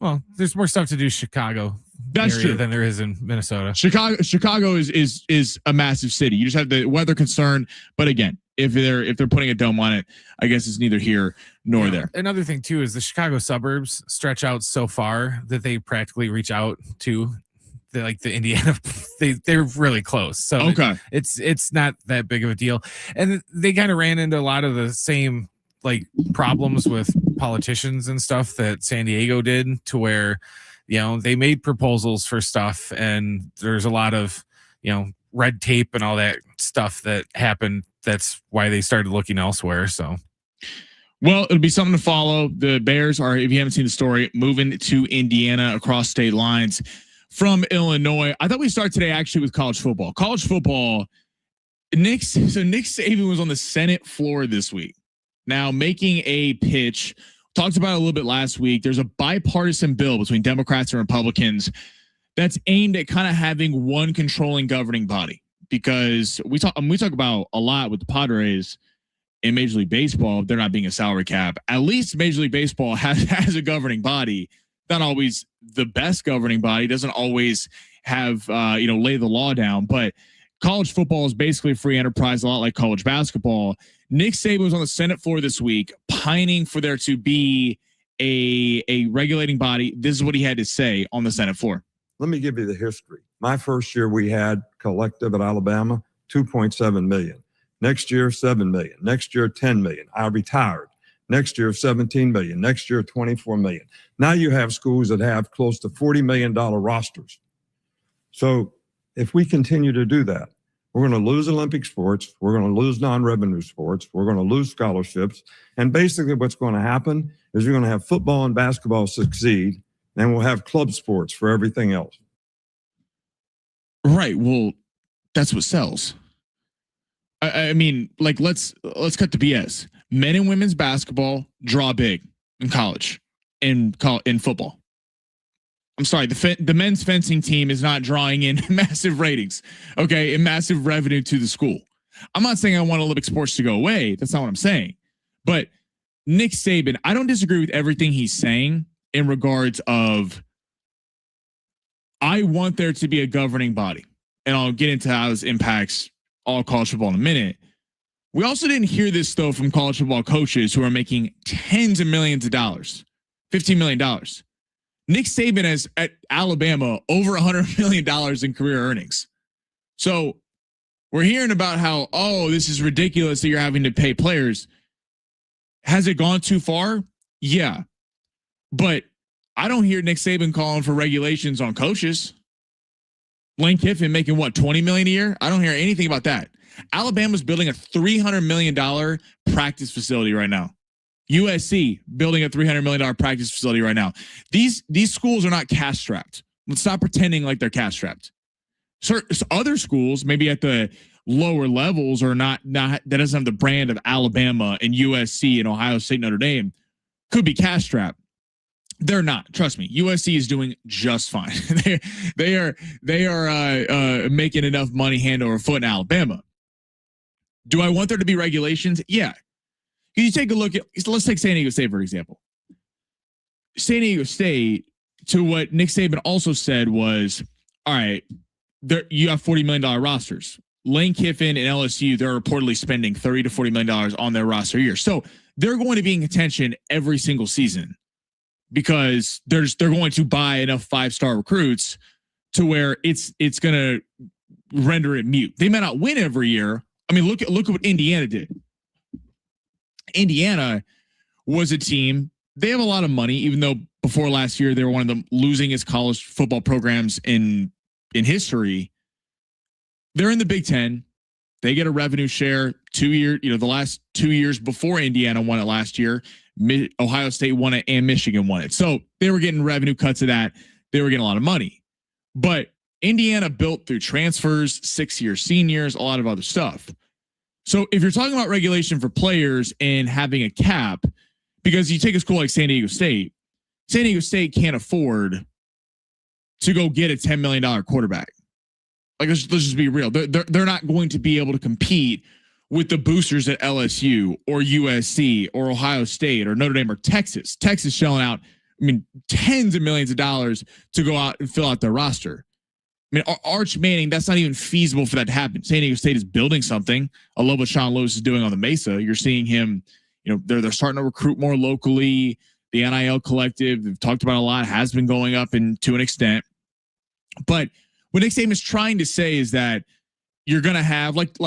Well, there's more stuff to do in Chicago. That's true. Than there is in Minnesota. Chicago is a massive city. You just have the weather concern. But again, if they're putting a dome on it, I guess it's neither here nor there. Another thing too is the Chicago suburbs stretch out so far that they practically reach out to the Indiana. They're really close. So okay, it's not that big of a deal. And they kind of ran into a lot of the same like problems with politicians and stuff that San Diego did, to where they made proposals for stuff, and there's a lot of red tape and all that stuff that happened. That's why they started looking elsewhere. So, well, it'll be something to follow. The Bears are, if you haven't seen the story, moving to Indiana across state lines from Illinois. I thought we'd start today actually with college football. College football, Nick Saban was on the Senate floor this week, now making a pitch. Talked about it a little bit last week. There's a bipartisan bill between Democrats and Republicans that's aimed at kind of having one controlling governing body. Because we talk about a lot with the Padres in Major League Baseball, there not being a salary cap. At least Major League Baseball has a governing body. Not always the best governing body. Doesn't always have lay the law down. But college football is basically a free enterprise, a lot like college basketball. Nick Saban was on the Senate floor this week, pining for there to be a regulating body. This is what he had to say on the Senate floor. Let me give you the history. My first year we had collective at Alabama, 2.7 million. Next year, 7 million. Next year, 10 million. I retired. Next year, 17 million. Next year, 24 million. Now you have schools that have close to $40 million rosters. So if we continue to do that, we're going to lose Olympic sports. We're going to lose non-revenue sports. We're going to lose scholarships. And basically what's going to happen is we're going to have football and basketball succeed, and we'll have club sports for everything else. Right. Well, that's what sells. I mean, like, let's cut the BS. Men and women's basketball draw big in college, in football. I'm sorry, the men's fencing team is not drawing in massive ratings, okay, and massive revenue to the school. I'm not saying I want Olympic sports to go away. That's not what I'm saying. But Nick Saban, I don't disagree with everything he's saying in regards of I want there to be a governing body. And I'll get into how this impacts all college football in a minute. We also didn't hear this, though, from college football coaches who are making tens of millions of dollars, $15 million. Nick Saban has at Alabama over $100 million in career earnings. So we're hearing about how, this is ridiculous that you're having to pay players. Has it gone too far? Yeah. But I don't hear Nick Saban calling for regulations on coaches. Lane Kiffin making what, $20 million a year? I don't hear anything about that. Alabama's building a $300 million practice facility right now. USC building a $300 million practice facility right now. These schools are not cash strapped. Let's stop pretending like they're cash strapped. Other schools, maybe at the lower levels, are not that doesn't have the brand of Alabama and USC and Ohio State, Notre Dame, could be cash strapped. They're not. Trust me. USC is doing just fine. they are making enough money hand over foot in Alabama. Do I want there to be regulations? Yeah. Can you take a look at, let's take San Diego State, for example. San Diego State, to what Nick Saban also said was, all right, you have $40 million rosters. Lane Kiffin and LSU, they're reportedly spending $30 to $40 million on their roster a year. So they're going to be in contention every single season because they're going to buy enough 5-star recruits to where it's going to render it mute. They may not win every year. I mean, look at what Indiana did. Indiana was a team. They have a lot of money, even though before last year they were one of the losingest college football programs in history. They're in the Big Ten. They get a revenue share 2 years. The last 2 years before Indiana won it last year, Ohio State won it and Michigan won it. So they were getting revenue cuts of that. They were getting a lot of money. But Indiana built through transfers, 6-year seniors, a lot of other stuff. So if you're talking about regulation for players and having a cap, because you take a school like San Diego State can't afford to go get a $10 million quarterback. Like, let's just be real. They're not going to be able to compete with the boosters at LSU or USC or Ohio State or Notre Dame or Texas. Texas shelling out, tens of millions of dollars to go out and fill out their roster. Arch Manning, that's not even feasible for that to happen. San Diego State is building something. I love what Sean Lewis is doing on the Mesa. You're seeing him, they're starting to recruit more locally. The NIL collective, they've talked about a lot, has been going up to an extent. But what Nick Saban is trying to say is that you're going to have like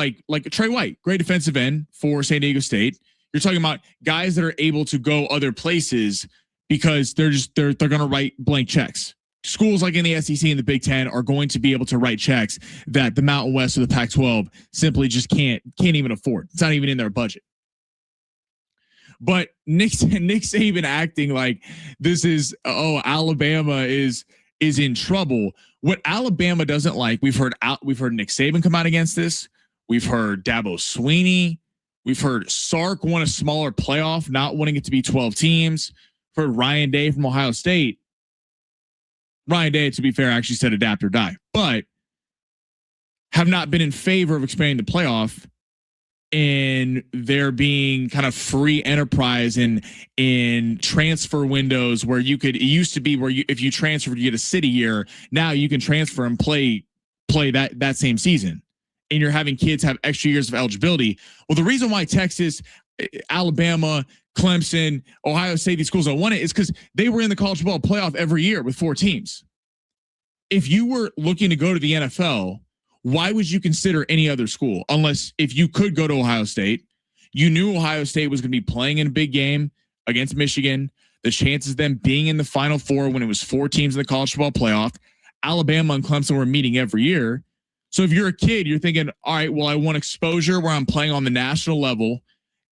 Trey White, great defensive end for San Diego State. You're talking about guys that are able to go other places because they're going to write blank checks. Schools like in the SEC and the Big Ten are going to be able to write checks that the Mountain West or the Pac-12 simply just can't even afford. It's not even in their budget. But Nick Saban acting like this is, Alabama is in trouble. What Alabama doesn't like, we've heard Nick Saban come out against this. We've heard Dabo Swinney. We've heard Sark want a smaller playoff, not wanting it to be 12 teams. We've heard Ryan Day from Ohio State. Ryan Day, to be fair, actually said adapt or die, but have not been in favor of expanding the playoff and there being kind of free enterprise in transfer windows where it used to be where if you transferred, you get a city year. Now you can transfer and play that same season, and you're having kids have extra years of eligibility. Well, the reason why Texas, Alabama, Clemson, Ohio State, these schools don't want it is because they were in the college football playoff every year with 4 teams. If you were looking to go to the NFL, why would you consider any other school? Unless if you could go to Ohio State, you knew Ohio State was going to be playing in a big game against Michigan. The chances of them being in the Final Four when it was 4 teams in the college football playoff, Alabama and Clemson were meeting every year. So if you're a kid, you're thinking, all right, well, I want exposure where I'm playing on the national level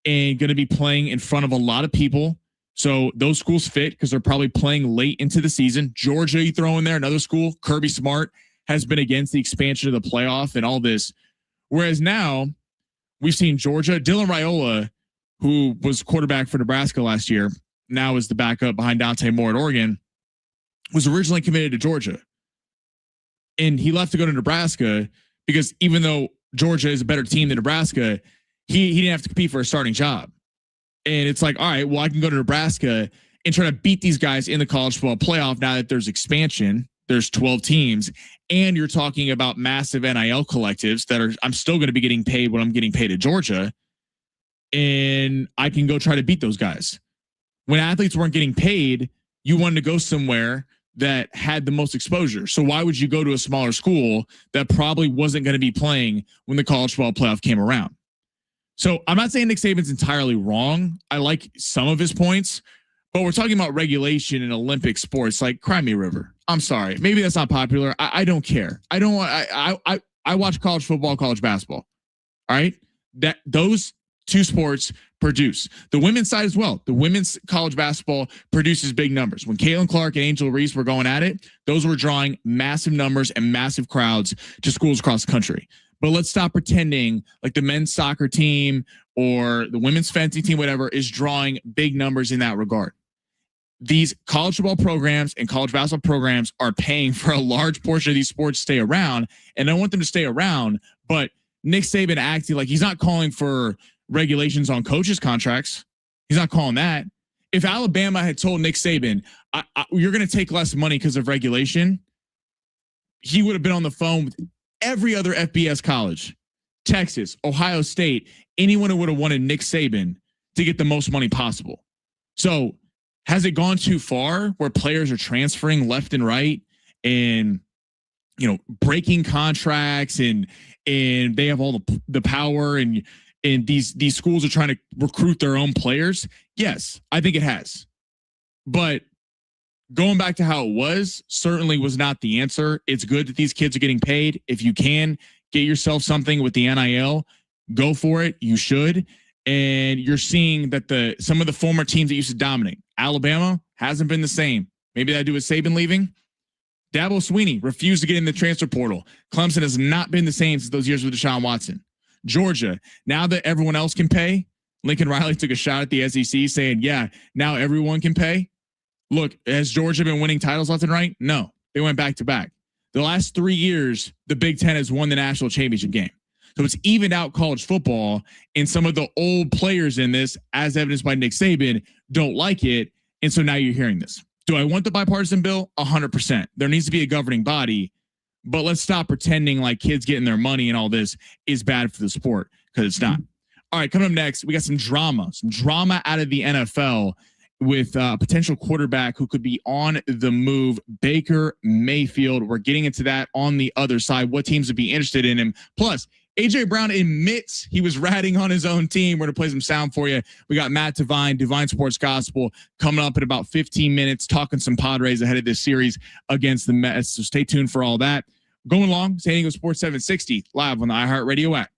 and going to be playing in front of a lot of people. So those schools fit because they're probably playing late into the season. Georgia, you throw in there, another school, Kirby Smart, has been against the expansion of the playoff and all this. Whereas now we've seen Georgia, Dylan Raiola, who was quarterback for Nebraska last year, now is the backup behind Dante Moore at Oregon, was originally committed to Georgia. And he left to go to Nebraska because even though Georgia is a better team than Nebraska, he didn't have to compete for a starting job. And it's like, all right, well, I can go to Nebraska and try to beat these guys in the college football playoff now that there's expansion. There's 12 teams, and you're talking about massive NIL collectives that I'm still going to be getting paid what I'm getting paid at Georgia, and I can go try to beat those guys. When athletes weren't getting paid, you wanted to go somewhere that had the most exposure. So why would you go to a smaller school that probably wasn't going to be playing when the college football playoff came around? So I'm not saying Nick Saban's entirely wrong. I like some of his points, but we're talking about regulation in Olympic sports like Cry Me River. I'm sorry. Maybe that's not popular. I don't care. I watch college football, college basketball. All right. Those 2 sports produce. The women's side as well. The women's college basketball produces big numbers. When Caitlin Clark and Angel Reese were going at it, those were drawing massive numbers and massive crowds to schools across the country. But let's stop pretending like the men's soccer team or the women's fencing team, whatever, is drawing big numbers in that regard. These college football programs and college basketball programs are paying for a large portion of these sports to stay around, and I want them to stay around. But Nick Saban acting like he's not calling for regulations on coaches' contracts. He's not calling that. If Alabama had told Nick Saban, you're going to take less money because of regulation, he would have been on the phone with every other FBS college, Texas, Ohio State, anyone who would have wanted Nick Saban to get the most money possible. So has it gone too far where players are transferring left and right and, breaking contracts and they have all the power and these schools are trying to recruit their own players? Yes, I think it has. But going back to how it was certainly was not the answer. It's good that these kids are getting paid. If you can get yourself something with the NIL, go for it. You should. And you're seeing that some of the former teams that used to dominate, Alabama hasn't been the same. Maybe that had to do with Saban leaving. Dabo Swinney refused to get in the transfer portal. Clemson has not been the same since those years with Deshaun Watson. Georgia, now that everyone else can pay, Lincoln Riley took a shot at the SEC saying, yeah, now everyone can pay. Look, has Georgia been winning titles left and right? No, they went back to back. The last 3 years, the Big Ten has won the national championship game. So it's evened out college football, and some of the old players in this, as evidenced by Nick Saban, don't like it. And so now you're hearing this. Do I want the bipartisan bill? 100%. There needs to be a governing body, but let's stop pretending like kids getting their money and all this is bad for the sport, because it's not. All right, coming up next, we got some drama out of the NFL with a potential quarterback who could be on the move, Baker Mayfield. We're getting into that on the other side. What teams would be interested in him? Plus, AJ Brown admits he was ratting on his own team. We're going to play some sound for you. We got Matt Divine Sports Gospel, coming up in about 15 minutes, talking some Padres ahead of this series against the Mets. So stay tuned for all that. Going along, San Diego Sports 760, live on the iHeartRadio app.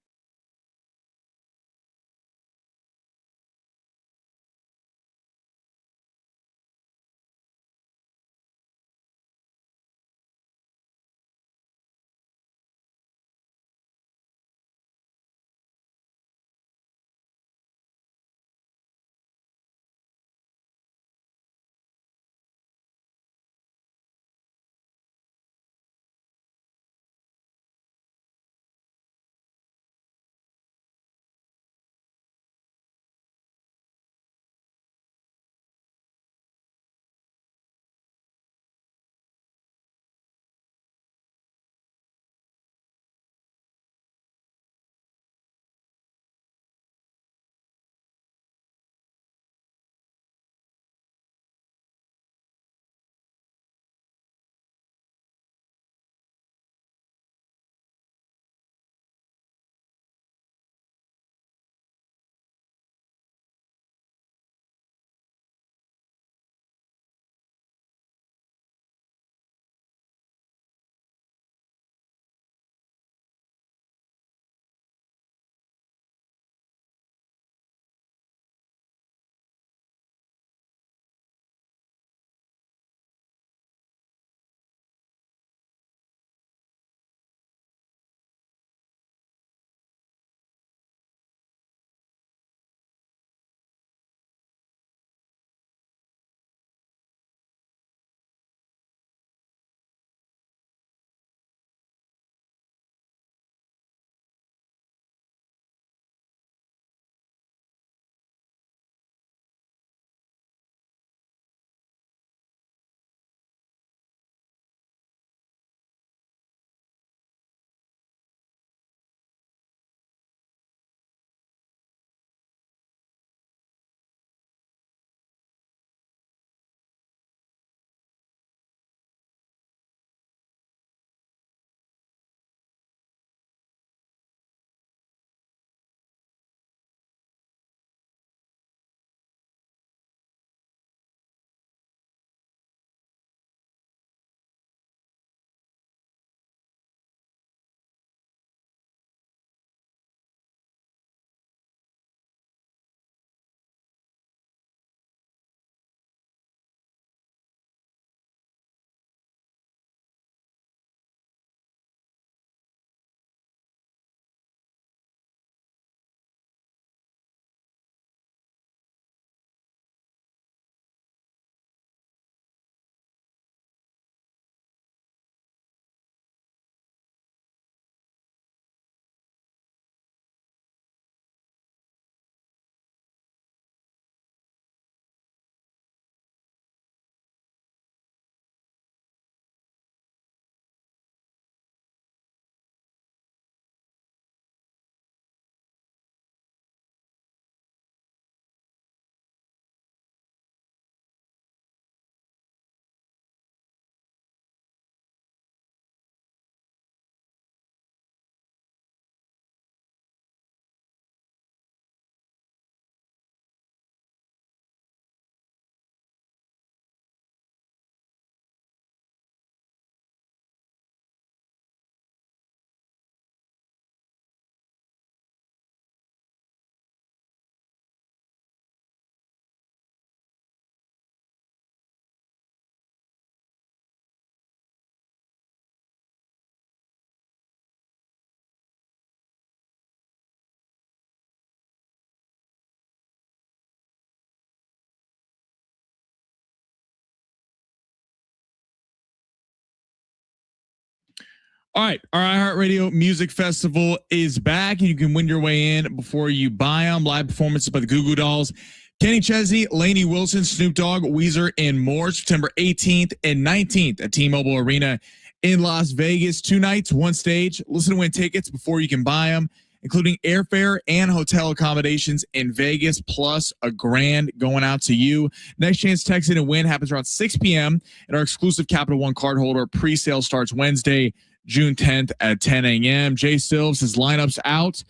All right. Our iHeartRadio Music Festival is back, and you can win your way in before you buy them. Live performances by the Goo Goo Dolls, Kenny Chesney, Lainey Wilson, Snoop Dogg, Weezer, and more. September 18th and 19th at T-Mobile Arena in Las Vegas. 2 nights, 1 stage. Listen to win tickets before you can buy them, including airfare and hotel accommodations in Vegas, plus $1,000 going out to you. Next chance to text in and win happens around 6 p.m. And our exclusive Capital One cardholder pre-sale starts Wednesday, June 10th at 10 a.m. Jay Silves, his lineup's out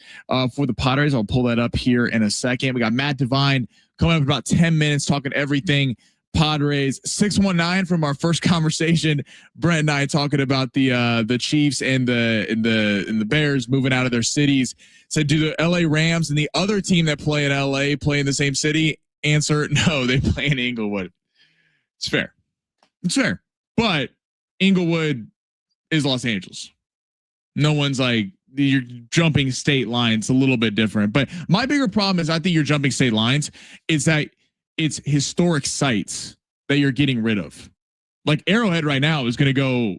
for the Padres. I'll pull that up here in a second. We got Matt Devine coming up in about 10 minutes talking everything Padres. 619 from our first conversation, Brent and I talking about the Chiefs and the Bears moving out of their cities. Said, do the LA Rams and the other team that play in LA play in the same city? Answer, no, they play in Inglewood. It's fair. But Inglewood is Los Angeles. No one's like, you're jumping state lines a little bit different. But my bigger problem is I think you're jumping state lines. Is that it's historic sites that you're getting rid of. Like Arrowhead right now is going to go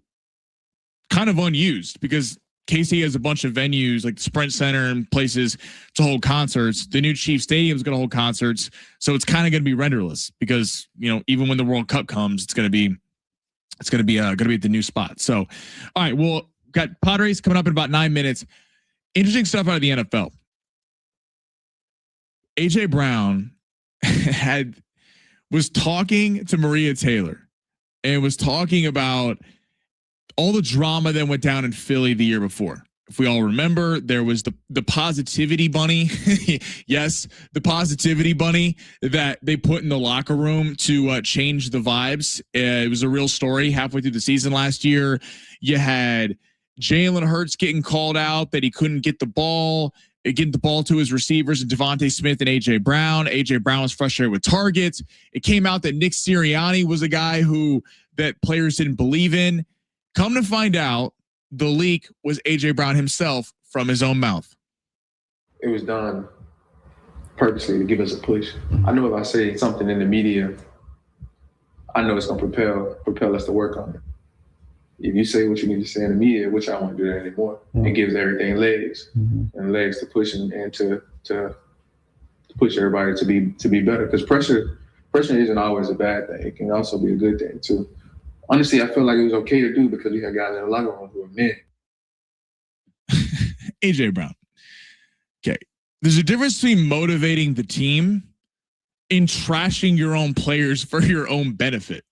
kind of unused because KC has a bunch of venues like the Sprint Center and places to hold concerts. The new Chiefs Stadium is going to hold concerts. So it's kind of going to be renderless because, even when the World Cup comes, it's going to be at the new spot. So, all right, well, got Padres coming up in about 9 minutes. Interesting stuff out of the NFL. AJ Brown was talking to Maria Taylor and was talking about all the drama that went down in Philly the year before. If we all remember, there was the positivity bunny. Yes, the positivity bunny that they put in the locker room to change the vibes. It was a real story halfway through the season last year. You had Jalen Hurts getting called out that he couldn't get the ball to his receivers, and Devontae Smith and AJ Brown. AJ Brown was frustrated with targets. It came out that Nick Sirianni was a guy that players didn't believe in. Come to find out, the leak was AJ Brown himself from his own mouth. It was done purposely to give us a push. I know if I say something in the media, I know it's going to propel us to work on it. If you say what you need to say in the media, which I won't do that anymore, it gives everything legs and legs to push and to push everybody to be better. Because pressure isn't always a bad thing. It can also be a good thing too. Honestly, I feel like it was okay to do because we had guys in the locker room who were men. AJ Brown. Okay. There's a difference between motivating the team and trashing your own players for your own benefit.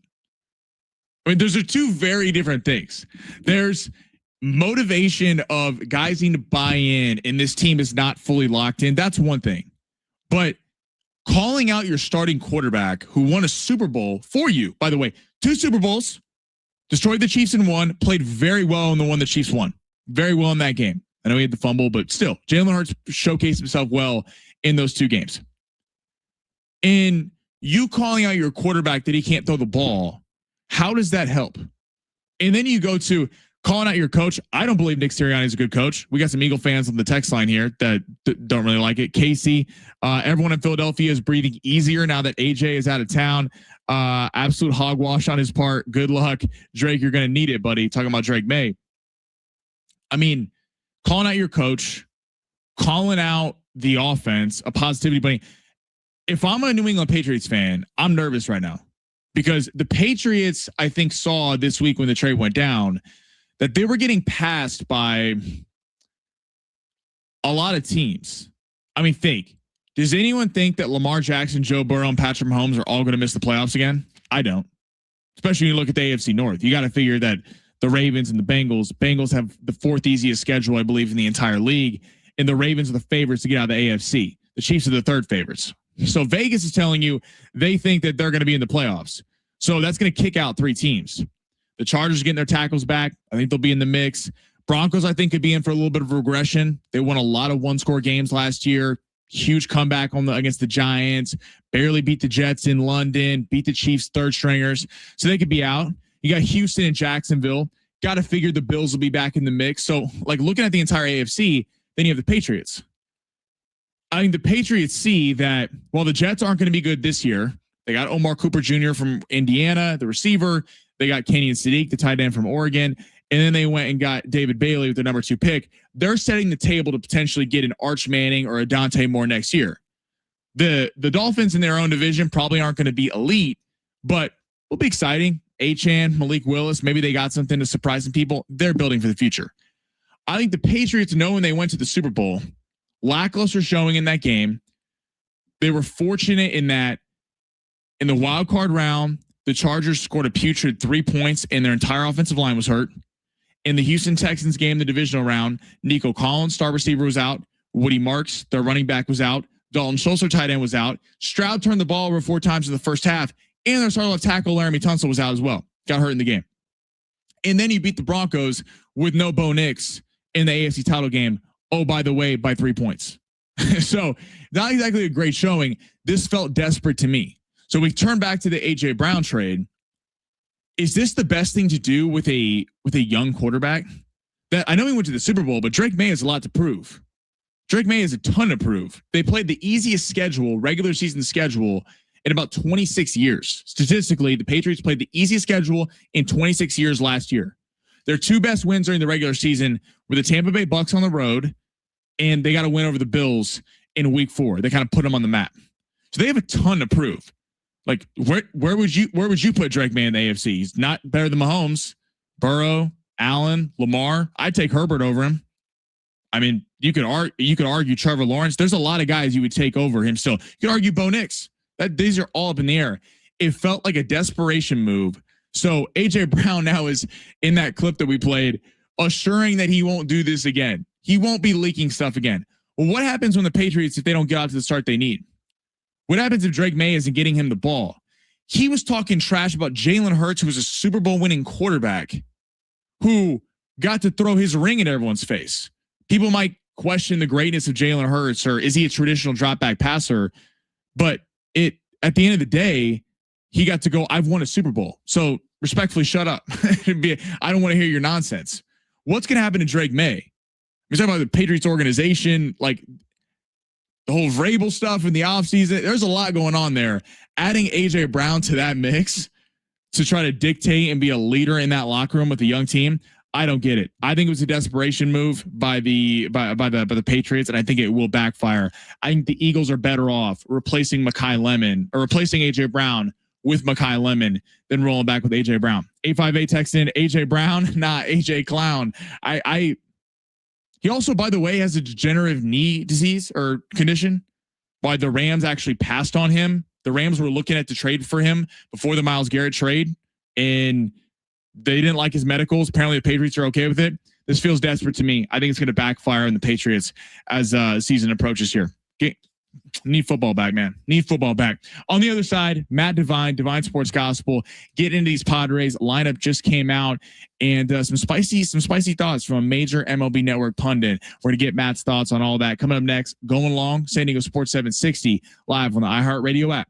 I mean, those are two very different things. There's motivation of guys need to buy in and this team is not fully locked in. That's one thing. But calling out your starting quarterback who won a Super Bowl for you, by the way, 2 Super Bowls, destroyed the Chiefs in 1, played very well in the one the Chiefs won. Very well in that game. I know he had the fumble, but still, Jalen Hurts showcased himself well in those 2 games. And you calling out your quarterback that he can't throw the ball, how does that help? And then you go to calling out your coach. I don't believe Nick Sirianni is a good coach. We got some Eagle fans on the text line here that don't really like it. Casey, everyone in Philadelphia is breathing easier now that AJ is out of town. Absolute hogwash on his part. Good luck, Drake. You're going to need it, buddy. Talking about Drake May. I mean, calling out your coach, calling out the offense, a positivity bunny. If I'm a New England Patriots fan, I'm nervous right now because the Patriots, I think, saw this week when the trade went down that they were getting passed by a lot of teams. I mean, does anyone think that Lamar Jackson, Joe Burrow, and Patrick Mahomes are all going to miss the playoffs again? I don't. Especially when you look at the AFC North. You got to figure that the Ravens and the Bengals have the 4th easiest schedule, I believe, in the entire league. And the Ravens are the favorites to get out of the AFC. The Chiefs are the 3rd favorites. So Vegas is telling you they think that they're going to be in the playoffs. So that's going to kick out 3 teams. The Chargers are getting their tackles back. I think they'll be in the mix. Broncos, I think, could be in for a little bit of regression. They won a lot of 1-score games last year. Huge comeback against the Giants. Barely beat the Jets in London. Beat the Chiefs 3rd stringers. So they could be out. You got Houston and Jacksonville. Got to figure the Bills will be back in the mix. So, looking at the entire AFC, then you have the Patriots. I think the Patriots see that while the Jets aren't going to be good this year, they got Omar Cooper Jr. from Indiana, the receiver. They got Kenyon Sadiq, the tight end from Oregon. and then they went and got David Bailey with the number 2 pick. They're setting the table to potentially get an Arch Manning or a Dante Moore next year. The Dolphins in their own division probably aren't going to be elite, but will be exciting. Achane, Malik Willis, maybe they got something to surprise some people. They're building for the future. I think the Patriots know when they went to the Super Bowl, lackluster showing in that game. They were fortunate in that in the wild card round, the Chargers scored a putrid 3 points and their entire offensive line was hurt. In the Houston Texans game, the divisional round, Nico Collins, star receiver, was out. Woody Marks, their running back, was out. Dalton Schultz, their tight end, was out. Stroud turned the ball over 4 times in the first half, and their starting left tackle, Laramie Tunsil, was out as well. Got hurt in the game. And then you beat the Broncos with no Bo Nix in the AFC title game. Oh, by the way, by 3 points. So not exactly a great showing. This felt desperate to me. So we turn back to the AJ Brown trade. Is this the best thing to do with a young quarterback? That I know he went to the Super Bowl, but Drake May has a lot to prove. Drake May has a ton to prove. They played the easiest schedule, regular season schedule, in about 26 years. Statistically, the Patriots played the easiest schedule in 26 years last year. Their 2 best wins during the regular season were the Tampa Bay Bucks on the road, and they got a win over the Bills in week 4. They kind of put them on the map. So they have a ton to prove. Like where would you put Drake May in the AFC? He's not better than Mahomes, Burrow, Allen, Lamar. I'd take Herbert over him. I mean, you could argue Trevor Lawrence. There's a lot of guys you would take over him still. You could argue Bo Nix. These are all up in the air. It felt like a desperation move. So AJ Brown now is in that clip that we played, assuring that he won't do this again. He won't be leaking stuff again. Well, what happens when the Patriots, if they don't get out to the start they need? What happens if Drake May isn't getting him the ball? He was talking trash about Jalen Hurts, who was a Super Bowl winning quarterback who got to throw his ring in everyone's face. People might question the greatness of Jalen Hurts, or is he a traditional drop back passer? But at the end of the day, he got to go, I've won a Super Bowl. So respectfully, shut up. I don't want to hear your nonsense. What's going to happen to Drake May? We're talking about the Patriots organization, like the whole Vrabel stuff in the offseason. There's a lot going on there. Adding AJ Brown to that mix to try to dictate and be a leader in that locker room with a young team, I don't get it. I think it was a desperation move by the Patriots, and I think it will backfire. I think the Eagles are better off replacing Mekhi Lemon or replacing AJ Brown with Mekhi Lemon than rolling back with AJ Brown. 858 text in AJ Brown, not AJ Clown. He also, by the way, has a degenerative knee disease or condition. Why the Rams actually passed on him. The Rams were looking at the trade for him before the Myles Garrett trade, and they didn't like his medicals. Apparently, the Patriots are okay with it. This feels desperate to me. I think it's going to backfire on the Patriots as season approaches here. Need football back, man. Need football back. On the other side, Matt Devine Sports Gospel, get into these Padres. Lineup just came out, and some spicy thoughts from a major MLB Network pundit. We're going to get Matt's thoughts on all that. Coming up next, Going Along, San Diego Sports 760, live on the iHeartRadio app.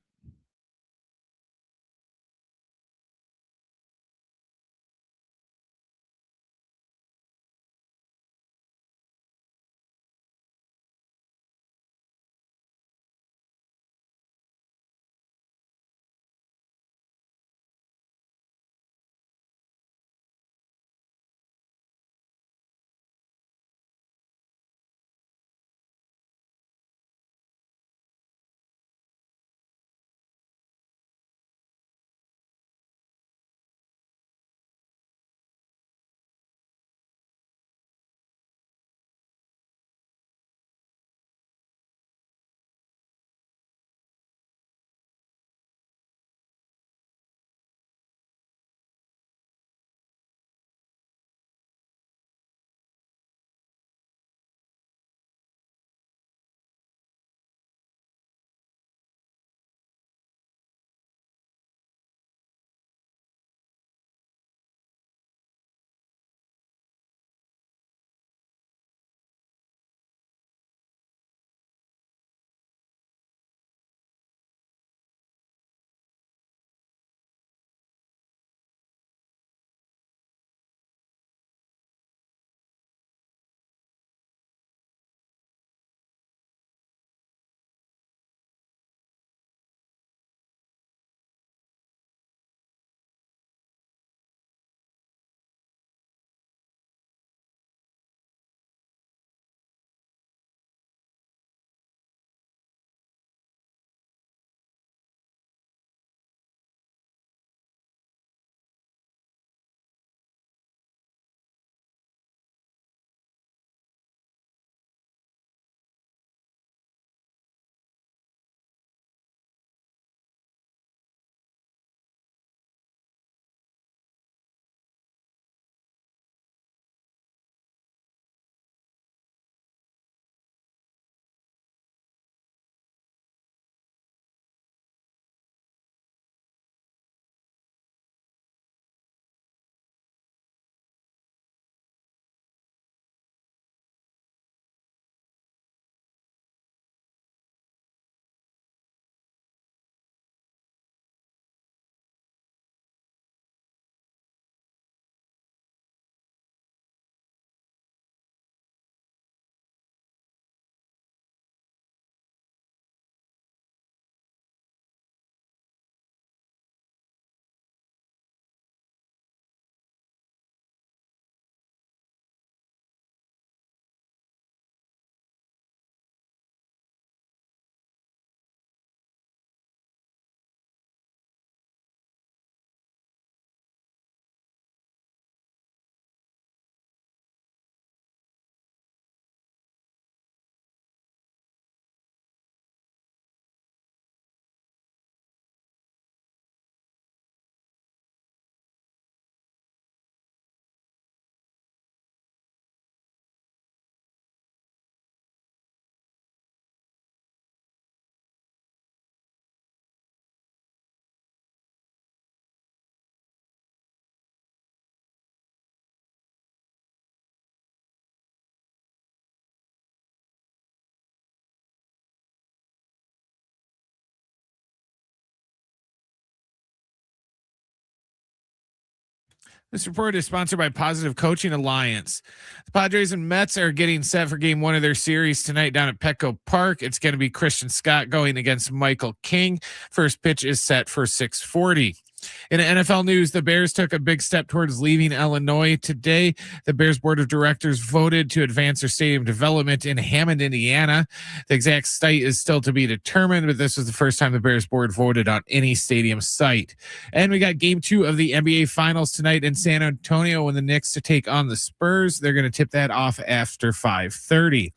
This report is sponsored by Positive Coaching Alliance. The Padres and Mets are getting set for game 1 of their series tonight down at Petco Park. It's going to be Christian Scott going against Michael King. First pitch is set for 6:40. In NFL news, the Bears took a big step towards leaving Illinois today. The Bears board of directors voted to advance their stadium development in Hammond, Indiana. The exact site is still to be determined, but this was the first time the Bears board voted on any stadium site. And we got game 2 of the NBA Finals tonight in San Antonio when the Knicks to take on the Spurs. They're going to tip that off after 5:30.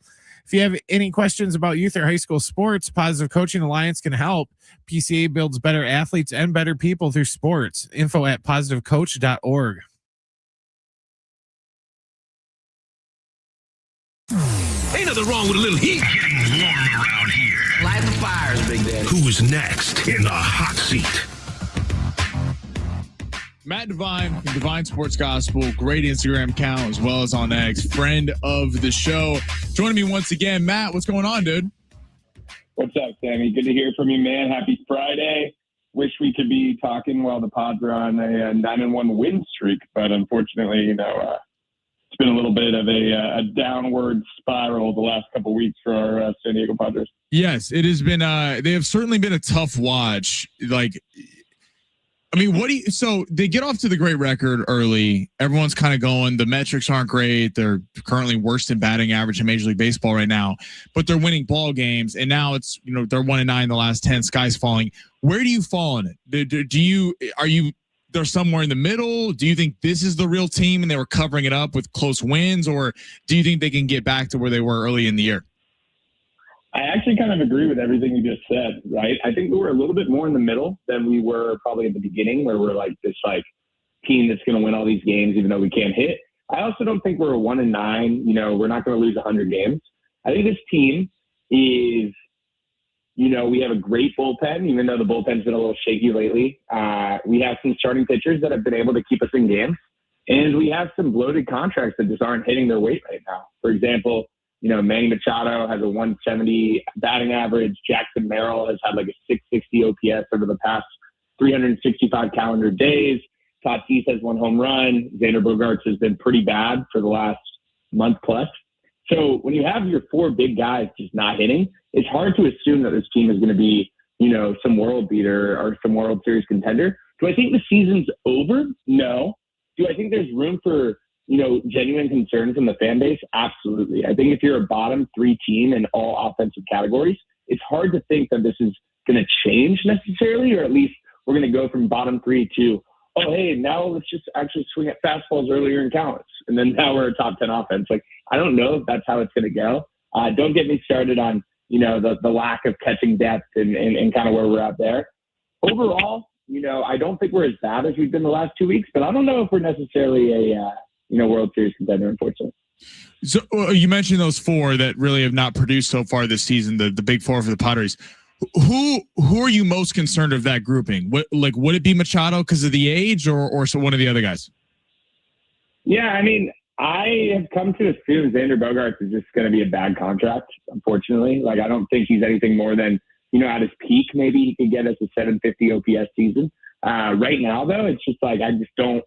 If you have any questions about youth or high school sports, Positive Coaching Alliance can help. PCA builds better athletes and better people through sports. Info at positivecoach.org. Ain't nothing wrong with a little heat getting warm around here. Light the fires, Big Daddy. Who's next in the hot seat? Matt Devine from Divine Sports Gospel, great Instagram account as well as on X, friend of the show. Joining me once again, Matt, what's going on, dude? What's up, Sammy? Good to hear from you, man. Happy Friday. Wish we could be talking while the Pods are on a 9-1 win streak, but unfortunately, it's been a little bit of a downward spiral the last couple of weeks for our San Diego Padres. Yes, it has been. They have certainly been a tough watch. So they get off to the great record early. Everyone's kind of going, the metrics aren't great. They're currently worst in batting average in Major League Baseball right now, but they're winning ball games. And now it's, they're 1-9 the last 10, sky's falling. Where do you fall in it? They're somewhere in the middle? Do you think this is the real team and they were covering it up with close wins? Or do you think they can get back to where they were early in the year? I actually kind of agree with everything you just said, right? I think we were a little bit more in the middle than we were probably at the beginning, where we're like this team that's going to win all these games even though we can't hit. I also don't think we're a 1-9. We're not going to lose 100 games. I think this team is, we have a great bullpen, even though the bullpen's been a little shaky lately. We have some starting pitchers that have been able to keep us in games, and we have some bloated contracts that just aren't hitting their weight right now. For example, Manny Machado has a 170 batting average. Jackson Merrill has had a 660 OPS over the past 365 calendar days. Tatis has 1 home run. Xander Bogaerts has been pretty bad for the last month plus. So when you have your 4 big guys just not hitting, it's hard to assume that this team is going to be, some world beater or some World Series contender. Do I think the season's over? No. Do I think there's room for genuine concern from the fan base? Absolutely. I think if you're a bottom 3 team in all offensive categories, it's hard to think that this is going to change necessarily, or at least we're going to go from bottom 3 to, oh, hey, now let's just actually swing at fastballs earlier in counts. And then now we're a top 10 offense. I don't know if that's how it's going to go. Don't get me started on, the lack of catching depth and kind of where we're at there. Overall, I don't think we're as bad as we've been the last 2 weeks, but I don't know if we're necessarily a, World Series contender, unfortunately. So you mentioned those 4 that really have not produced so far this season, the big 4 for the Padres. Who are you most concerned of that grouping? Would it be Machado because of the age or so one of the other guys? Yeah, I have come to assume Xander Bogaerts is just going to be a bad contract, unfortunately. I don't think he's anything more than, at his peak, maybe he could get us a 750 OPS season. Right now, though, it's just I just don't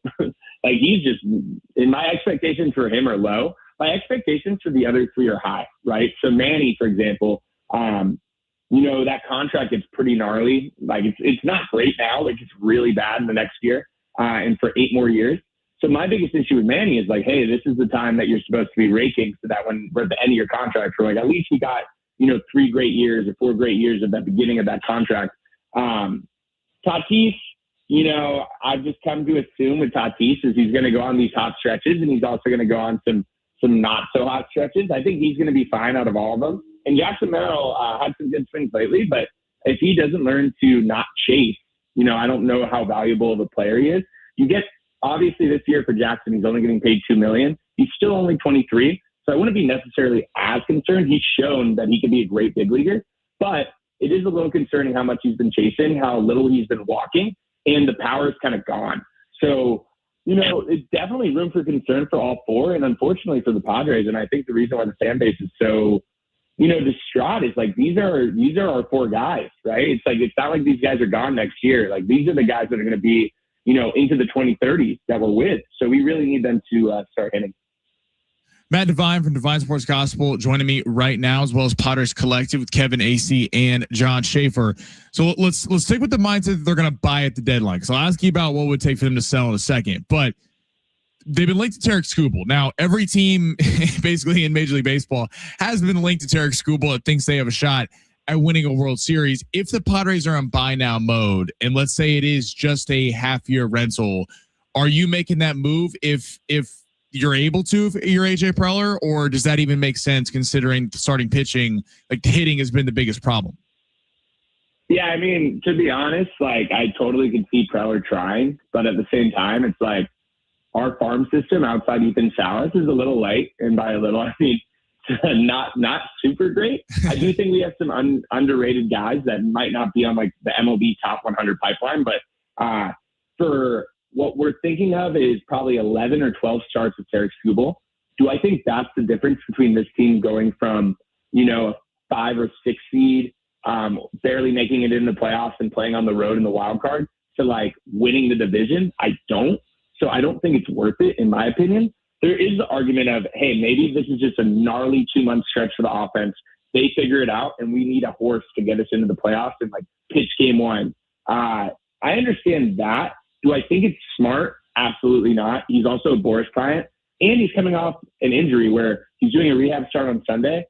he's just, and my expectations for him are low. My expectations for the other 3 are high, right? So Manny, for example, that contract is pretty gnarly. It's not great now. It's really bad in the next year and for 8 more years. So my biggest issue with Manny is hey, this is the time that you're supposed to be raking so that when we're at the end of your contract, we're at least you got, 3 great years or 4 great years at that beginning of that contract. Tatis, I've just come to assume with Tatis is he's going to go on these hot stretches and he's also going to go on some not so hot stretches. I think he's going to be fine out of all of them. And Jackson Merrill had some good swings lately, but if he doesn't learn to not chase, I don't know how valuable of a player he is. You get, obviously this year for Jackson, he's only getting paid $2 million. He's still only 23. So I wouldn't be necessarily as concerned. He's shown that he can be a great big leaguer, but it is a little concerning how much he's been chasing, how little he's been walking, and the power is kind of gone. So, it's definitely room for concern for all 4, and unfortunately for the Padres. And I think the reason why the fan base is so, distraught is these are our 4 guys, right? It's not like these guys are gone next year. These are the guys that are going to be, into the 2030s that we're with. So we really need them to start hitting. Matt Devine from Divine Sports Gospel joining me right now, as well as Padres Collective with Kevin AC and John Schaefer. So let's stick with the mindset that they're going to buy at the deadline. Because I'll ask you about what it would take for them to sell in a second. But they've been linked to Tarek Skubal. Now, every team basically in Major League Baseball has been linked to Tarek Skubal that thinks they have a shot at winning a World Series. If the Padres are on buy now mode, and let's say it is just a half-year rental, are you making that move if you're able to, if you're AJ Preller, or does that even make sense considering starting pitching, like the hitting has been the biggest problem? Yeah, I mean, to be honest, like I totally could see Preller trying, but at the same time, it's like our farm system outside Ethan Salas is a little light, and by a little, I mean not super great. I do think we have some underrated guys that might not be on like the MLB top 100 pipeline, but for what we're thinking of is probably 11 or 12 starts with Tarek Skubal. Do I think that's the difference between this team going from, a 5 or 6 seed, barely making it in the playoffs and playing on the road in the wild card to like winning the division? I don't. So I don't think it's worth it, in my opinion. There is the argument of, hey, maybe this is just a gnarly 2-month stretch for the offense. They figure it out, and we need a horse to get us into the playoffs and like pitch game 1. I understand that. Do I think it's smart? Absolutely not. He's also a Boris client, and he's coming off an injury where he's doing a rehab start on Sunday.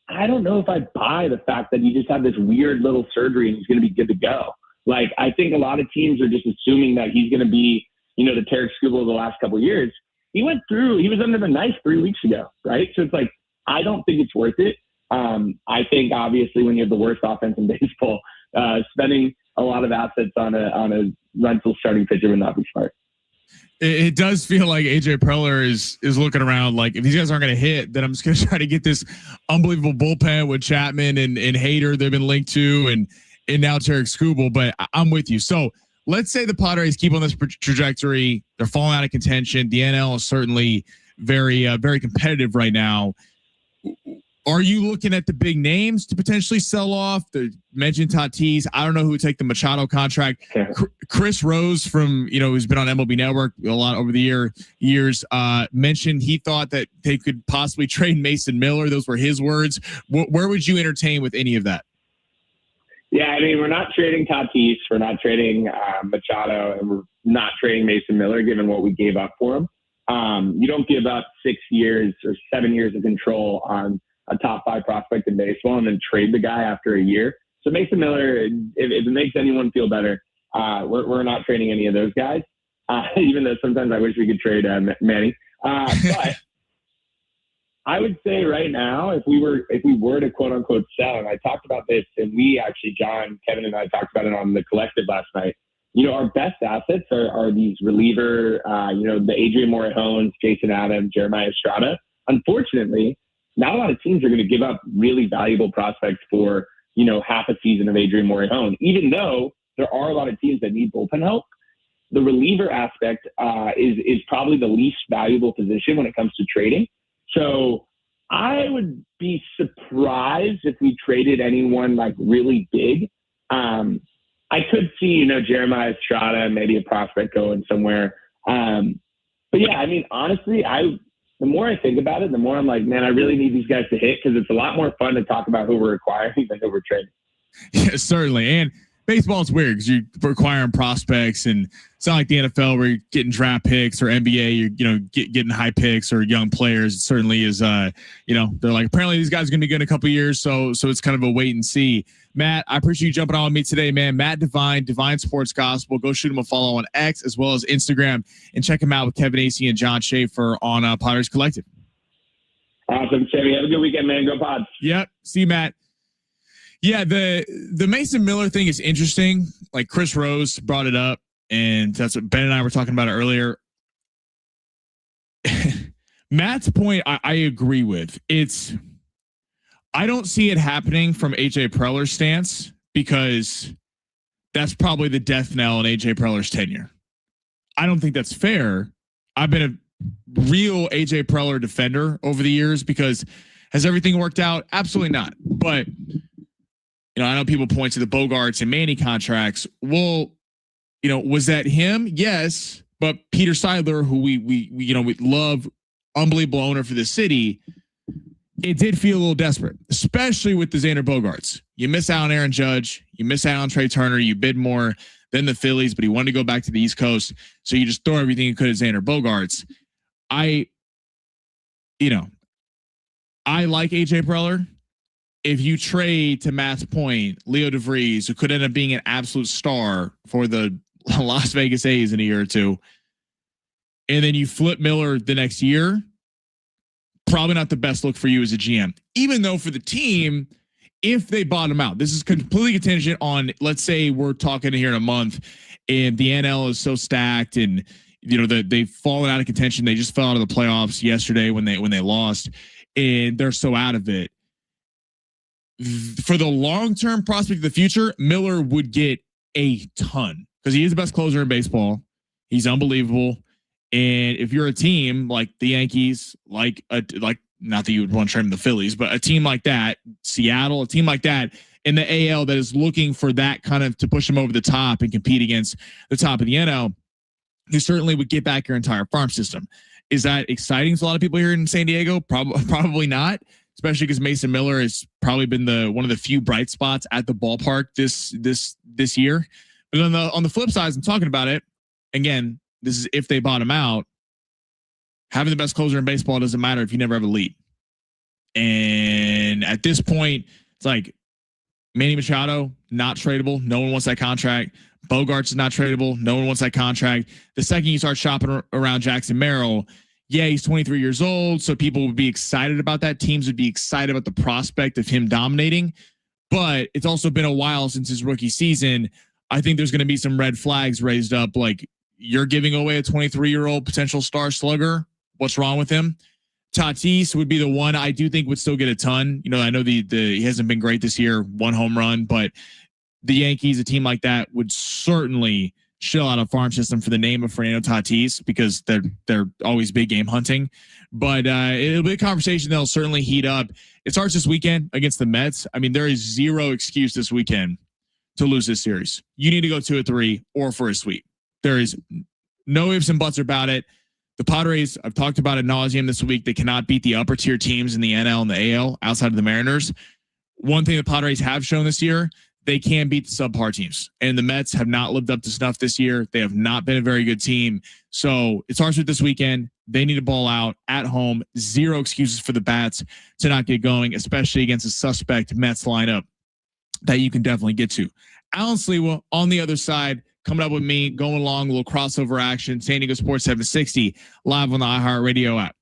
I don't know if I buy the fact that he just had this weird little surgery and he's going to be good to go. Like, I think a lot of teams are just assuming that he's going to be, the Tarek Skubal of the last couple of years. He was under the knife 3 weeks ago, right? So it's like, I don't think it's worth it. I think obviously when you have the worst offense in baseball, spending a lot of assets on a rental starting pitcher would not be smart. It does feel like AJ Preller is looking around like, if these guys aren't going to hit, then I'm just going to try to get this unbelievable bullpen with Chapman and Hader they've been linked to, and now Tarek Skubal. But I'm with you. So let's say the Padres keep on this trajectory. They're falling out of contention. The NL is certainly very, very competitive right now. Are you looking at the big names to potentially sell off? The mentioned Tatis. I don't know who would take the Machado contract. Yeah. Chris Rose from, who's been on MLB Network a lot over the years, mentioned he thought that they could possibly trade Mason Miller. Those were his words. Where would you entertain with any of that? Yeah, I mean, we're not trading Tatis. We're not trading Machado, and we're not trading Mason Miller, given what we gave up for him. You don't give up 6 years or 7 years of control on a top 5 prospect in baseball and then trade the guy after a year. So Mason Miller, if it makes anyone feel better, we're not trading any of those guys, even though sometimes I wish we could trade Manny. But I would say right now, if we were to quote unquote sell, and I talked about this, and we actually, John, Kevin, and I talked about it on the collective last night. Our best assets are these reliever, the Adrian Morejones, Jason Adams, Jeremiah Estrada. Unfortunately, not a lot of teams are going to give up really valuable prospects for, half a season of Adrian Morejon, even though there are a lot of teams that need bullpen help. The reliever aspect is probably the least valuable position when it comes to trading. So I would be surprised if we traded anyone like really big. I could see, Jeremiah Estrada, maybe a prospect going somewhere. But yeah, I mean, honestly, the more I think about it, the more I'm like, man, I really need these guys to hit, because it's a lot more fun to talk about who we're acquiring than who we're trading. Yeah, certainly. And baseball is weird because you're acquiring prospects, and it's not like the NFL where you're getting draft picks, or NBA, you're getting high picks or young players. It certainly is. They're like, apparently these guys are going to be good in a couple of years, so it's kind of a wait and see. Matt, I appreciate you jumping on with me today, man. Matt Devine, Divine Sports Gospel. Go shoot him a follow on X as well as Instagram, and check him out with Kevin AC and John Schaefer on Padres Collective. Awesome, Sammy. Have a good weekend, man. Go Pods. Yep. See you, Matt. Yeah, the Mason Miller thing is interesting. Like Chris Rose brought it up, and that's what Ben and I were talking about earlier. Matt's point, I agree with. I don't see it happening from AJ Preller's stance, because that's probably the death knell in AJ Preller's tenure. I don't think that's fair. I've been a real AJ Preller defender over the years, because has everything worked out? Absolutely not. But I know people point to the Bogarts and Manny contracts. Well, Was that him? Yes. But Peter Seidler, who we love, unbelievable owner for the city, it did feel a little desperate, especially with the Xander Bogaerts. You miss out on Aaron Judge. You miss out on Trey Turner. You bid more than the Phillies, but he wanted to go back to the East Coast. So you just throw everything you could at Xander Bogaerts. I like AJ Preller. If you trade, to Matt's point, Leo DeVries, who could end up being an absolute star for the Las Vegas A's in a year or two, and then you flip Miller the next year, probably not the best look for you as a GM. Even though for the team, if they bottom out, this is completely contingent on, let's say we're talking here in a month and the NL is so stacked and they've fallen out of contention. They just fell out of the playoffs yesterday when they lost and they're so out of it. For the long-term prospect of the future, Miller would get a ton because he is the best closer in baseball. He's unbelievable. And if you're a team like the Yankees, like not that you would want to trade him the Phillies, but a team like that, Seattle, a team like that in the AL that is looking for that kind of to push him over the top and compete against the top of the NL, you certainly would get back your entire farm system. Is that exciting to a lot of people here in San Diego? Probably not, especially because Mason Miller has probably been one of the few bright spots at the ballpark this year. But on the flip side, as I'm talking about it, again, this is if they bottom out. Having the best closer in baseball doesn't matter if you never have a lead. And at this point, it's like Manny Machado, not tradable. No one wants that contract. Bogaerts is not tradable. No one wants that contract. The second you start shopping around Jackson Merrill, yeah, he's 23 years old, so people would be excited about that. Teams would be excited about the prospect of him dominating. But it's also been a while since his rookie season. I think there's going to be some red flags raised up, like you're giving away a 23-year-old potential star slugger. What's wrong with him? Tatis would be the one I do think would still get a ton. I know he hasn't been great this year, 1 home run, but the Yankees, a team like that, would certainly shell out a farm system for the name of Fernando Tatis because they're always big game hunting. But it'll be a conversation that'll certainly heat up. It starts this weekend against the Mets. I mean, there is zero excuse this weekend to lose this series. You need to go 2-3 or for a sweep. There is no ifs and buts about it. The Padres, I've talked about ad nauseum this week. They cannot beat the upper tier teams in the NL and the AL outside of the Mariners. One thing the Padres have shown this year, they can beat the subpar teams. And the Mets have not lived up to snuff this year. They have not been a very good team. So it starts with this weekend. They need to ball out at home. Zero excuses for the Bats to not get going, especially against a suspect Mets lineup that you can definitely get to. Alan Slewa on the other side, coming up with me, going along, a little crossover action. San Diego Sports 760 live on the iHeartRadio app.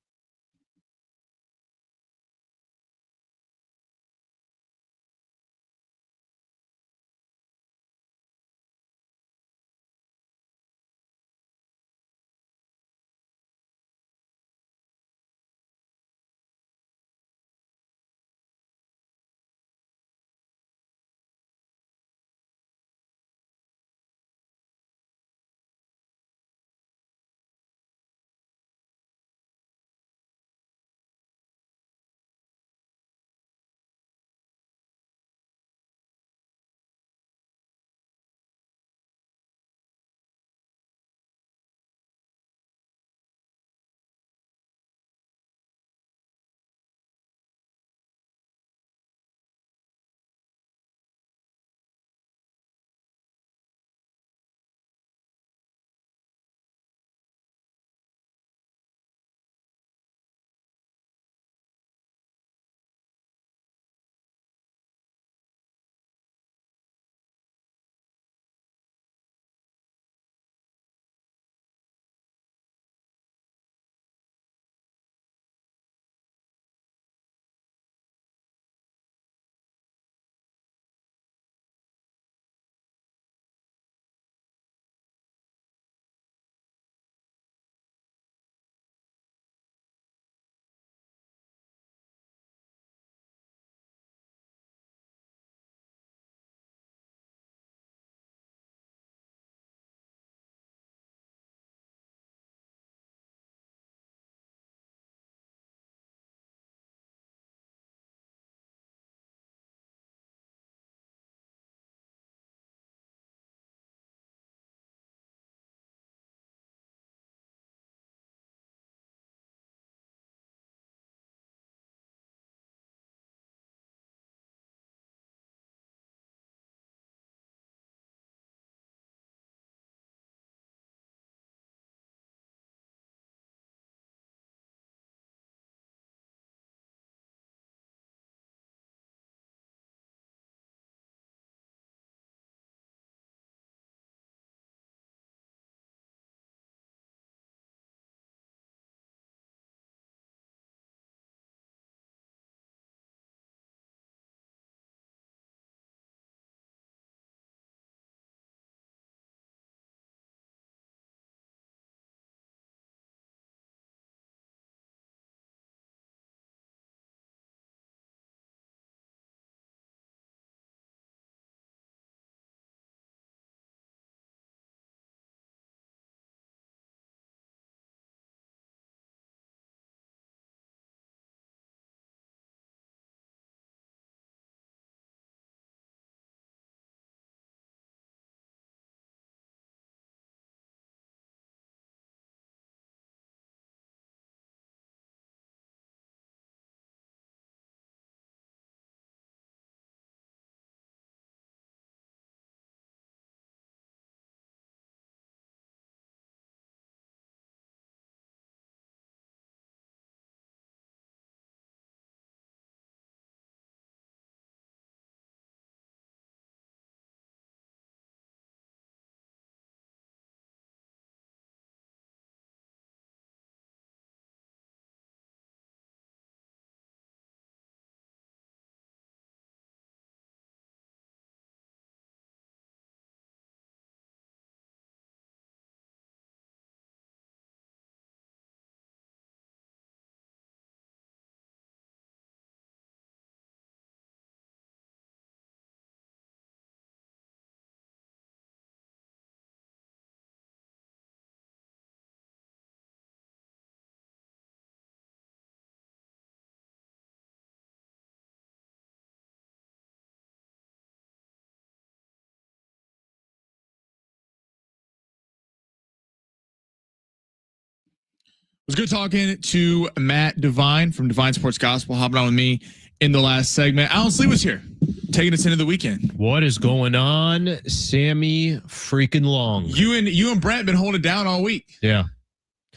was good talking to Matt Devine from Divine Sports Gospel, hopping on with me in the last segment. Alan Slee was here, taking us into the weekend. What is going on, Sammy freaking Long? You and Brent been holding it down all week. Yeah.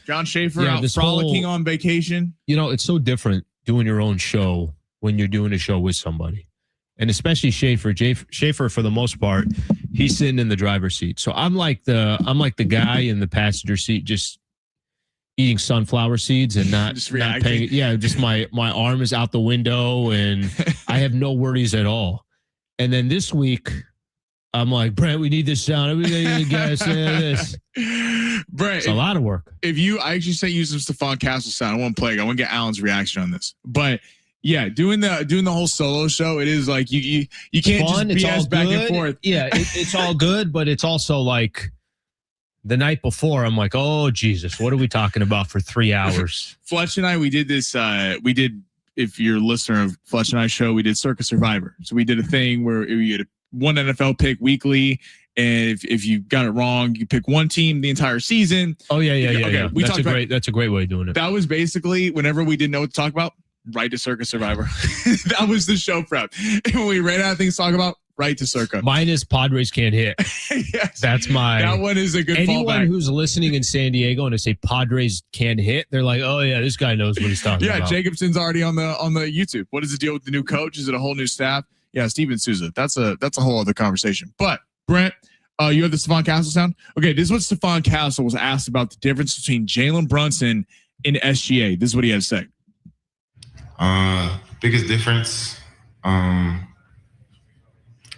John Schaefer out frolicking on vacation. It's so different doing your own show when you're doing a show with somebody. And especially Schaefer. Schaefer, for the most part, he's sitting in the driver's seat. So I'm like the guy in the passenger seat, just eating sunflower seeds and not paying. Yeah, just my arm is out the window and I have no worries at all. And then this week, I'm like, Brent, we need this sound. Everybody guys this. Brent, it's a lot of work. I actually sent you some Stephon Castle sound. I want to play it. I want to get Alan's reaction on this. But yeah, doing the whole solo show, it is like you can't fun, just BS back and forth. Yeah, it's all good, but it's also like the night before, I'm like, oh Jesus, what are we talking about for 3 hours? Fletch and I, we did this. If you're a listener of Fletch and I show, we did Circus Survivor. So we did a thing where we had one NFL pick weekly. And if you got it wrong, you pick one team the entire season. Oh yeah. Okay, yeah. That's a great way of doing it. That was basically whenever we didn't know what to talk about, right to Circus Survivor. That was the show prep. And when we ran out of things to talk about, right to Circa. Minus Padres can't hit. Yes. That's that one is a good anyone fallback. Who's listening in San Diego and they say Padres can't hit, they're like, oh yeah, this guy knows what he's talking about. Yeah, Jacobson's already on the YouTube. What is the deal with the new coach? Is it a whole new staff? Yeah, Steven Souza. That's a whole other conversation. But Brent, you have the Stephon Castle sound? Okay, this is what Stephon Castle was asked about the difference between Jalen Brunson and SGA. This is what he had to say. Biggest difference,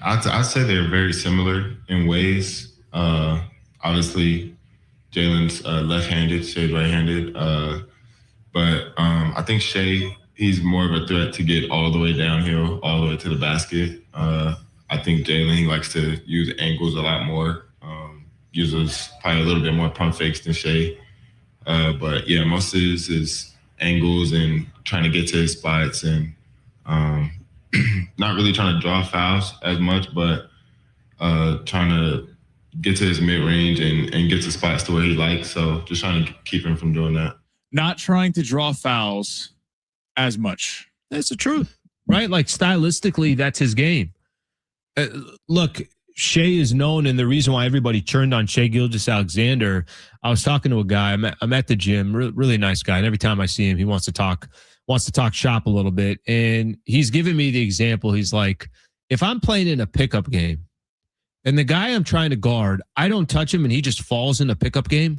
I'd say they're very similar in ways. Obviously, Jalen's left-handed, Shay's right-handed. But I think Shay, he's more of a threat to get all the way downhill, all the way to the basket. I think Jalen, he likes to use angles a lot more, uses probably a little bit more pump fakes than Shay. But yeah, most of his is angles and trying to get to his spots and not really trying to draw fouls as much, but trying to get to his mid-range and get to spots to where he likes. So just trying to keep him from doing that. Not trying to draw fouls as much. That's the truth, right? Like stylistically, that's his game. Look, Shea is known, and the reason why everybody turned on Shea Gilgeous-Alexander, I was talking to a guy. I'm at the gym, really nice guy, and every time I see him, he wants to talk shop a little bit. And he's giving me the example. He's like, if I'm playing in a pickup game, and the guy I'm trying to guard, I don't touch him, and he just falls in a pickup game.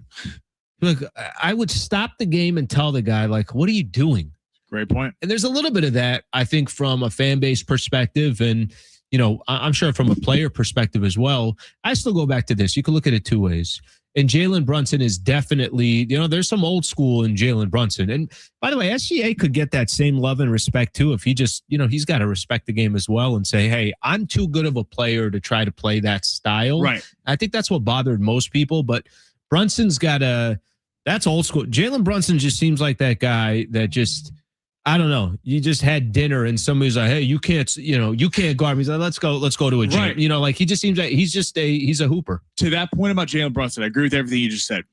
Look, I would stop the game and tell the guy, like, what are you doing? Great point. And there's a little bit of that, I think, from a fan base perspective, and I'm sure from a player perspective as well. I still go back to this. You can look at it two ways. And Jalen Brunson is definitely, there's some old school in Jalen Brunson. And by the way, SGA could get that same love and respect too if he just, he's got to respect the game as well and say, hey, I'm too good of a player to try to play that style. Right. I think that's what bothered most people. But Brunson's that's old school. Jalen Brunson just seems like that guy that just, I don't know. You just had dinner and somebody's like, hey, you can't guard me. He's like, let's go to a gym. Right. Like he just seems like he's a hooper. To that point about Jalen Brunson, I agree with everything you just said.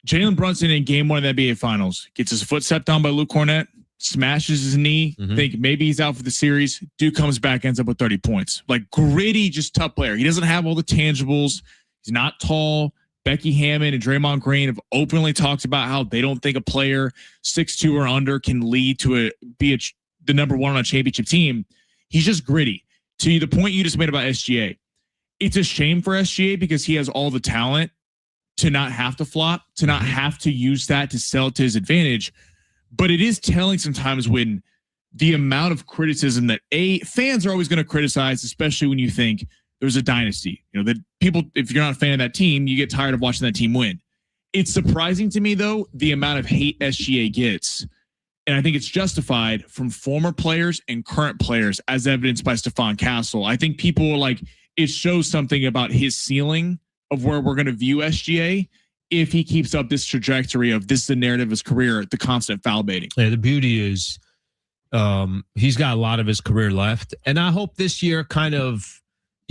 Jalen Brunson in game 1 of the NBA Finals gets his foot stepped on by Luke Cornett, smashes his knee, think maybe he's out for the series. Dude comes back, ends up with 30 points. Like gritty, just tough player. He doesn't have all the tangibles. He's not tall. Becky Hammond and Draymond Green have openly talked about how they don't think a player 6'2" or under can lead to the number one on a championship team. He's just gritty. To the point you just made about SGA, it's a shame for SGA because he has all the talent to not have to flop, to not have to use that to sell to his advantage. But it is telling sometimes when the amount of criticism that fans are always going to criticize, especially when you think there's a dynasty, that people, if you're not a fan of that team, you get tired of watching that team win. It's surprising to me, though, the amount of hate SGA gets. And I think it's justified from former players and current players, as evidenced by Stephon Castle. I think people are like, it shows something about his ceiling of where we're going to view SGA if he keeps up this trajectory of this is the narrative of his career, the constant foul baiting. Yeah, the beauty is he's got a lot of his career left. And I hope this year kind of,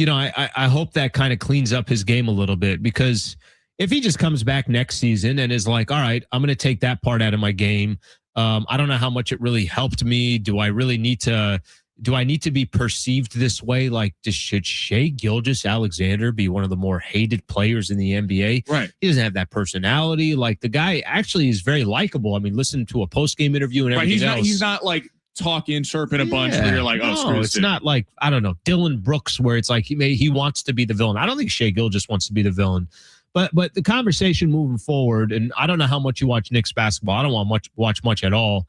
I hope that kind of cleans up his game a little bit because If he just comes back next season and is like, all right, I'm going to take that part out of my game. I don't know how much it really helped me. Do I need to be perceived this way? Like, should Shai Gilgeous-Alexander be one of the more hated players in the NBA? Right. He doesn't have that personality. Like, the guy actually is very likable. I mean, listen to a post-game interview and everything else. He's not like talking, chirping a bunch where you're like, oh, screw it's not like, I don't know, Dylan Brooks, where it's like he wants to be the villain. I don't think Shai Gilgeous wants to be the villain. But the conversation moving forward, and I don't know how much you watch Knicks basketball. I don't watch much at all.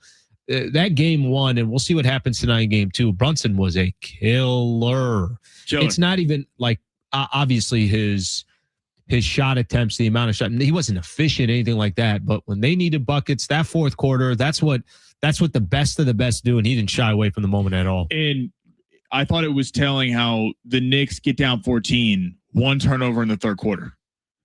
That game 1, and we'll see what happens tonight in game 2. Brunson was a killer. It's not even like obviously his shot attempts, the amount of shot. He wasn't efficient, anything like that. But when they needed buckets, that fourth quarter, that's what the best of the best do, and he didn't shy away from the moment at all. And I thought it was telling how the Knicks get down 14, 1 turnover in the third quarter.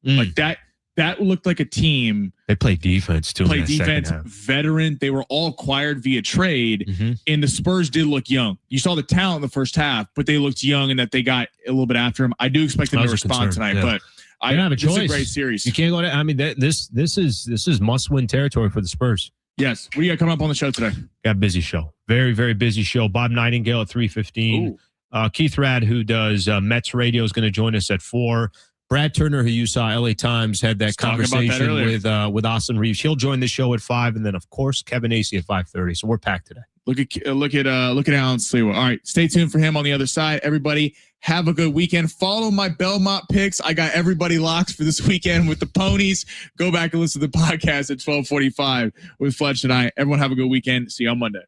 Like that looked like a team. They played defense too. Played defense, veteran. They were all acquired via trade, and the Spurs did look young. You saw the talent in the first half, but they looked young and that they got a little bit after him. I do expect them to respond tonight, but I have a choice. This is a great series. You can't go to. I mean, this is must-win territory for the Spurs. Yes. What do you got coming up on the show today? Got a busy show. Very, very busy show. Bob Nightingale at 3:15. Keith Rad, who does Mets radio, is going to join us at 4. Brad Turner, who you saw LA Times, had that conversation with Austin Reeves. He'll join the show at 5, and then of course Kevin Acey at 5:30. So we're packed today. Look at Alan Slewa. All right, stay tuned for him on the other side. Everybody, have a good weekend. Follow my Belmont picks. I got everybody locked for this weekend with the ponies. Go back and listen to the podcast at 12:45 with Fletch tonight. Everyone have a good weekend. See you on Monday.